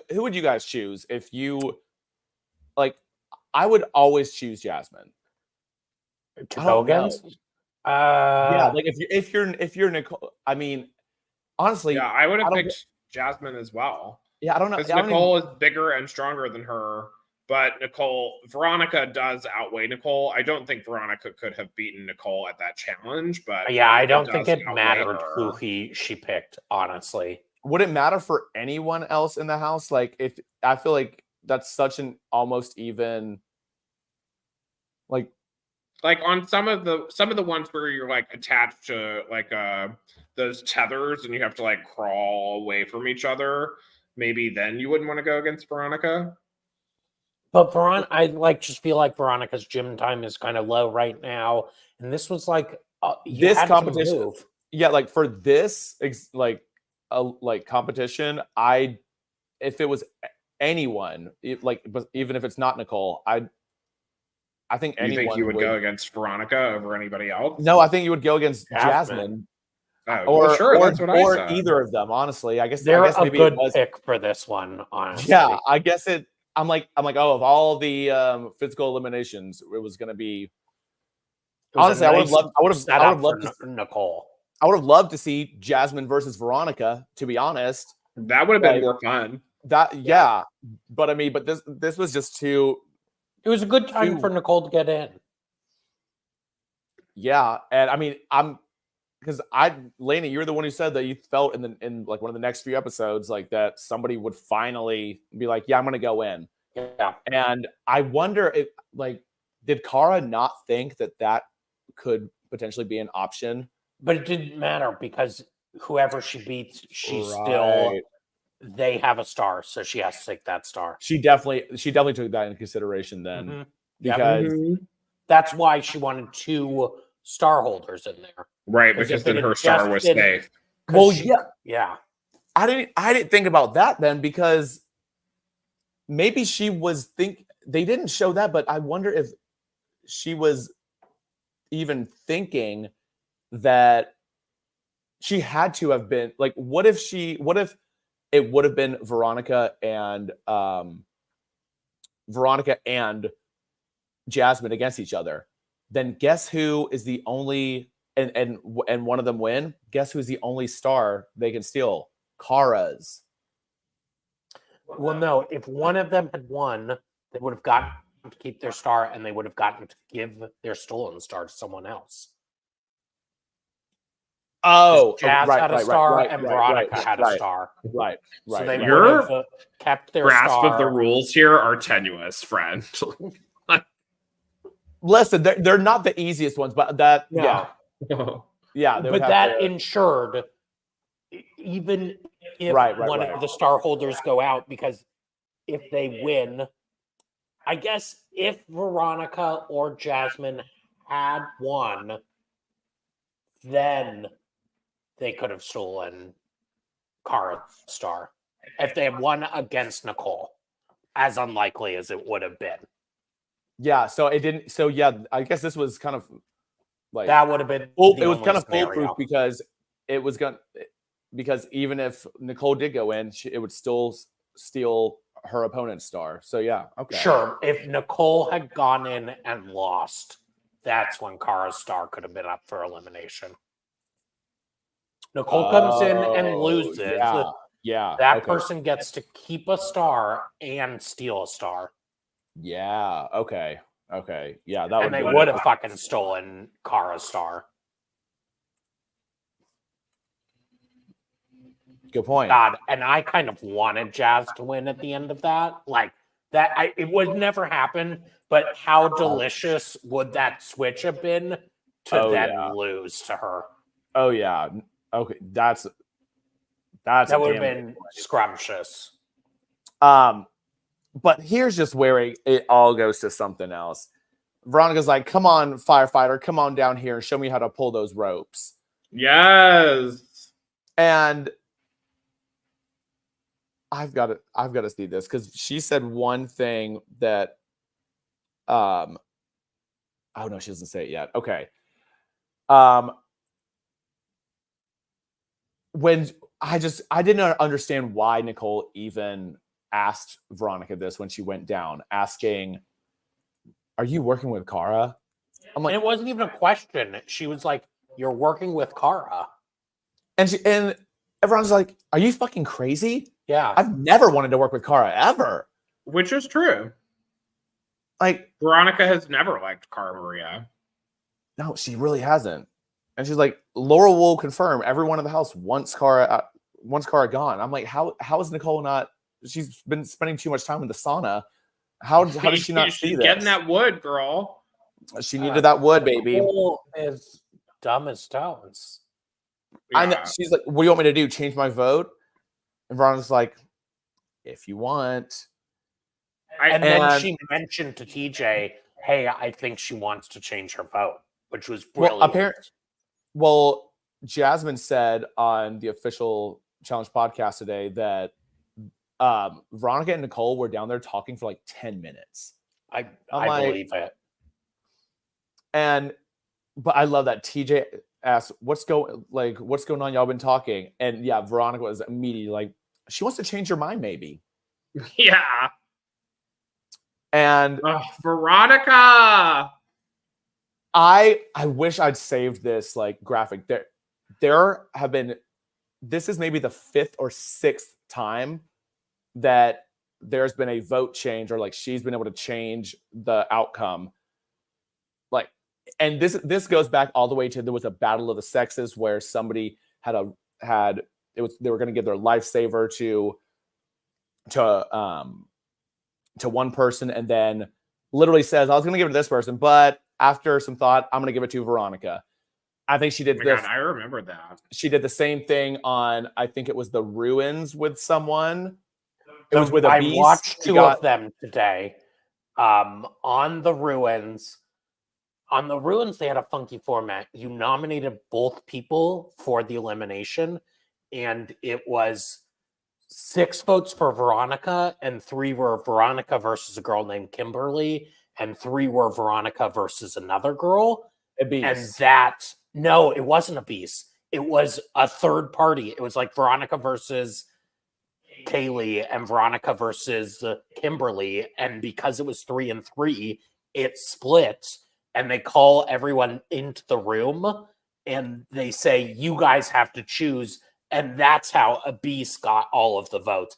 guys choose if you like? I would always choose Jasmine to go against. Yeah, like if you're Nicole, I mean, honestly, Yeah, I would have picked Jasmine as well. Yeah, I don't know. Because Nicole is bigger and stronger than her, but Veronica does outweigh Nicole. I don't think Veronica could have beaten Nicole at that challenge, but yeah, I don't Veronica think does it outweigh mattered her. who she picked, honestly. Would it matter for anyone else in the house? Like, if I feel like that's such an almost even, like on some of the ones where you're like attached to like those tethers and you have to like crawl away from each other, maybe then you wouldn't want to go against Veronica. But I just feel like Veronica's gym time is kind of low right now, and this was like this competition. Yeah, like for this competition, if it was anyone, but even if it's not Nicole, I think anyone. You think you would go against Veronica over anybody else? No, I think you would go against Jasmine. Or that's what I said. Either of them, honestly. I guess maybe a good pick for this one, honestly. Yeah, I guess it. I'm like, oh, of all the physical eliminations, it was going to be. Honestly, I would have loved Nicole. I would have loved to see Jasmine versus Veronica. To be honest, that would have been more fun. But I mean, but this was just too. It was a good time for Nicole to get in. Yeah, and I mean, Lainey, you're the one who said that you felt in like one of the next few episodes, like that somebody would finally be like, yeah, I'm going to go in. Yeah. And I wonder if, like, did Cara not think that could potentially be an option? But it didn't matter because whoever she beats, they have a star, so she has to take that star. She definitely took that into consideration then, because that's why she wanted 2 star holders in there. Right, because then her star was safe. Well, yeah. I didn't think about that then, because maybe she was they didn't show that, but I wonder if she was even thinking that she had to have been like, what if it would have been Veronica and Jasmine against each other? Then guess who is the only and one of them win? Guess who's the only star they can steal? Kara's. Well, no, if one of them had won, they would have gotten to keep their star, and they would have gotten to give their stolen star to someone else. Oh, Jazz had a star, and Veronica had a right, star. Right. So they Your would have kept their grasp star. of the rules here are tenuous, friend. Listen, they're not the easiest ones, but that No. yeah. But that ensured, even if one of the star holders go out, because if they win, I guess if Veronica or Jasmine had won, then they could have stolen Kara's star. If they had won against Nicole, as unlikely as it would have been. Yeah, so it didn't. So yeah, I guess this was kind of like that would have been. It was kind of foolproof because it was because even if Nicole did go in, it would still steal her opponent's star. So yeah, okay. Sure, if Nicole had gone in and lost, that's when Kara's star could have been up for elimination. Nicole comes in and loses. Yeah. That person gets to keep a star and steal a star. Yeah. Okay. Yeah. And they would have fucking stolen Kara's star. Good point. God, and I kind of wanted Jazz to win at the end of that. Like that, it would never happen. But how delicious would that switch have been to lose to her? Oh yeah. Okay. That would have been scrumptious. But here's just where it all goes to something else. Veronica's like, "Come on, firefighter, come on down here and show me how to pull those ropes." Yes. And I've got to see this because she said one thing that oh no, she doesn't say it yet. Okay. When I didn't understand why Nicole even asked Veronica this when she went down, asking, "Are you working with Kara?" I'm like, and it wasn't even a question. She was like, "You're working with Kara," and everyone's like, "Are you fucking crazy?" Yeah, I've never wanted to work with Kara ever. Which is true. Like Veronica has never liked Cara Maria. No, she really hasn't. And she's like, Laurel will confirm everyone in the house wants Kara gone. I'm like, how is Nicole not? She's been spending too much time in the sauna. How did she not see this? Getting that wood, girl. She needed that wood, baby. Nicole is dumb as stones. Yeah. She's like, "What do you want me to do? Change my vote?" And Veronica's like, "If you want." And then she mentioned to TJ, "Hey, I think she wants to change her vote," which was brilliant. Well, Jasmine said on the official challenge podcast today that Veronica and Nicole were down there talking for like 10 minutes. I believe it. But I love that TJ asked, what's going on? Y'all been talking. And yeah, Veronica was immediately like, she wants to change her mind, maybe. Yeah. And Veronica. I wish I'd saved this like graphic. There have been, this is maybe the 5th or 6th time that there's been a vote change, or like she's been able to change the outcome. Like, and this goes back all the way to, there was a battle of the sexes where somebody they were going to give their lifesaver to one person, and then literally says, I was going to give it to this person, but after some thought, I'm going to give it to Veronica. I think she did this. God, I remember that. She did the same thing on, I think it was the Ruins with someone. It was with a beast. I watched two of them today. On the Ruins, they had a funky format. You nominated both people for the elimination, and it was 6 votes for Veronica, and 3 were Veronica versus a girl named Kimberly, and 3 were Veronica versus another girl. A beast. And no, it wasn't a beast. it was a third party. It was like Veronica versus Kaylee and Veronica versus Kimberly. And because it was 3-3, it split. And they call everyone into the room and they say, you guys have to choose. And that's how Abise got all of the votes.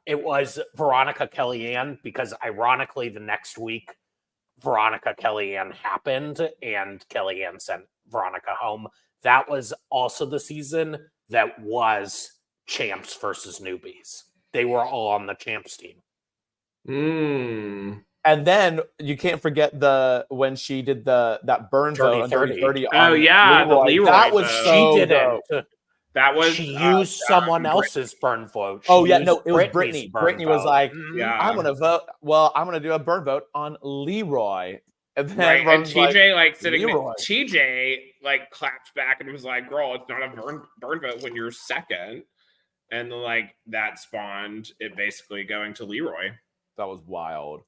It was Veronica Kellyanne because ironically the next week Veronica Kellyanne happened and Kellyanne sent Veronica home. That was also the season that was champs versus newbies. They were all on the champs team. And then you can't forget when she did that burn vote on 30-30. Oh yeah, the Leroy. That was vote. so She didn't. dope. That was she used someone else's burn vote. It was Brittany. Brittany was like, yeah. I'm gonna vote. Well, I'm gonna do a burn vote on Leroy. And then and TJ like sitting Leroy. TJ like clapped back and was like, girl, it's not a burn vote when you're second. And like that spawned it basically going to Leroy. That was wild.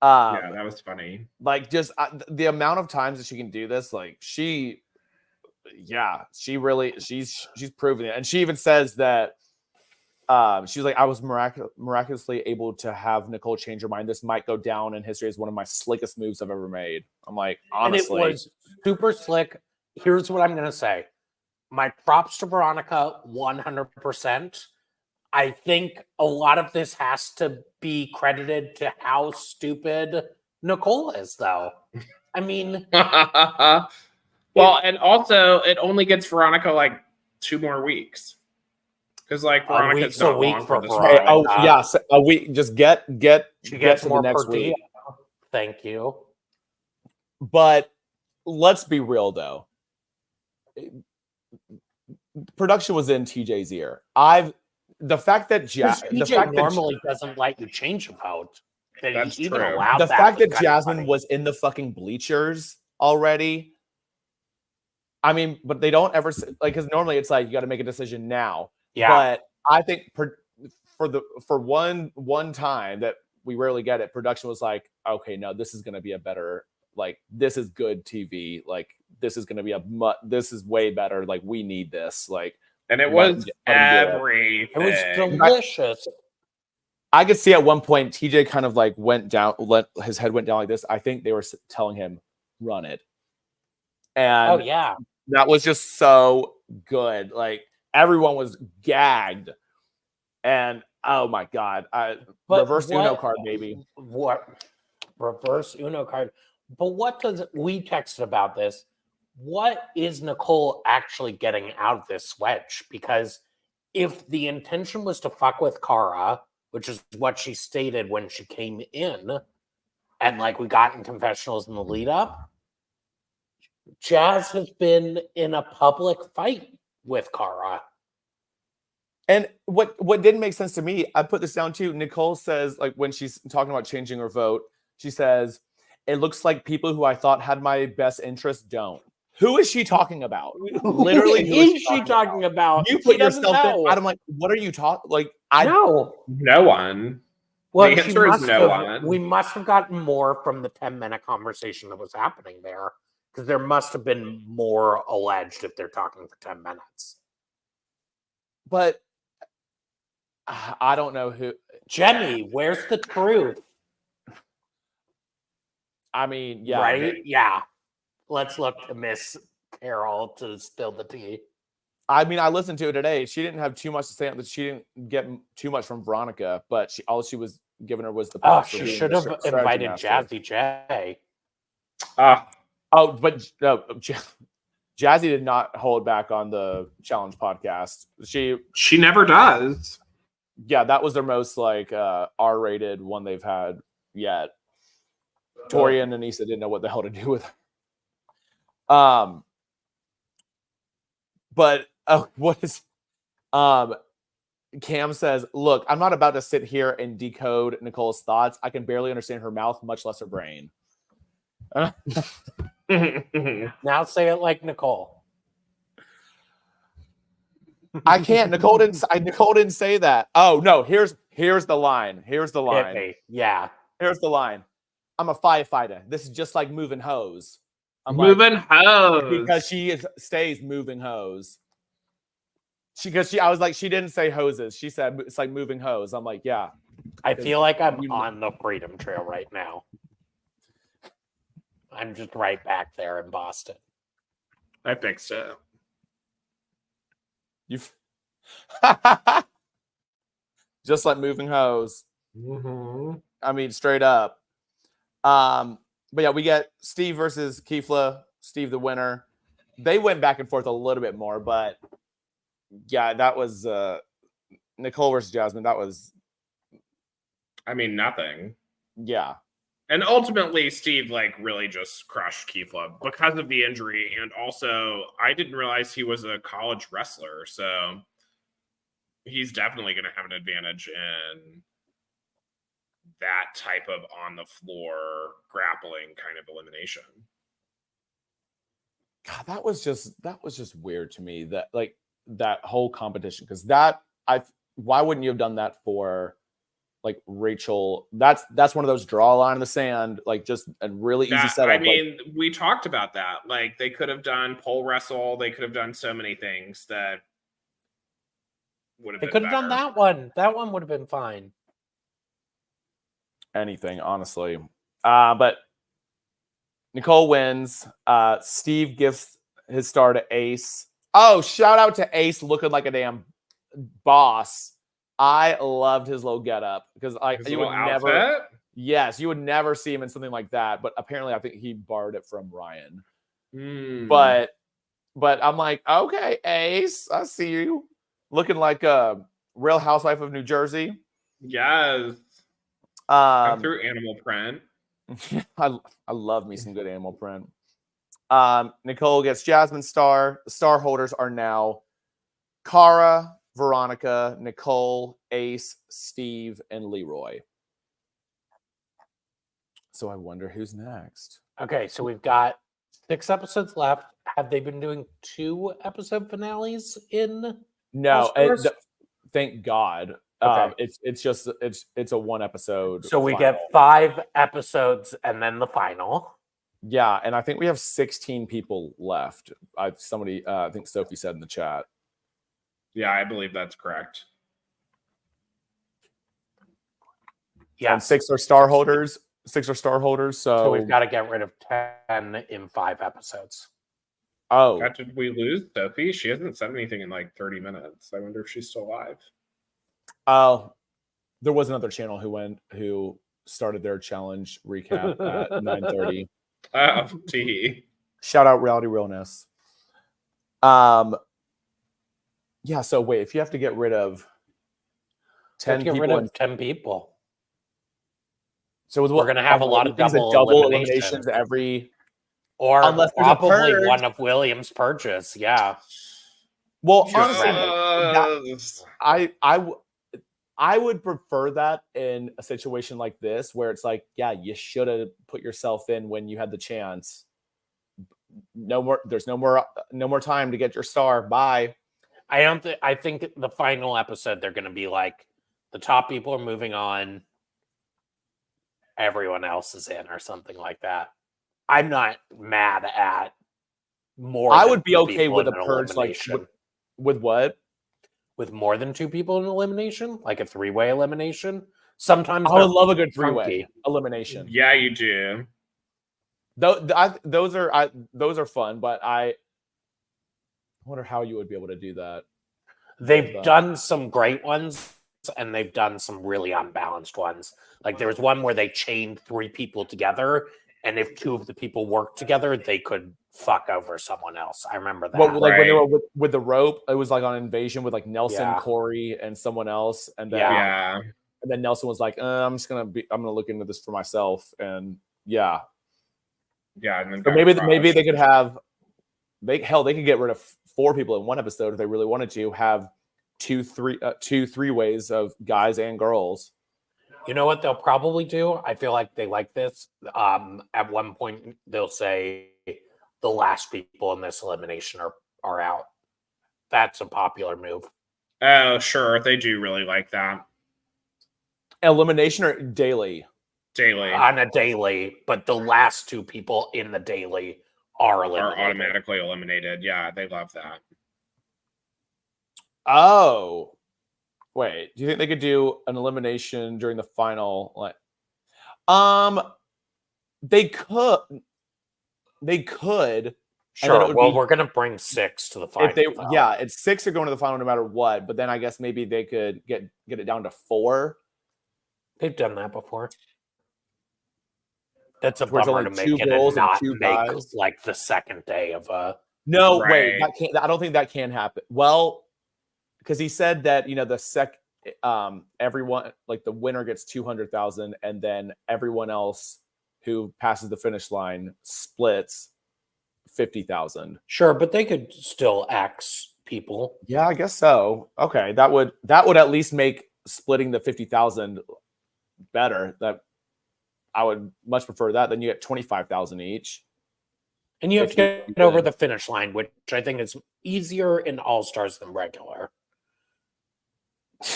Yeah, that was funny. Like just the amount of times that she can do this, like she's proven it. And she even says that she was like, I was miraculously able to have Nicole change her mind. This might go down in history as one of my slickest moves I've ever made. I'm like, honestly. And it was super slick. Here's what I'm going to say. My props to Veronica, 100%. I think a lot of this has to be credited to how stupid Nicole is, though. I mean... well, and also, it only gets Veronica like 2 more weeks. Because like Veronica's not long for this ride. Oh yes, a week. Just get she gets to more the next per week. diem. Thank you. But let's be real though. Production was in TJ's ear. The fact that TJ normally doesn't let you change a vote. That's even true. allowed the fact that Jasmine funny. was in the fucking bleachers already. I mean, but they don't ever like because normally it's like you got to make a decision now. Yeah. But I think for one time that we rarely get it, production was like, okay, no, this is going to be a better, like, this is good TV. Like, this is going to be this is way better. Like, we need this. Like, and it was everything. It was delicious. I could see at one point TJ kind of like his head went down like this. I think they were telling him, run it. And that was just so good. Like, everyone was gagged. And oh my God. Reverse Uno card, baby. What? Reverse Uno card. But we texted about this. What is Nicole actually getting out of this wedge? Because if the intention was to fuck with Cara, which is what she stated when she came in, and like we got in confessionals in the lead up, Jazz has been in a public fight with Cara. And what didn't make sense to me, I put this down too. Nicole says, like, when she's talking about changing her vote, she says, it looks like people who I thought had my best interest don't. Who is she talking about? Literally, who is she talking about? You put yourself in. I'm like, what are you talking? Like, no one. Well, the answer is no one. We must have gotten more from the 10-minute conversation that was happening there, because there must have been more alleged if they're talking for 10 minutes. But I don't know who. Jenny, where's the truth? I mean, yeah. Right? Yeah. Let's look to Miss Carol to spill the tea. I mean, I listened to it today. She didn't have too much to say on this. She didn't get too much from Veronica, but all she was giving her was the. Oh, she should have invited Jazzy J. But no, Jazzy did not hold back on the challenge podcast. She never does. Yeah, that was their most like R-rated one they've had yet. Tori and Anissa didn't know what the hell to do with her. But what is Cam says, look, I'm not about to sit here and decode Nicole's thoughts. I can barely understand her mouth, much less her brain. Now say it like Nicole. I can't. Nicole didn't say that. Oh no, here's the line. Here's the line. Yeah. Here's the line. I'm a firefighter. This is just like moving hose. I'm like, moving hose. because stays moving hose. I was like, she didn't say hoses. She said it's like moving hose. I'm like, yeah. I feel like I'm you- on the Freedom Trail right now. I'm just right back there in Boston. I fixed it. You've just like moving hose. Mm-hmm. I mean, straight up. But yeah, we get Steve versus Keefla. Steve the winner. They went back and forth a little bit more, but yeah, that was Nicole versus Jasmine. That was, I mean, nothing. yeah. And ultimately, Steve like really just crushed Keefla because of the injury, and also I didn't realize he was a college wrestler, so he's definitely going to have an advantage in that type of on the floor grappling kind of elimination. God, that was just weird to me, that like that whole competition, because why wouldn't you have done that for like Rachel? That's one of those draw a line in the sand, like just a really easy setup. I mean, we talked about that. Like they could have done pole wrestle. They could have done so many things that would have. They could have done that one. That one would have been fine. Anything, honestly. But Nicole wins. Steve gives his star to Ace. Oh, shout out to Ace looking like a damn boss. I loved his little getup because you would never. Yes, you would never see him in something like that. But apparently, I think he borrowed it from Ryan. But I'm like, okay, Ace, I see you looking like a Real Housewife of New Jersey. Yes. I'm through animal print. I love me some good animal print. Nicole gets Jasmine's star. The star holders are now Cara, Veronica, Nicole, Ace, Steve, and Leroy. So I wonder who's next. Okay, so we've got 6 episodes left. Have they been doing 2 episode finales in? No, thank God. Okay. It's a 1 episode. So we final. get 5 episodes and then the final. Yeah, and I think we have 16 people left. I think Sophie said in the chat. Yeah, I believe that's correct. Yeah, and 6 are star holders. 6 are star holders. So we've got to get rid of 10 in 5 episodes. Oh, God, did we lose Sophie? She hasn't said anything in like 30 minutes. I wonder if she's still alive. Oh, there was another channel who started their challenge recap at 9:30. Shout out Reality Realness. Yeah. So wait, if you have to get rid of 10 people, 10 people. So we're going to have a lot of double eliminations every, or unless probably one of William's purges. Yeah. Well, honestly, I would prefer that in a situation like this where it's like, yeah, you should have put yourself in when you had the chance. No more. There's no more time to get your star. Bye. I think the final episode they're going to be like the top people are moving on. Everyone else is in or something like that. I'm not mad at more. I would be okay with a purge, like with what? With more than 2 people in elimination, like a 3-way elimination. Sometimes I would love a good 3-way elimination. Yeah, you do. Those are fun, but I wonder how you would be able to do that. They've done some great ones, and they've done some really unbalanced ones. Like there was one where they chained 3 people together, and if 2 of the people worked together, they could fuck over someone else. I remember that. Well, like when they were with the rope, it was like on Invasion with like Nelson, Corey, and someone else, and then and then Nelson was like, I'm gonna look into this for myself, and and then so maybe they could have they could get rid of 4 people in 1 episode if they really wanted to have 2 3-ways of guys and girls. You know what they'll probably do? I feel like they like this. At one point, they'll say the last people in this elimination are out. That's a popular move. Oh, sure. They do really like that. Elimination or daily? Daily. On a daily, but the last 2 people in the daily are are automatically eliminated. Yeah, they love that. Oh, wait. Do you think they could do an elimination during the final? They could. They could. And then it Sure. would Well, be we're gonna bring 6 to the final. if they, yeah, it's 6 are going to the final no matter what. But then I guess maybe they could get it down to 4. They've done that before. That's a Where it's bummer only to 2 make it girls and and not 2 make guys. like the second day of a. No, wait, Right. that can't. I don't think that can happen. Well, because he said that everyone, like the winner gets 200,000, and then everyone else who passes the finish line splits 50,000. Sure, but they could still X people. Yeah, I guess so. Okay, that would at least make splitting the 50,000 better. That I would much prefer that. Then you get 25,000 each. And you have If to you get over win. the finish line, which I think is easier in All Stars than regular.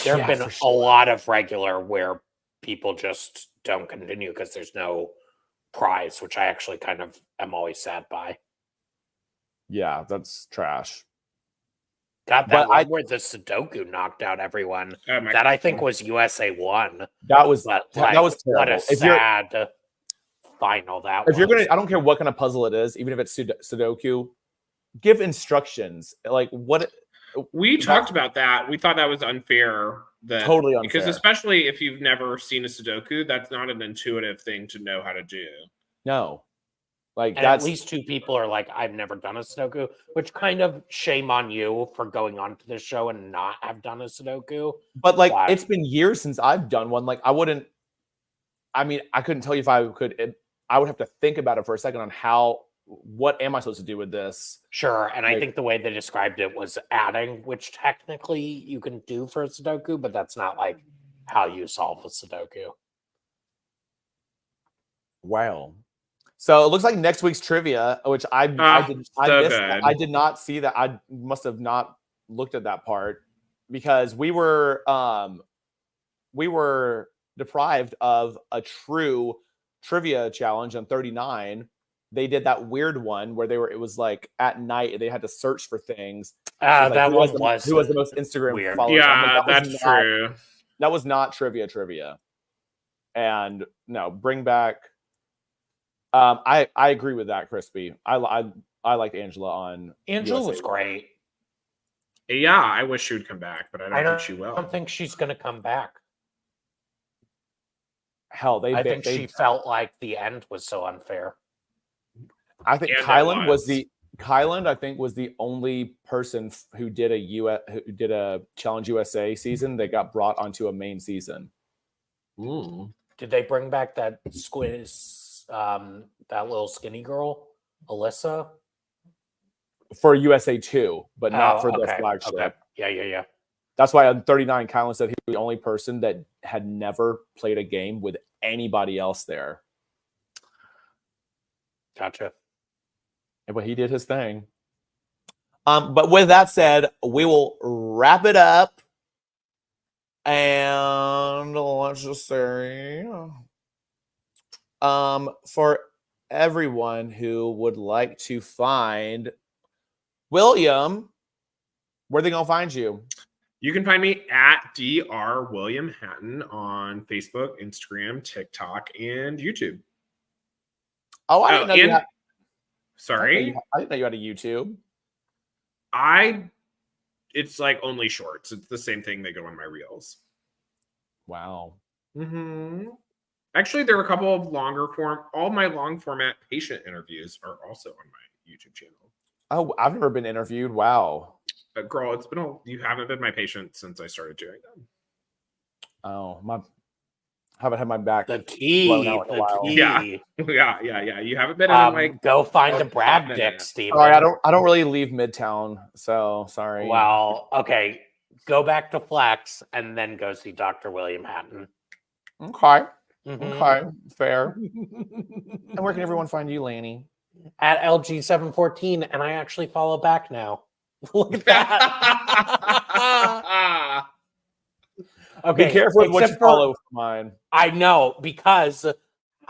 There have Yeah, been for a sure. lot of regular where people just don't continue because there's no prize, which I actually kind of am always sad by. Yeah, that's trash. Got But that one where the Sudoku knocked out everyone. Oh my That I think God. was USA 1. That was But that was what terrible. a sad final that was. If you're gonna, I don't care what kind of puzzle it is, even if it's Sudoku, give instructions. Like what We talked about that. We thought that was unfair. That Totally because unfair. especially if you've never seen a Sudoku, that's not an intuitive thing to know how to do. no, like And that's at least 2 people are like, I've never done a Sudoku, which kind of shame on you for going on to this show and not have done a Sudoku. but like Wow. it's been years since I've done one. Like I couldn't tell you if I could. I would have to think about it for a second on what am I supposed to do with this? Sure, and I Like- think the way they described it was adding, which technically you can do for a Sudoku, but that's not like how you solve a Sudoku. Wow. So it looks like next week's trivia, which I missed. good. I did not see that. I must have not looked at that part because we were deprived of a true trivia challenge on 39. They did that weird one where it was like at night and they had to search for things. It was like, That who one was who was the most Instagram weird. followers. I'm like, Yeah, that was that's not- true. That was not trivia. And no, bring back. I agree with that, Crispy. I liked Angela on. Angela USA was great. Yeah, I wish she would come back, but I don't think she will. I don't think she's going to come back. Hell, I think she felt like the end was so unfair. I think And Kylan it was I think was the only person who did a Challenge USA season that got brought onto a main season. Did they bring back that squiz, that little skinny girl, Alyssa? For USA 2, but not for the okay, flagship. okay. Yeah. That's why on 39, Kylan said he was the only person that had never played a game with anybody else there. Gotcha. But he did his thing. But with that said, we will wrap it up. And let's just say, for everyone who would like to find William, where are they gonna find you? You can find me at Dr. William Hatton on Facebook, Instagram, TikTok, and YouTube. Oh, I didn't know you had. Sorry, I didn't know you had a YouTube. It's like only shorts. It's the same thing that go on my reels. Wow. Mm-hmm. Actually, there are a couple of longer form. All my long format patient interviews are also on my YouTube channel. Oh, I've never been interviewed. Wow. But girl, you haven't been my patient since I started doing them. Oh, haven't had my back. The key. blown out in a while. Yeah. Yeah. You haven't been on like. Go find a Brad minute. dick, Steven. Sorry, I don't really leave Midtown, so sorry. Well, okay. Go back to Flex and then go see Dr. William Hatton. Okay. Mhm. Okay. Fair. And where can everyone find you, Lanny? At LG714, and I actually follow back now. Look at that. Okay. Be careful with what you except for- follow for mine. I know, because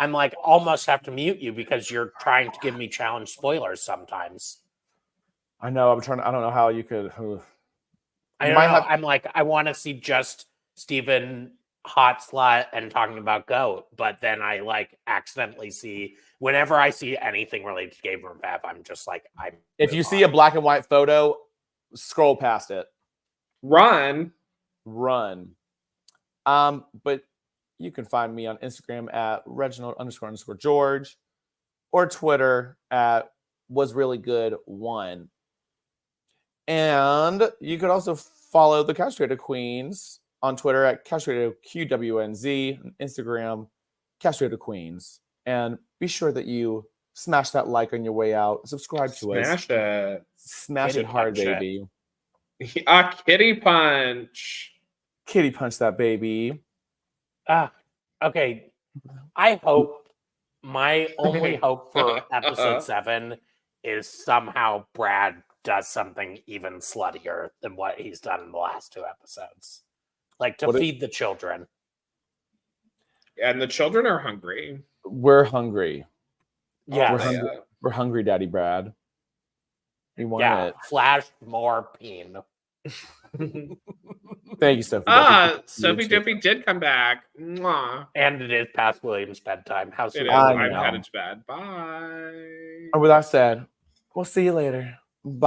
I'm like almost have to mute you because you're trying to give me challenge spoilers sometimes. I know. I don't know how you could. I don't know. I'm like, I want to see just Steven hot slut and talking about goat, but then I like accidentally see whenever I see anything related to Gabriel and Bev, I'm just like, If you see a black and white photo, scroll past it. Run. But you can find me on Instagram at Reginald__George or Twitter at wasreallygood1. And you could also follow the Castrated Queens on Twitter at CastratedQWNZ, and Instagram Castrated Queens. And be sure that you smash that like on your way out. Subscribe to us. Smash it. Smash it hard, baby. A kitty punch. Kitty punch that baby. Okay. I hope my only hope for episode 7 is somehow Brad does something even sluttier than what he's done in the last 2 episodes. Like to feed the children. And the children are hungry. We're hungry. Yeah. We're hungry, Daddy Brad. We want it. Flash more peen. Thank you, Sophie. Sophie Duffy did come back. Mwah. And it is past William's bedtime. How It sweet. is. I'm headed to bed. Bye. And with that said, we'll see you later.